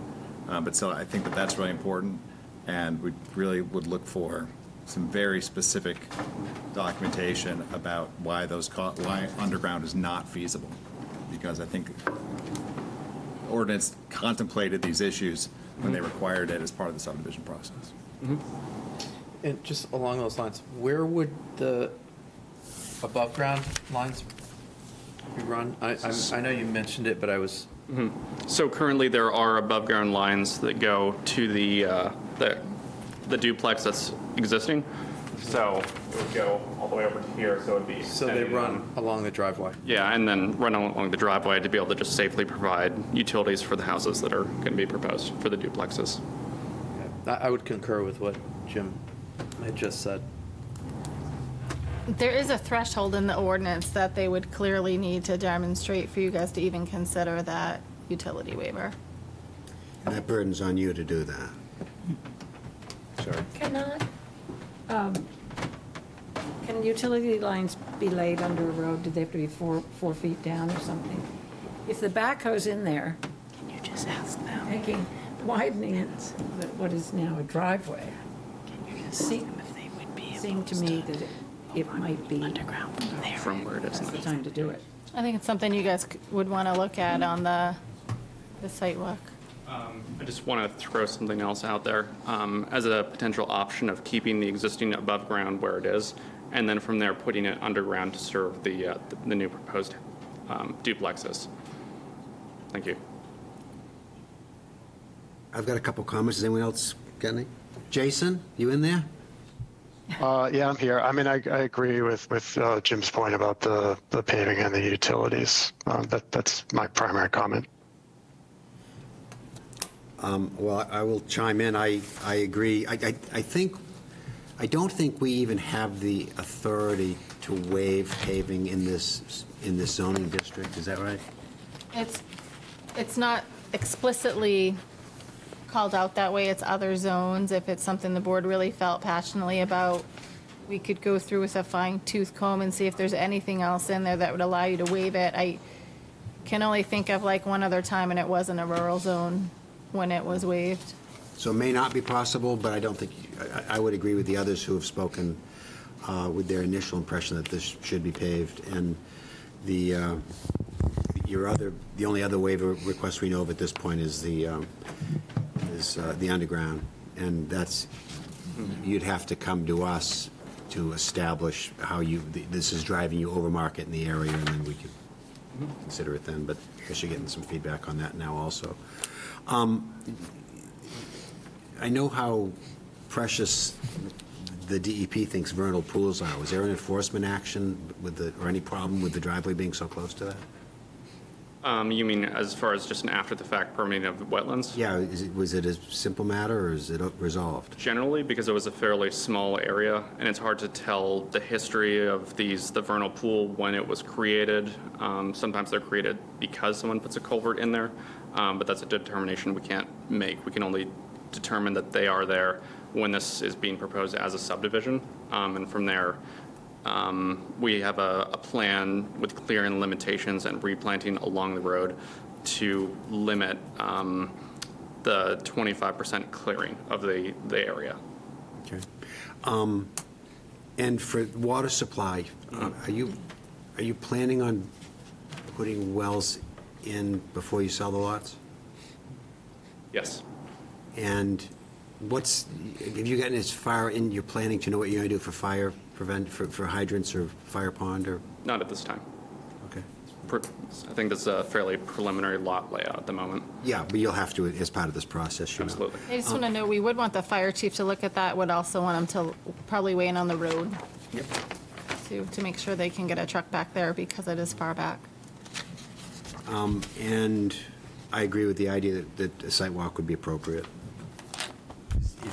Speaker 5: But still, I think that's really important, and we really would look for some very specific documentation about why why underground is not feasible, because I think the ordinance contemplated these issues when they required it as part of the subdivision process.
Speaker 9: And just along those lines, where would the above-ground lines be run? I know you mentioned it, but I was...
Speaker 15: So currently, there are above-ground lines that go to the duplex that's existing. So it would go all the way over to here, so it would be...
Speaker 9: So they run along the driveway?
Speaker 15: Yeah, and then run along the driveway to be able to just safely provide utilities for the houses that are going to be proposed for the duplexes.
Speaker 9: I would concur with what Jim had just said.
Speaker 3: There is a threshold in the ordinance that they would clearly need to demonstrate for you guys to even consider that utility waiver.
Speaker 1: And that burden's on you to do that. Sorry.
Speaker 4: Can utility lines be laid under a road? Do they have to be 4 feet down or something? If the backhoe's in there,
Speaker 3: Can you just ask them?
Speaker 4: widening what is now a driveway,
Speaker 3: Can you just ask them if they would be able
Speaker 4: seemed to me that it might be
Speaker 3: underground from there?
Speaker 15: From where it is
Speaker 4: that's the
Speaker 15: now.
Speaker 4: time to do it.
Speaker 3: I think it's something you guys would want to look at on the site walk.
Speaker 15: I just want to throw something else out there as a potential option of keeping the existing above ground where it is, and then from there putting it underground to serve the new proposed duplexes. Thank you.
Speaker 1: I've got a couple comments. Does anyone else got any? Jason, you in there?
Speaker 2: Yeah, I'm here. I mean, I agree with Jim's point about the paving and the utilities. That's my primary comment.
Speaker 1: Well, I will chime in. I agree. I don't think we even have the authority to waive paving in this zoning district. Is that right?
Speaker 3: It's not explicitly called out that way. It's other zones. If it's something the board really felt passionately about, we could go through with a fine-tooth comb and see if there's anything else in there that would allow you to waive it. I can only think of like one other time, and it wasn't a rural zone when it was waived.
Speaker 1: So it may not be possible, but I don't think, I would agree with the others who have spoken with their initial impression that this should be paved. And the only other waiver request we know of at this point is the underground. And you'd have to come to us to establish how this is driving you over market in the area, and then we could consider it then, but I guess you're getting some feedback on that now also. I know how precious the DEP thinks vernal pools are. Was there an enforcement action or any problem with the driveway being so close to that?
Speaker 15: You mean as far as just an after-the-fact permitting of the wetlands?
Speaker 1: Yeah, was it a simple matter, or is it resolved?
Speaker 15: Generally, because it was a fairly small area, and it's hard to tell the history of the vernal pool when it was created. Sometimes they're created because someone puts a culvert in there, but that's a determination we can't make. We can only determine that they are there when this is being proposed as a subdivision, and from there, we have a plan with clearing limitations and replanting along the road to limit the 25% clearing of the area.
Speaker 1: Okay. And for water supply, are you planning on putting wells in before you sell the lots?
Speaker 15: Yes.
Speaker 1: And have you gotten as far in your planning to know what you're going to do for fire for hydrants or fire pond or?
Speaker 15: Not at this time.
Speaker 1: Okay.
Speaker 15: I think that's a fairly preliminary lot layout at the moment.
Speaker 1: Yeah, but you'll have to as part of this process, you know.
Speaker 15: Absolutely.
Speaker 3: I just want to know, we would want the fire chief to look at that, would also want him to probably weigh in on the road.
Speaker 1: Yep.
Speaker 3: To make sure they can get a truck back there because it is far back.
Speaker 1: And I agree with the idea that a site walk would be appropriate.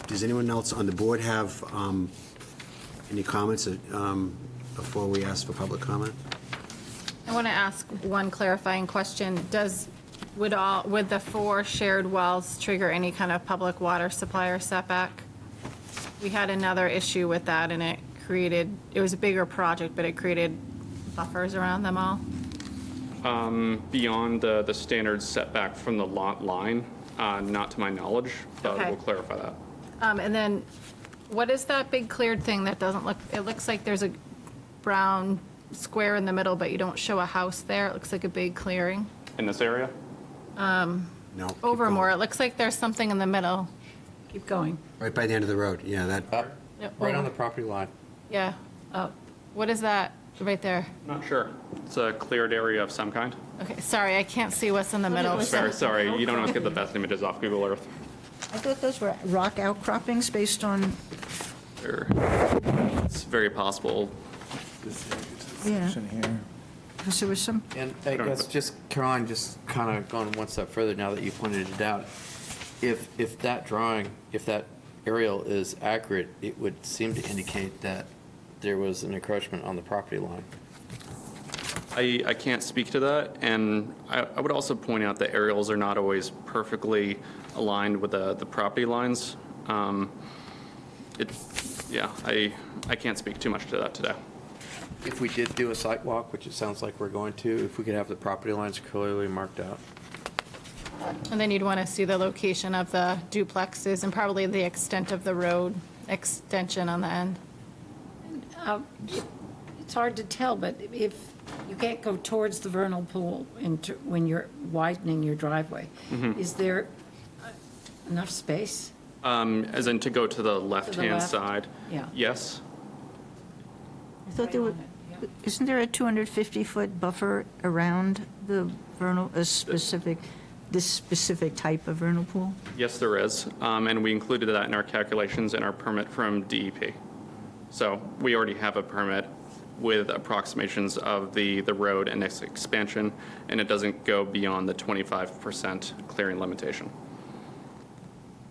Speaker 1: Does anyone else on the board have any comments before we ask for public comment?
Speaker 3: I want to ask one clarifying question. Would the 4 shared wells trigger any kind of public water supply or setback? We had another issue with that, and it was a bigger project, but it created buffers around them all.
Speaker 15: Beyond the standard setback from the lot line, not to my knowledge, but
Speaker 3: Okay.
Speaker 15: we'll clarify that.
Speaker 3: And then, what is that big cleared thing that doesn't look, it looks like there's a brown square in the middle, but you don't show a house there. It looks like a big clearing.
Speaker 15: In this area?
Speaker 1: No. keep
Speaker 3: Over
Speaker 1: going.
Speaker 3: more, it looks like there's something in the middle.
Speaker 4: Keep going.
Speaker 1: Right by the end of the road, yeah, that.
Speaker 3: Yep,
Speaker 9: Right on
Speaker 3: over.
Speaker 9: the property line.
Speaker 3: Yeah. What is that right there?
Speaker 15: Not sure. It's a cleared area of some kind.
Speaker 3: Okay, sorry, I can't see what's in the middle.
Speaker 15: Very sorry, you don't always get the best images off Google Earth.
Speaker 7: I thought those were rock outcroppings based on,
Speaker 15: It's very possible.
Speaker 7: yeah,
Speaker 5: Here.
Speaker 7: because there was some,
Speaker 9: And I guess just, Caroline, just kind of going one step further now that you pointed it out, if that drawing, if that aerial is accurate, it would seem to indicate that there was an encroachment on the property line.
Speaker 15: I can't speak to that, and I would also point out that aerials are not always perfectly aligned with the property lines. Yeah, I can't speak too much to that today.
Speaker 9: If we did do a site walk, which it sounds like we're going to, if we could have the property lines clearly marked out.
Speaker 3: And then you'd want to see the location of the duplexes and probably the extent of the road extension on the end.
Speaker 4: It's hard to tell, but if you can't go towards the vernal pool when you're widening your driveway, is there enough space?
Speaker 15: As in to go to the left-hand
Speaker 4: left?
Speaker 15: side?
Speaker 4: Yeah.
Speaker 15: Yes.
Speaker 7: I thought there were, isn't there a 250-foot buffer around the vernal, this specific type of vernal pool?
Speaker 15: Yes, there is, and we included that in our calculations and our permit from DEP. So we already have a permit with approximations of the road and its expansion, and it doesn't go beyond the 25% clearing limitation.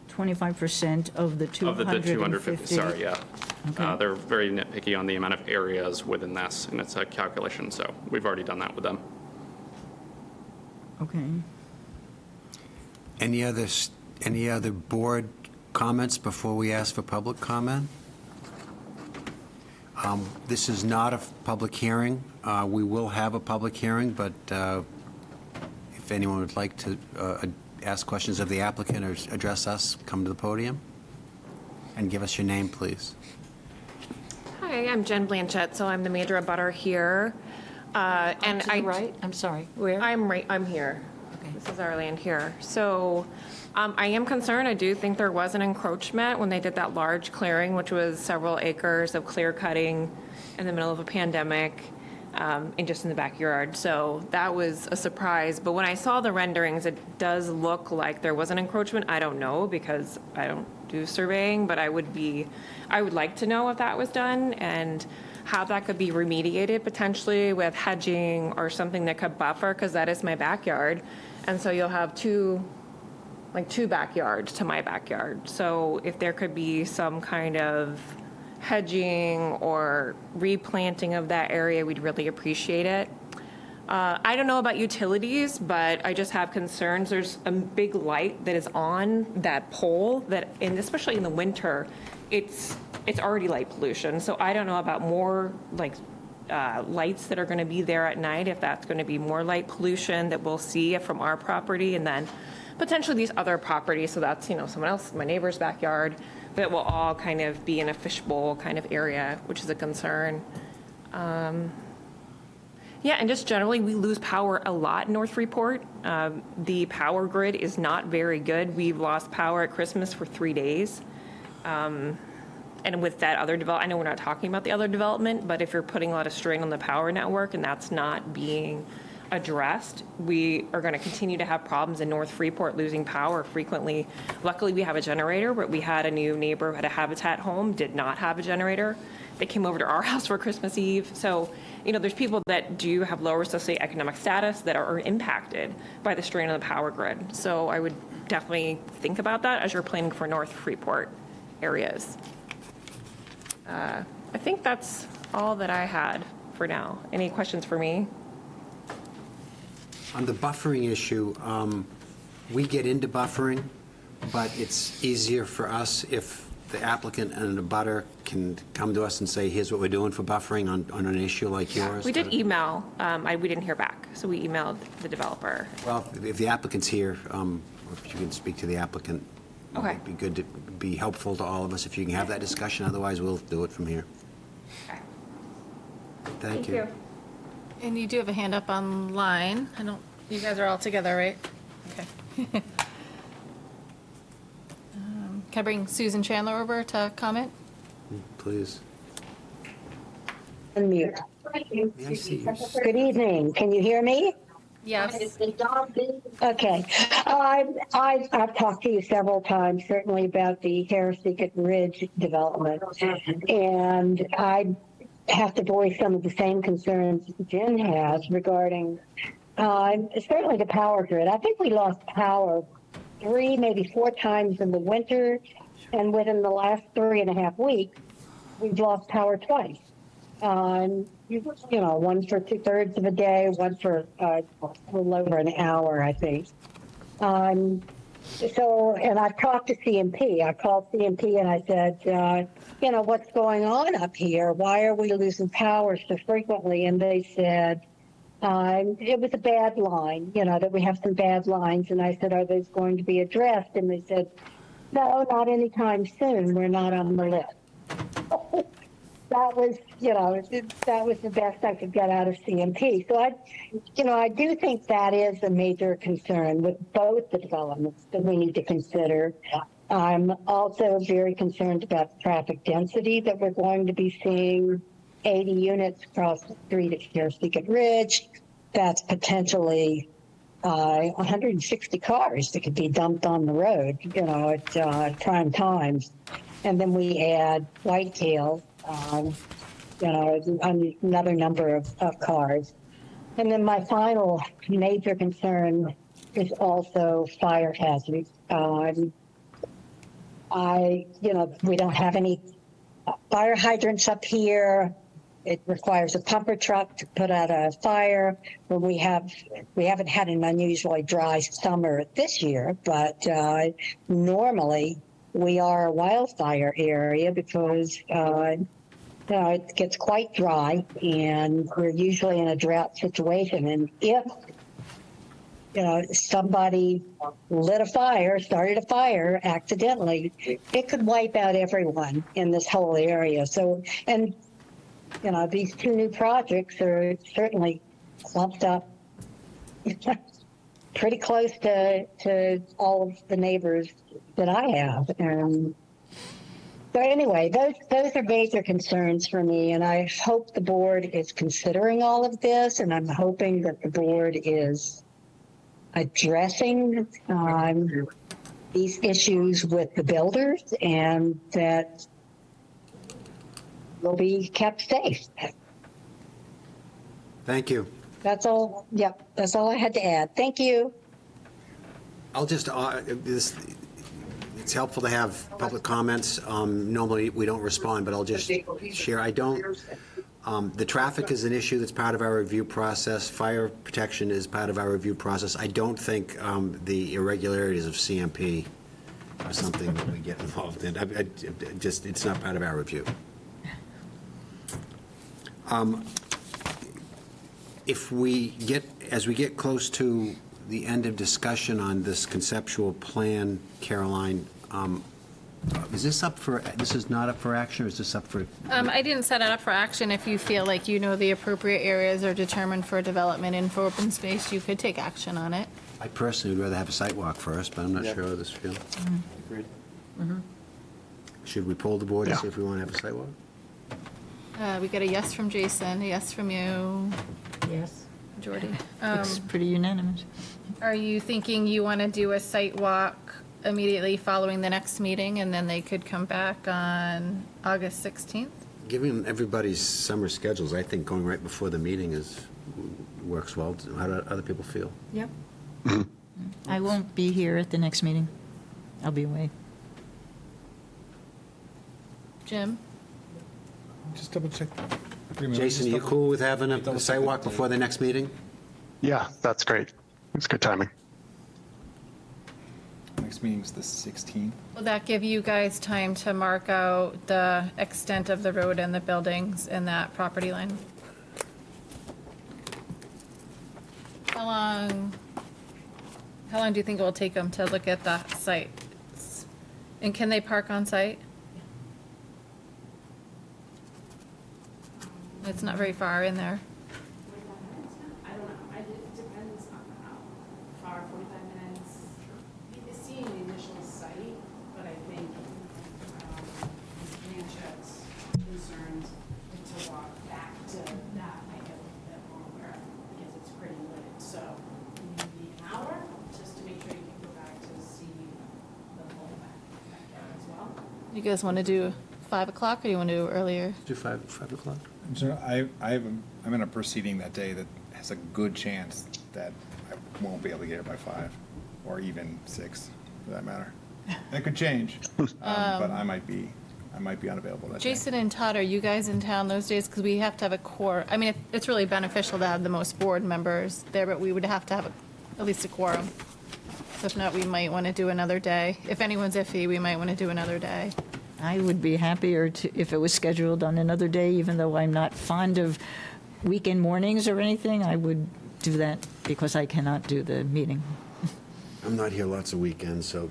Speaker 7: 25% of the 250?
Speaker 15: Of the 250, sorry, yeah.
Speaker 7: Okay.
Speaker 15: They're very nitpicky on the amount of areas within this, and it's a calculation, so we've already done that with them.
Speaker 7: Okay.
Speaker 1: Any other board comments before we ask for public comment? This is not a public hearing. We will have a public hearing, but if anyone would like to ask questions of the applicant or address us, come to the podium and give us your name, please.
Speaker 16: Hi, I'm Jen Blanchett, so I'm the major abutter here. And
Speaker 4: To the right, I'm sorry, where?
Speaker 16: I'm here. This is our land here. So I am concerned. I do think there was an encroachment when they did that large clearing, which was several acres of clear cutting in the middle of a pandemic and just in the backyard. So that was a surprise. But when I saw the renderings, it does look like there was an encroachment. I don't know because I don't do surveying, but I would like to know if that was done and how that could be remediated potentially with hedging or something that could buffer, because that is my backyard. And so you'll have two backyards to my backyard. So if there could be some kind of hedging or replanting of that area, we'd really appreciate it. I don't know about utilities, but I just have concerns. There's a big light that is on that pole and especially in the winter, it's already light pollution. So I don't know about more lights that are going to be there at night, if that's going to be more light pollution that we'll see from our property and then potentially these other properties. So that's, someone else, my neighbor's backyard, that will all kind of be in a fishbowl kind of area, which is a concern. Yeah, and just generally, we lose power a lot in North Freeport. The power grid is not very good. We've lost power at Christmas for 3 days. And with that other I know we're not talking about the other development, but if you're putting a lot of strain on the power network and that's not being addressed, we are going to continue to have problems in North Freeport losing power frequently. Luckily, we have a generator, but we had a new neighbor who had a Habitat home, did not have a generator. They came over to our house for Christmas Eve. So, there's people that do have lower socioeconomic status that are impacted by the strain on the power grid. So I would definitely think about that as you're planning for North Freeport areas. I think that's all that I had for now. Any questions for me?
Speaker 1: On the buffering issue, we get into buffering, but it's easier for us if the applicant and the abutter can come to us and say, here's what we're doing for buffering on an issue like yours.
Speaker 16: We did email. We didn't hear back, so we emailed the developer.
Speaker 1: Well, if the applicant's here, if you can speak to the applicant,
Speaker 16: Okay.
Speaker 1: it'd be good to be helpful to all of us if you can have that discussion. Otherwise, we'll do it from here.
Speaker 16: Okay.
Speaker 1: Thank you.
Speaker 3: And you do have a hand up online. You guys are all together, right? Okay. Can I bring Susan Chandler over to comment?
Speaker 1: Please.
Speaker 17: Unmute.
Speaker 1: May I see you?
Speaker 17: Good evening. Can you hear me?
Speaker 3: Yes.
Speaker 17: Okay. I've talked to you several times, certainly about the Harris-Deacon Ridge development, and I have to voice some of the same concerns Jen has regarding certainly the power grid. I think we lost power 3, maybe 4 times in the winter, and within the last 3.5 weeks, we've lost power twice. One for 2/3 of a day, one for a little over an hour, I think. And I've talked to CMP. I called CMP and I said, what's going on up here? Why are we losing power so frequently? And they said, it was a bad line, that we have some bad lines. And I said, are those going to be addressed? And they said, no, not anytime soon. We're not on the list. That was the best I could get out of CMP. So I do think that is a major concern with both the developments that we need to consider. I'm also very concerned about the traffic density that we're going to be seeing. 80 units across the street at Harris-Deacon Ridge. That's potentially 160 cars that could be dumped on the road, at prime times. And then we add whitetail. Another number of cars. And then my final major concern is also fire hazards. We don't have any fire hydrants up here. It requires a pumper truck to put out a fire. But we haven't had an unusually dry summer this year, but normally we are a wildfire area because it gets quite dry and we're usually in a drought situation. And if somebody started a fire accidentally, it could wipe out everyone in this whole area. So, and these two new projects are certainly clumped up pretty close to all of the neighbors that I have. So anyway, those are major concerns for me, and I hope the board is considering all of this, and I'm hoping that the board is addressing these issues with the builders, and that will be kept safe.
Speaker 1: Thank you.
Speaker 17: That's all. Yep, that's all I had to add. Thank you.
Speaker 1: I'll just, it's helpful to have public comments. Normally, we don't respond, but I'll just share. The traffic is an issue that's part of our review process. Fire protection is part of our review process. I don't think the irregularities of CMP are something that we get involved in. It's not part of our review. As we get close to the end of discussion on this conceptual plan, Caroline, this is not up for action, or is this up for?
Speaker 3: I didn't set it up for action. If you feel like you know the appropriate areas are determined for development and for open space, you could take action on it.
Speaker 1: I personally would rather have a site walk first, but I'm not sure how this feels.
Speaker 9: Agreed.
Speaker 1: Should we poll the board to see if we want to have a site walk?
Speaker 3: We got a yes from Jason, a yes from you,
Speaker 4: Yes.
Speaker 3: Jordy.
Speaker 7: It's pretty unanimous.
Speaker 3: Are you thinking you want to do a site walk immediately following the next meeting, and then they could come back on August 16th?
Speaker 1: Given everybody's summer schedules, I think going right before the meeting works well. How do other people feel?
Speaker 7: Yep. I won't be here at the next meeting. I'll be away.
Speaker 3: Jim?
Speaker 5: Just double check.
Speaker 1: Jason, are you cool with having a site walk before the next meeting?
Speaker 2: Yeah, that's great. It's good timing.
Speaker 5: Next meeting's the 16th.
Speaker 3: Will that give you guys time to mark out the extent of the road and the buildings in that property line? How long do you think it will take them to look at the site? And can they park on site? It's not very far in there.
Speaker 18: I don't know, it depends on how far, 45 minutes. Seeing the initial site, but I think Blanchett's concerns to walk back to that might get a little bit longer because it's pretty lit. So maybe an hour, just to make sure you can go back to see the whole backyard as well.
Speaker 3: You guys want to do 5 o'clock, or you want to do earlier?
Speaker 1: Do 5 o'clock?
Speaker 5: So I'm in a proceeding that day that has a good chance that I won't be able to get here by 5, or even 6, for that matter. That could change, but I might be unavailable that day.
Speaker 3: Jason and Todd, are you guys in town those days? Because we have to have a quorum. I mean, it's really beneficial to have the most board members there, but we would have to have at least a quorum. So if not, we might want to do another day. If anyone's iffy, we might want to do another day.
Speaker 7: I would be happier if it was scheduled on another day, even though I'm not fond of weekend mornings or anything. I would do that because I cannot do the meeting.
Speaker 1: I'm not here lots of weekends, so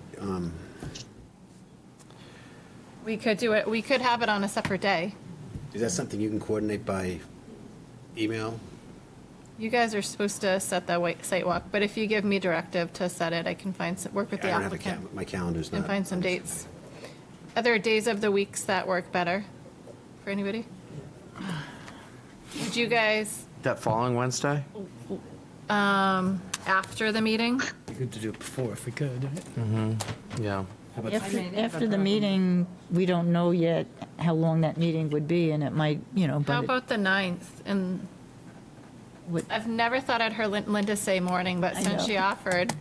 Speaker 3: We could do it, we could have it on a separate day.
Speaker 1: is that something you can coordinate by email?
Speaker 3: You guys are supposed to set the site walk, but if you give me directive to set it, I can work with the
Speaker 1: I don't have
Speaker 3: applicant
Speaker 1: my calendar's not.
Speaker 3: and find some dates. Are there days of the weeks that work better for anybody? Would you guys,
Speaker 9: That following Wednesday?
Speaker 3: after the meeting?
Speaker 8: Be good to do it before if we could, right?
Speaker 9: Yeah.
Speaker 8: How about
Speaker 7: After the meeting, we don't know yet how long that meeting would be, and it might,
Speaker 3: How
Speaker 7: but
Speaker 3: about the 9th? And I've never thought I'd heard Linda say morning, but
Speaker 7: I
Speaker 3: since
Speaker 7: know.
Speaker 3: she offered,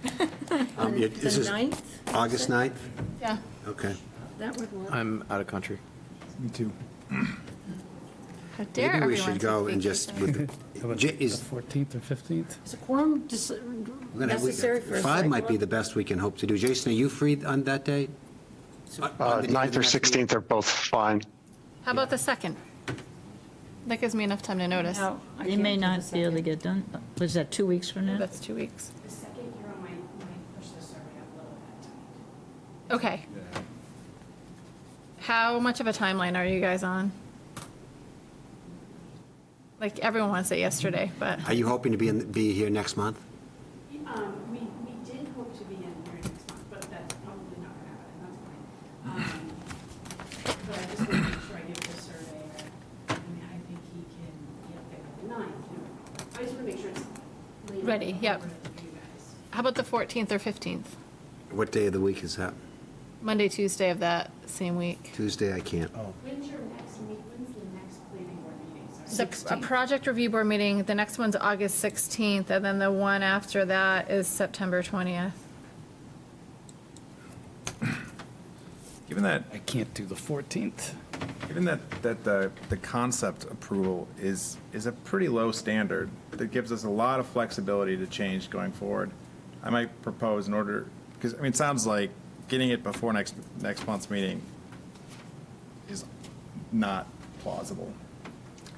Speaker 1: This is
Speaker 4: 9th?
Speaker 1: August 9th?
Speaker 3: yeah.
Speaker 1: Okay.
Speaker 4: That would work.
Speaker 9: I'm out of country.
Speaker 5: Me too.
Speaker 3: How dare
Speaker 1: Maybe we
Speaker 3: everyone
Speaker 1: should go
Speaker 3: take
Speaker 1: and just,
Speaker 3: vacation.
Speaker 8: How about
Speaker 1: J-
Speaker 8: the
Speaker 1: is,
Speaker 8: 14th or 15th?
Speaker 4: Is a quorum
Speaker 1: we're gonna have-
Speaker 4: necessary for a
Speaker 1: 5 might be
Speaker 4: sidewalk?
Speaker 1: the best we can hope to do. Jason, are you free on that date? On the day of
Speaker 2: 9th
Speaker 1: the
Speaker 2: or
Speaker 1: next meeting?
Speaker 2: 16th are both fine.
Speaker 3: How about the 2nd? That gives me enough time to notice.
Speaker 4: No, I
Speaker 7: they
Speaker 4: can't
Speaker 7: may
Speaker 4: do the
Speaker 7: not be able to
Speaker 4: second.
Speaker 7: get done. Was that 2 weeks from now?
Speaker 3: That's 2 weeks.
Speaker 18: The second hero might push the survey up a little bit.
Speaker 3: Okay. How much of a timeline are you guys on? Like, everyone wants it yesterday, but
Speaker 1: Are you hoping to be here next month?
Speaker 18: We did hope to be in here next month, but that's probably not gonna happen, and that's fine. But I just want to make sure I give the surveyor, I mean, I think he can be up there by the 9th, you know. I just want to make sure it's laid.
Speaker 3: ready, yep.
Speaker 18: for you guys.
Speaker 3: How about the 14th or 15th?
Speaker 1: What day of the week is that?
Speaker 3: Monday, Tuesday of that same week.
Speaker 1: Tuesday, I can't.
Speaker 18: When's your next when's the next planning board meeting, sorry?
Speaker 3: A project review board meeting, the next one's August 16th, and then the one after that is September 20th.
Speaker 5: Given that,
Speaker 8: I can't do the 14th.
Speaker 5: given that the concept approval is a pretty low standard, that gives us a lot of flexibility to change going forward, I might propose in order, because, I mean, it sounds like getting it before next month's meeting is not plausible.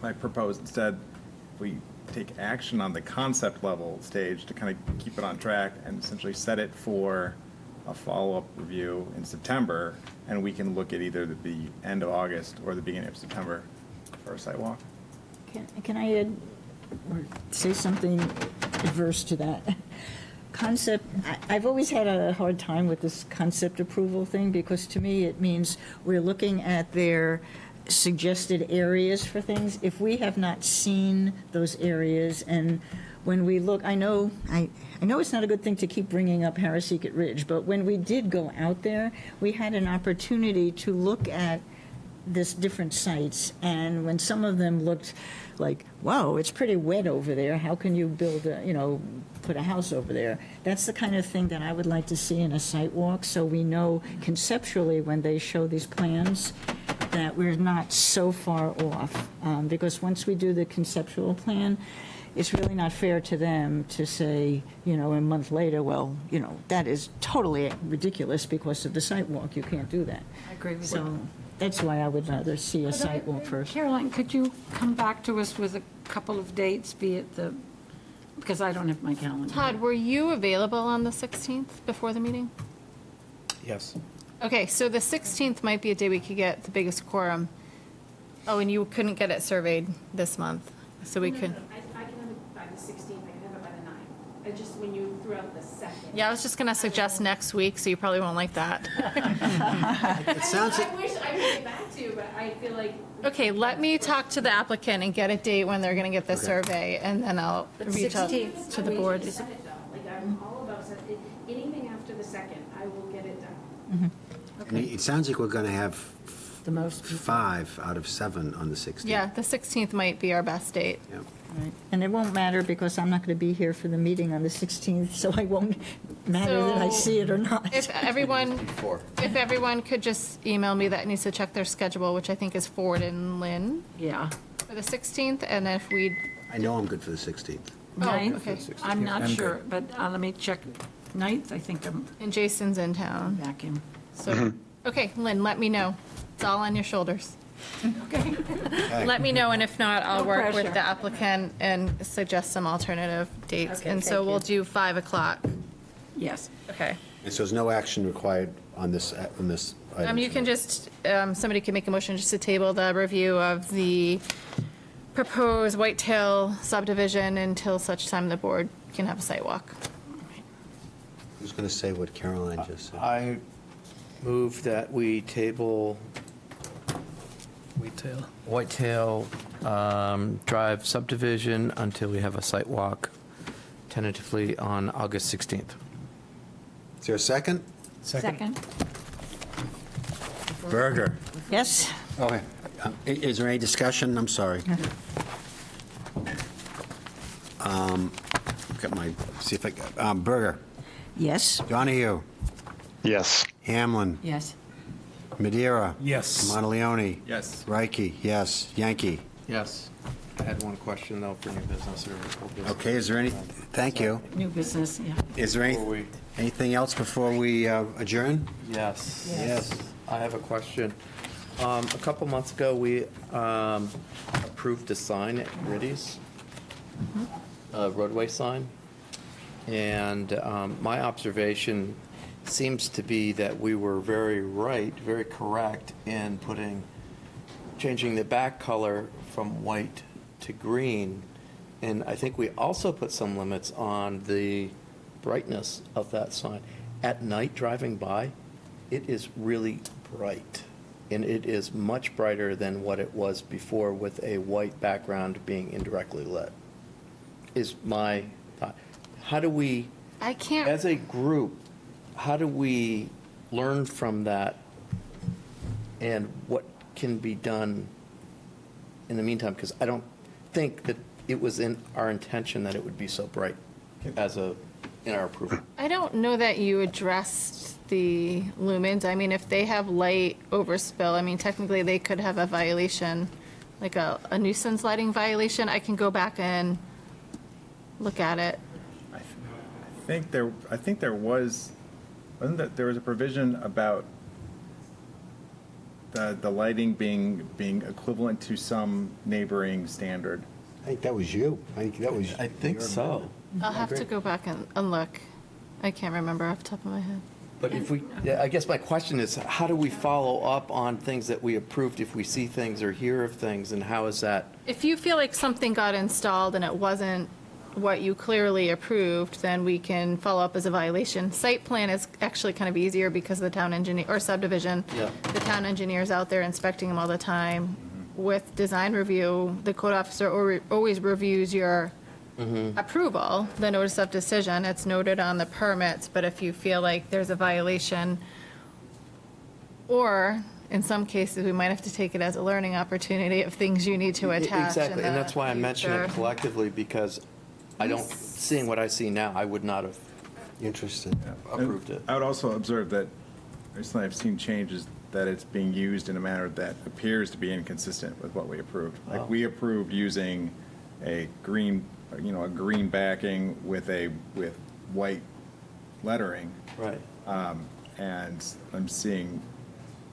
Speaker 5: I propose instead, we take action on the concept level stage to kind of keep it on track and essentially set it for a follow-up review in September, and we can look at either the end of August or the beginning of September for a site walk.
Speaker 7: Can I add or say something adverse to that? Concept, I've always had a hard time with this concept approval thing, because to me, it means we're looking at their suggested areas for things. If we have not seen those areas, and when we look, I know it's not a good thing to keep bringing up Harrisecret Ridge, but when we did go out there, we had an opportunity to look at this different sites, and when some of them looked like, whoa, it's pretty wet over there, how can you build put a house over there? That's the kind of thing that I would like to see in a site walk, so we know conceptually when they show these plans that we're not so far off. Because once we do the conceptual plan, it's really not fair to them to say, a month later, well, that is totally ridiculous because of the site walk. You can't do that.
Speaker 4: I agree with you.
Speaker 7: So that's why I would rather see a site walk first.
Speaker 4: Caroline, could you come back to us with a couple of dates, be it because I don't have my calendar.
Speaker 3: Todd, were you available on the 16th before the meeting?
Speaker 9: Yes.
Speaker 3: Okay, so the 16th might be a day we could get the biggest quorum. Oh, and you couldn't get it surveyed this month, so we could.
Speaker 18: No, I can have it by the 16th, I can have it by the 9th. I just, when you threw out the 2nd.
Speaker 3: Yeah, I was just gonna suggest next week, so you probably won't like that.
Speaker 1: It sounds like,
Speaker 18: I wish I could get back to you, but I feel like.
Speaker 3: Okay, let me talk to the applicant and get a date when they're gonna get the survey, and then I'll reach out
Speaker 4: 16th
Speaker 3: to the board.
Speaker 18: We should set it though, like I'm all about anything after the 2nd, I will get it done.
Speaker 1: it sounds like we're going to have
Speaker 4: The most.
Speaker 1: 5 out of 7 on the 16th.
Speaker 3: Yeah, the 16th might be our best date.
Speaker 1: Yeah.
Speaker 7: Right. And it won't matter because I'm not going to be here for the meeting on the 16th, so it won't matter that I see it or not.
Speaker 3: If everyone could just email me that needs to check their schedule, which I think is Ford and Lynn
Speaker 4: Yeah.
Speaker 3: for the 16th, and if we,
Speaker 1: I know I'm good for the 16th.
Speaker 4: Ninth?
Speaker 3: okay.
Speaker 4: I'm not
Speaker 5: I'm
Speaker 4: sure, but let me check. 9th, I think I'm
Speaker 3: And Jason's in town,
Speaker 4: back in.
Speaker 3: so, okay, Lynn, let me know. It's all on your shoulders.
Speaker 4: Okay.
Speaker 3: Let me know, and if not, I'll
Speaker 4: No
Speaker 3: work with
Speaker 4: pressure.
Speaker 3: the applicant and suggest some alternative dates.
Speaker 4: Okay,
Speaker 3: And so
Speaker 4: thank
Speaker 3: we'll
Speaker 4: you.
Speaker 3: do 5 o'clock.
Speaker 4: Yes.
Speaker 3: Okay.
Speaker 1: And so there's no action required on this item?
Speaker 3: You can just, somebody can make a motion just to table the review of the proposed Whitetail subdivision until such time the board can have a site walk.
Speaker 1: Who's going to say what Caroline just said?
Speaker 9: I move that we table Whitetail Drive subdivision until we have a site walk tentatively on August 16th.
Speaker 1: Is there a second?
Speaker 4: Second.
Speaker 1: Berger.
Speaker 7: Yes?
Speaker 1: Okay. Is there any discussion? I'm sorry. Got my, see if I, Berger.
Speaker 7: Yes?
Speaker 1: Donahue.
Speaker 2: Yes.
Speaker 1: Hamlin.
Speaker 4: Yes.
Speaker 1: Madeira.
Speaker 8: Yes.
Speaker 1: Monteleone.
Speaker 5: Yes.
Speaker 1: Reiki, yes. Yankee.
Speaker 9: Yes. I had one question, though, for new business or old business.
Speaker 1: Okay, is there any, thank you.
Speaker 4: New business, yeah.
Speaker 1: Is there anything else before we adjourn?
Speaker 9: Yes.
Speaker 1: Yes.
Speaker 9: I have a question. A couple months ago, we approved a sign at Riddy's, a roadway sign. And my observation seems to be that we were very correct in changing the back color from white to green. And I think we also put some limits on the brightness of that sign. At night, driving by, it is really bright. And it is much brighter than what it was before with a white background being indirectly lit, is my thought. How do we,
Speaker 3: I can't.
Speaker 9: as a group, how do we learn from that? And what can be done in the meantime? Because I don't think that it was in our intention that it would be so bright in our approval.
Speaker 3: I don't know that you addressed the lumens. I mean, if they have light overspill, I mean, technically they could have a violation, like a nuisance lighting violation. I can go back and look at it.
Speaker 5: I think there was, there was a provision about the lighting being equivalent to some neighboring standard.
Speaker 1: I think that was you. I
Speaker 9: think so.
Speaker 3: I'll have to go back and look. I can't remember off the top of my head.
Speaker 9: But I guess my question is, how do we follow up on things that we approved if we see things or hear of things, and how is that?
Speaker 3: If you feel like something got installed and it wasn't what you clearly approved, then we can follow up as a violation. Site plan is actually kind of easier because the town engineer, or subdivision,
Speaker 9: Yeah.
Speaker 3: the town engineer's out there inspecting them all the time. With design review, the code officer always reviews your approval, the notice of decision. It's noted on the permits, but if you feel like there's a violation, or in some cases, we might have to take it as a learning opportunity of things you need to attach.
Speaker 9: Exactly,
Speaker 3: in
Speaker 9: and
Speaker 3: the
Speaker 9: that's why I mention it
Speaker 3: future.
Speaker 9: collectively, because seeing what I see now, I would not have
Speaker 1: Interesting.
Speaker 9: approved it.
Speaker 5: I would also observe that recently I've seen changes that it's being used in a manner that appears to be inconsistent with what we approved. Like, we approved using a green backing with white lettering.
Speaker 9: Right.
Speaker 5: And I'm seeing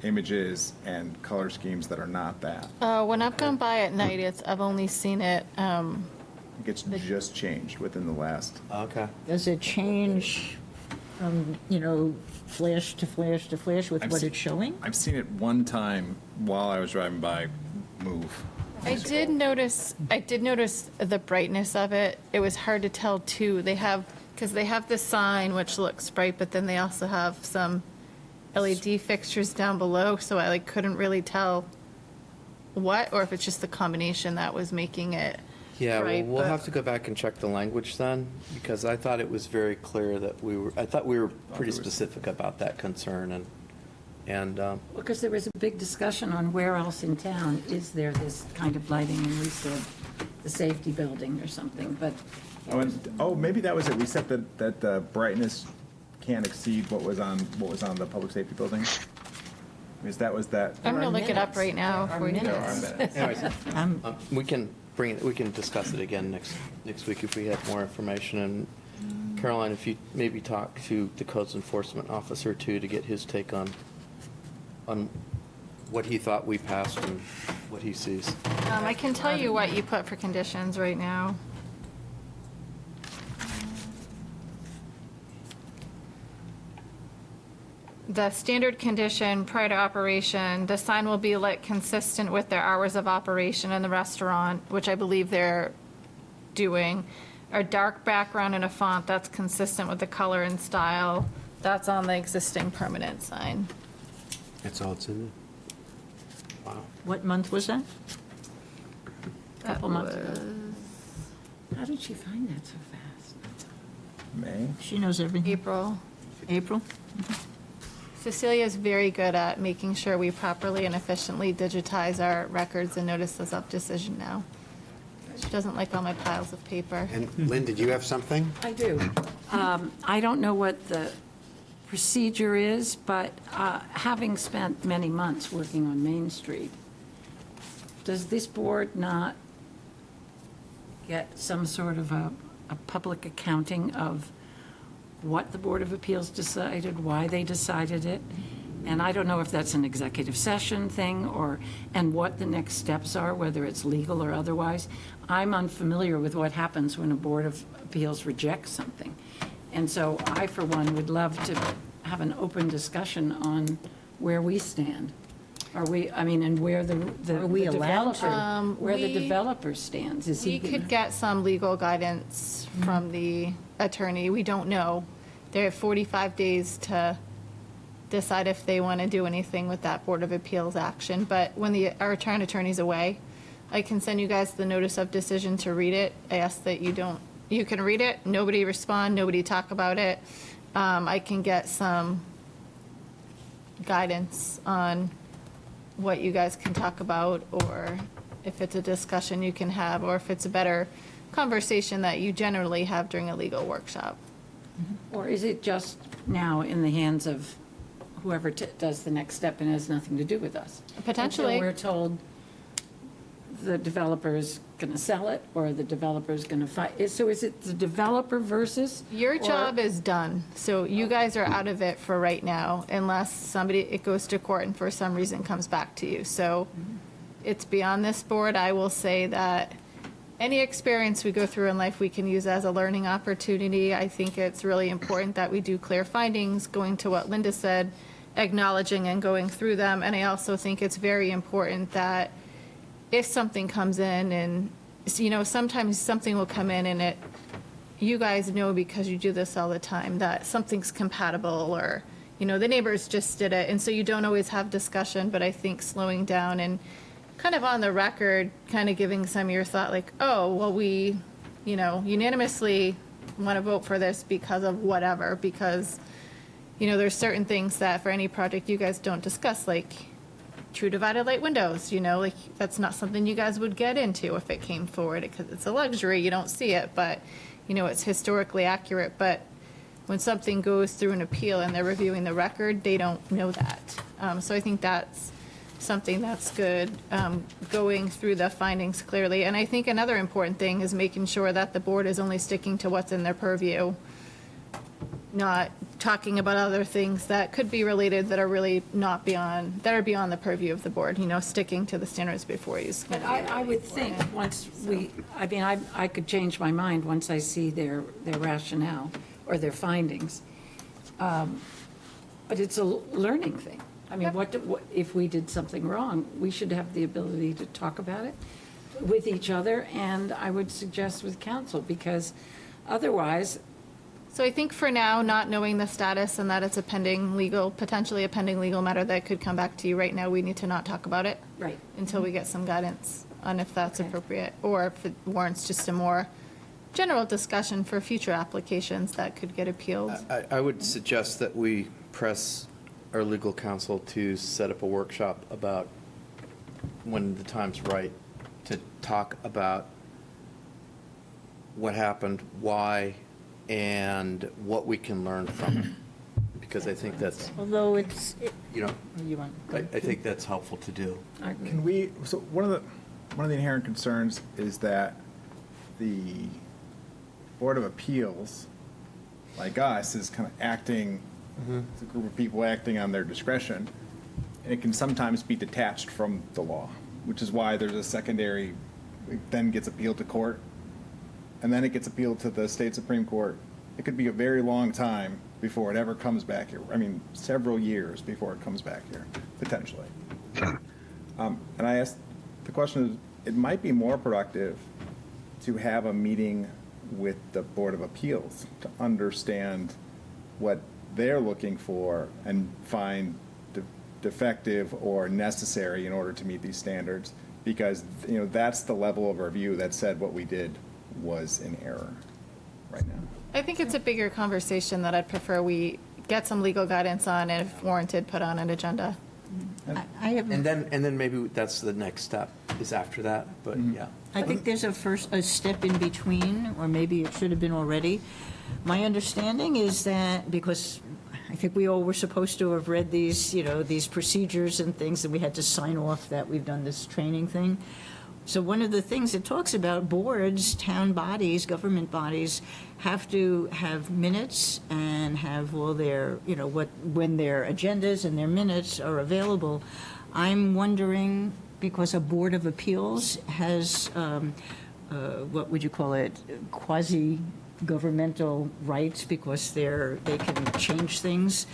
Speaker 5: images and color schemes that are not that.
Speaker 3: When I've gone by at night, I've only seen it,
Speaker 5: I think it's just changed within the last.
Speaker 9: Okay.
Speaker 7: Does it change from, flash to flash to flash with what it's showing?
Speaker 5: I've seen it one time while I was driving by move.
Speaker 3: I did notice the brightness of it. It was hard to tell too. Because they have the sign, which looks bright, but then they also have some LED fixtures down below, so I couldn't really tell what, or if it's just the combination that was making it
Speaker 9: Yeah,
Speaker 3: bright.
Speaker 9: well, we'll have to go back and check the language then, because I thought it was very clear that I thought we were pretty specific about that concern, and
Speaker 4: Because there was a big discussion on where else in town is there this kind of lighting, and we said the safety building or something, but
Speaker 5: Maybe that was it. We said that the brightness can't exceed what was on the public safety building. Because that was that.
Speaker 3: I'm going to look it up right now for you.
Speaker 9: anyways, we can discuss it again next week if we have more information. And Caroline, if you maybe talk to the codes enforcement officer too, to get his take on what he thought we passed and what he sees.
Speaker 3: I can tell you what you put for conditions right now. The standard condition prior to operation, the sign will be lit consistent with their hours of operation in the restaurant, which I believe they're doing. A dark background and a font that's consistent with the color and style. That's on the existing permanent sign.
Speaker 1: That's all it's in there?
Speaker 9: Wow.
Speaker 7: What month was that?
Speaker 4: couple months ago. How did she find that so fast?
Speaker 5: May.
Speaker 7: She knows everything. April?
Speaker 3: Cecilia is very good at making sure we properly and efficiently digitize our records and notices of decision now. She doesn't like all my piles of paper.
Speaker 1: And Lynn, did you have something?
Speaker 4: I do. I don't know what the procedure is, but having spent many months working on Main Street, does this board not get some sort of a public accounting of what the Board of Appeals decided, why they decided it? And I don't know if that's an executive session thing and what the next steps are, whether it's legal or otherwise. I'm unfamiliar with what happens when a Board of Appeals rejects something. And so I, for one, would love to have an open discussion on where we stand. Are we, I mean, and where the
Speaker 7: Are we
Speaker 4: the
Speaker 7: allowed to?
Speaker 4: developer, where the
Speaker 3: We-
Speaker 4: developer stands? Is he
Speaker 3: We
Speaker 4: gonna-
Speaker 3: could get some legal guidance from the attorney. We don't know. They have 45 days to decide if they want to do anything with that Board of Appeals action. But when our town attorney's away, I can send you guys the notice of decision to read it. I ask that you can read it, nobody respond, nobody talk about it. I can get some guidance on what you guys can talk about, or if it's a discussion you can have, or if it's a better conversation that you generally have during a legal workshop.
Speaker 4: Or is it just now in the hands of whoever does the next step and has nothing to do with us?
Speaker 3: Potentially.
Speaker 4: Until we're told the developer is going to sell it, or the developer is going to fight. So is it the developer versus?
Speaker 3: Your
Speaker 4: or-
Speaker 3: job is done, so you guys are out of it for right now, unless it goes to court and for some reason comes back to you. So it's beyond this board. I will say that any experience we go through in life, we can use as a learning opportunity. I think it's really important that we do clear findings, going to what Linda said, acknowledging and going through them. And I also think it's very important that if something comes in and, sometimes something will come in and you guys know, because you do this all the time, that something's compatible, or, the neighbors just did it. And so you don't always have discussion, but I think slowing down and kind of on the record, kind of giving some of your thought, like, oh, well, we, unanimously want to vote for this because of whatever, because, there's certain things that for any project you guys don't discuss, like true divided light windows, like that's not something you guys would get into if it came forward, because it's a luxury, you don't see it, but, it's historically accurate. But when something goes through an appeal and they're reviewing the record, they don't know that. So I think that's something that's good, going through the findings clearly. And I think another important thing is making sure that the board is only sticking to what's in their purview, not talking about other things that could be related that are really not beyond the purview of the board, sticking to the standards before you.
Speaker 4: But I would think once I could change my mind once I see their rationale or their findings. But it's a learning thing. I mean, what if we did something wrong? We should have the ability to talk about it with each other, and I would suggest with council, because otherwise.
Speaker 3: So I think for now, not knowing the status and that it's potentially a pending legal matter that could come back to you right now, we need to not talk about it.
Speaker 4: Right.
Speaker 3: Until we get some guidance on if that's appropriate, or if it warrants just a more general discussion for future applications that could get appealed.
Speaker 9: I would suggest that we press our legal counsel to set up a workshop about when the time's right to talk about what happened, why, and what we can learn from it. Because I think that's,
Speaker 7: Although it's,
Speaker 9: you know,
Speaker 7: you want.
Speaker 9: I think that's helpful to do.
Speaker 5: Can we, so one of the inherent concerns is that the Board of Appeals, like us, is kind of acting, it's a group of people acting on their discretion, and it can sometimes be detached from the law, which is why there's a secondary, it then gets appealed to court, and then it gets appealed to the state Supreme Court. It could be a very long time before it ever comes back here. I mean, several years before it comes back here, potentially. And I asked, the question is, it might be more productive to have a meeting with the Board of Appeals to understand what they're looking for and find defective or necessary in order to meet these standards, because, you know, that's the level of review that said what we did was in error right now.
Speaker 3: I think it's a bigger conversation that I'd prefer we get some legal guidance on, and if warranted, put on an agenda.
Speaker 7: I have.
Speaker 9: And then maybe that's the next step, is after that, but yeah.
Speaker 7: I think there's a step in between, or maybe it should have been already. My understanding is that, because I think we all were supposed to have read these, these procedures and things, and we had to sign off that we've done this training thing. So one of the things it talks about, boards, town bodies, government bodies have to have minutes and have all their, when their agendas and their minutes are available. I'm wondering, because a Board of Appeals has, what would you call it, quasi governmental rights because they can change things.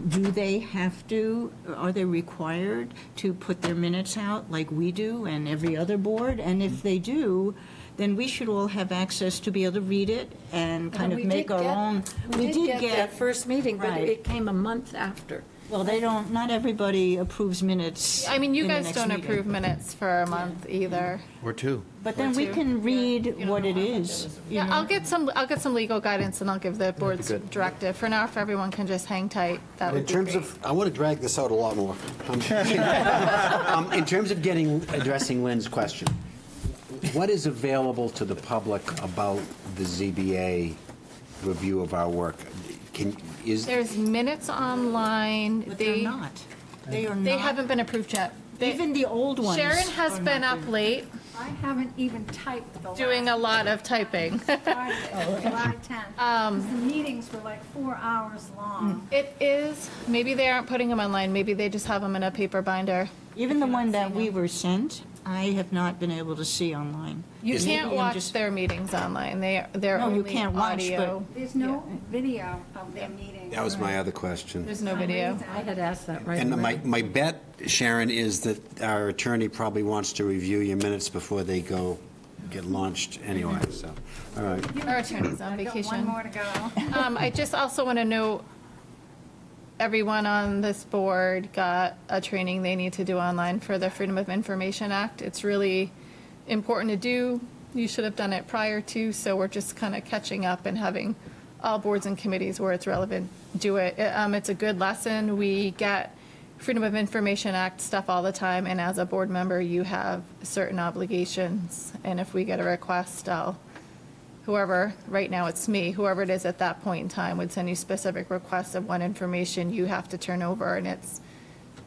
Speaker 7: Do they have to, are they required to put their minutes out like we do and every other board? And if they do, then we should all have access to be able to read it and kind of make our own.
Speaker 4: We did get that first meeting, but
Speaker 7: Right.
Speaker 4: it came a month after.
Speaker 7: Well, they don't, not everybody approves minutes.
Speaker 3: I mean, you
Speaker 7: in the
Speaker 3: guys
Speaker 7: next
Speaker 3: don't
Speaker 7: meeting.
Speaker 3: approve minutes for a month either.
Speaker 9: Or two.
Speaker 7: But then we can read what it is. you
Speaker 3: Yeah,
Speaker 7: know?
Speaker 3: I'll get some legal guidance and I'll give the board's
Speaker 9: good.
Speaker 3: directive. For now, if everyone can just hang tight, that
Speaker 1: In
Speaker 3: would be
Speaker 1: terms
Speaker 3: great.
Speaker 1: of, I want to drag this out a lot more. In terms of addressing Lynn's question, what is available to the public about the ZBA review of our work?
Speaker 3: There's minutes online.
Speaker 7: But they're not. They are not.
Speaker 3: They haven't been approved yet.
Speaker 7: Even the old ones.
Speaker 3: Sharon has
Speaker 7: are
Speaker 3: been
Speaker 7: not
Speaker 3: up
Speaker 7: there.
Speaker 3: late,
Speaker 19: I haven't even typed the last.
Speaker 3: doing a lot of typing.
Speaker 19: Friday, July 10th. 'Cause the meetings were like 4 hours long.
Speaker 3: It is, maybe they aren't putting them online, maybe they just have them in a paper binder.
Speaker 7: Even the one that we were sent, I have not been able to see online.
Speaker 3: You
Speaker 7: Maybe
Speaker 3: can't
Speaker 7: I'm
Speaker 3: watch
Speaker 7: just-
Speaker 3: their meetings online, they're
Speaker 7: No, you
Speaker 3: only
Speaker 7: can't watch,
Speaker 3: audio.
Speaker 19: There's no video of their meetings.
Speaker 1: That was my other question.
Speaker 3: There's no video.
Speaker 4: I had asked that right
Speaker 1: And
Speaker 4: away.
Speaker 1: my bet, Sharon, is that our attorney probably wants to review your minutes before they get launched anyway, so, all right.
Speaker 3: Our attorney's on
Speaker 19: I've got
Speaker 3: vacation.
Speaker 19: one more to go.
Speaker 3: I just also want to note, everyone on this board got a training they need to do online for the Freedom of Information Act. It's really important to do. You should have done it prior to, so we're just kind of catching up and having all boards and committees where it's relevant do it. It's a good lesson. We get Freedom of Information Act stuff all the time, and as a board member, you have certain obligations. And if we get a request, whoever, right now it's me, whoever it is at that point in time would send you specific requests of what information you have to turn over, and it's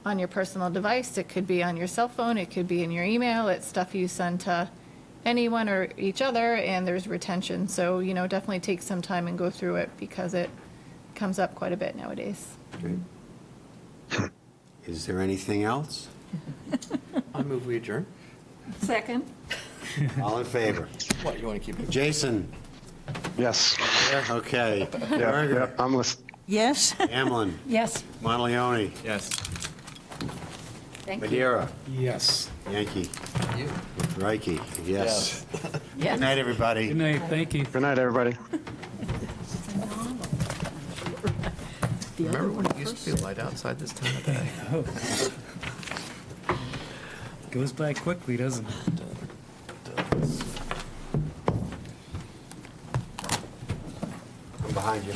Speaker 3: on your personal device, it could be on your cell phone, it could be in your email, it's stuff you send to anyone or each other, and there's retention. So, definitely take some time and go through it because it comes up quite a bit nowadays.
Speaker 1: Okay. Is there anything else?
Speaker 9: I move we adjourn.
Speaker 4: Second?
Speaker 1: All in favor?
Speaker 9: What, you want to keep it?
Speaker 1: Jason?
Speaker 2: Yes.
Speaker 1: Okay.
Speaker 2: Yeah, I'm listening.
Speaker 7: Yes?
Speaker 1: Hamlin?
Speaker 4: Yes.
Speaker 1: Monteleone?
Speaker 5: Yes.
Speaker 4: Thank you.
Speaker 1: Madeira?
Speaker 8: Yes.
Speaker 1: Yankee? Reiki? Yes. Good night, everybody.
Speaker 8: Good night, thank you.
Speaker 2: Good night, everybody.
Speaker 9: Remember when it used to be light outside this time of day?
Speaker 8: Goes by quickly, doesn't it?
Speaker 1: I'm behind you.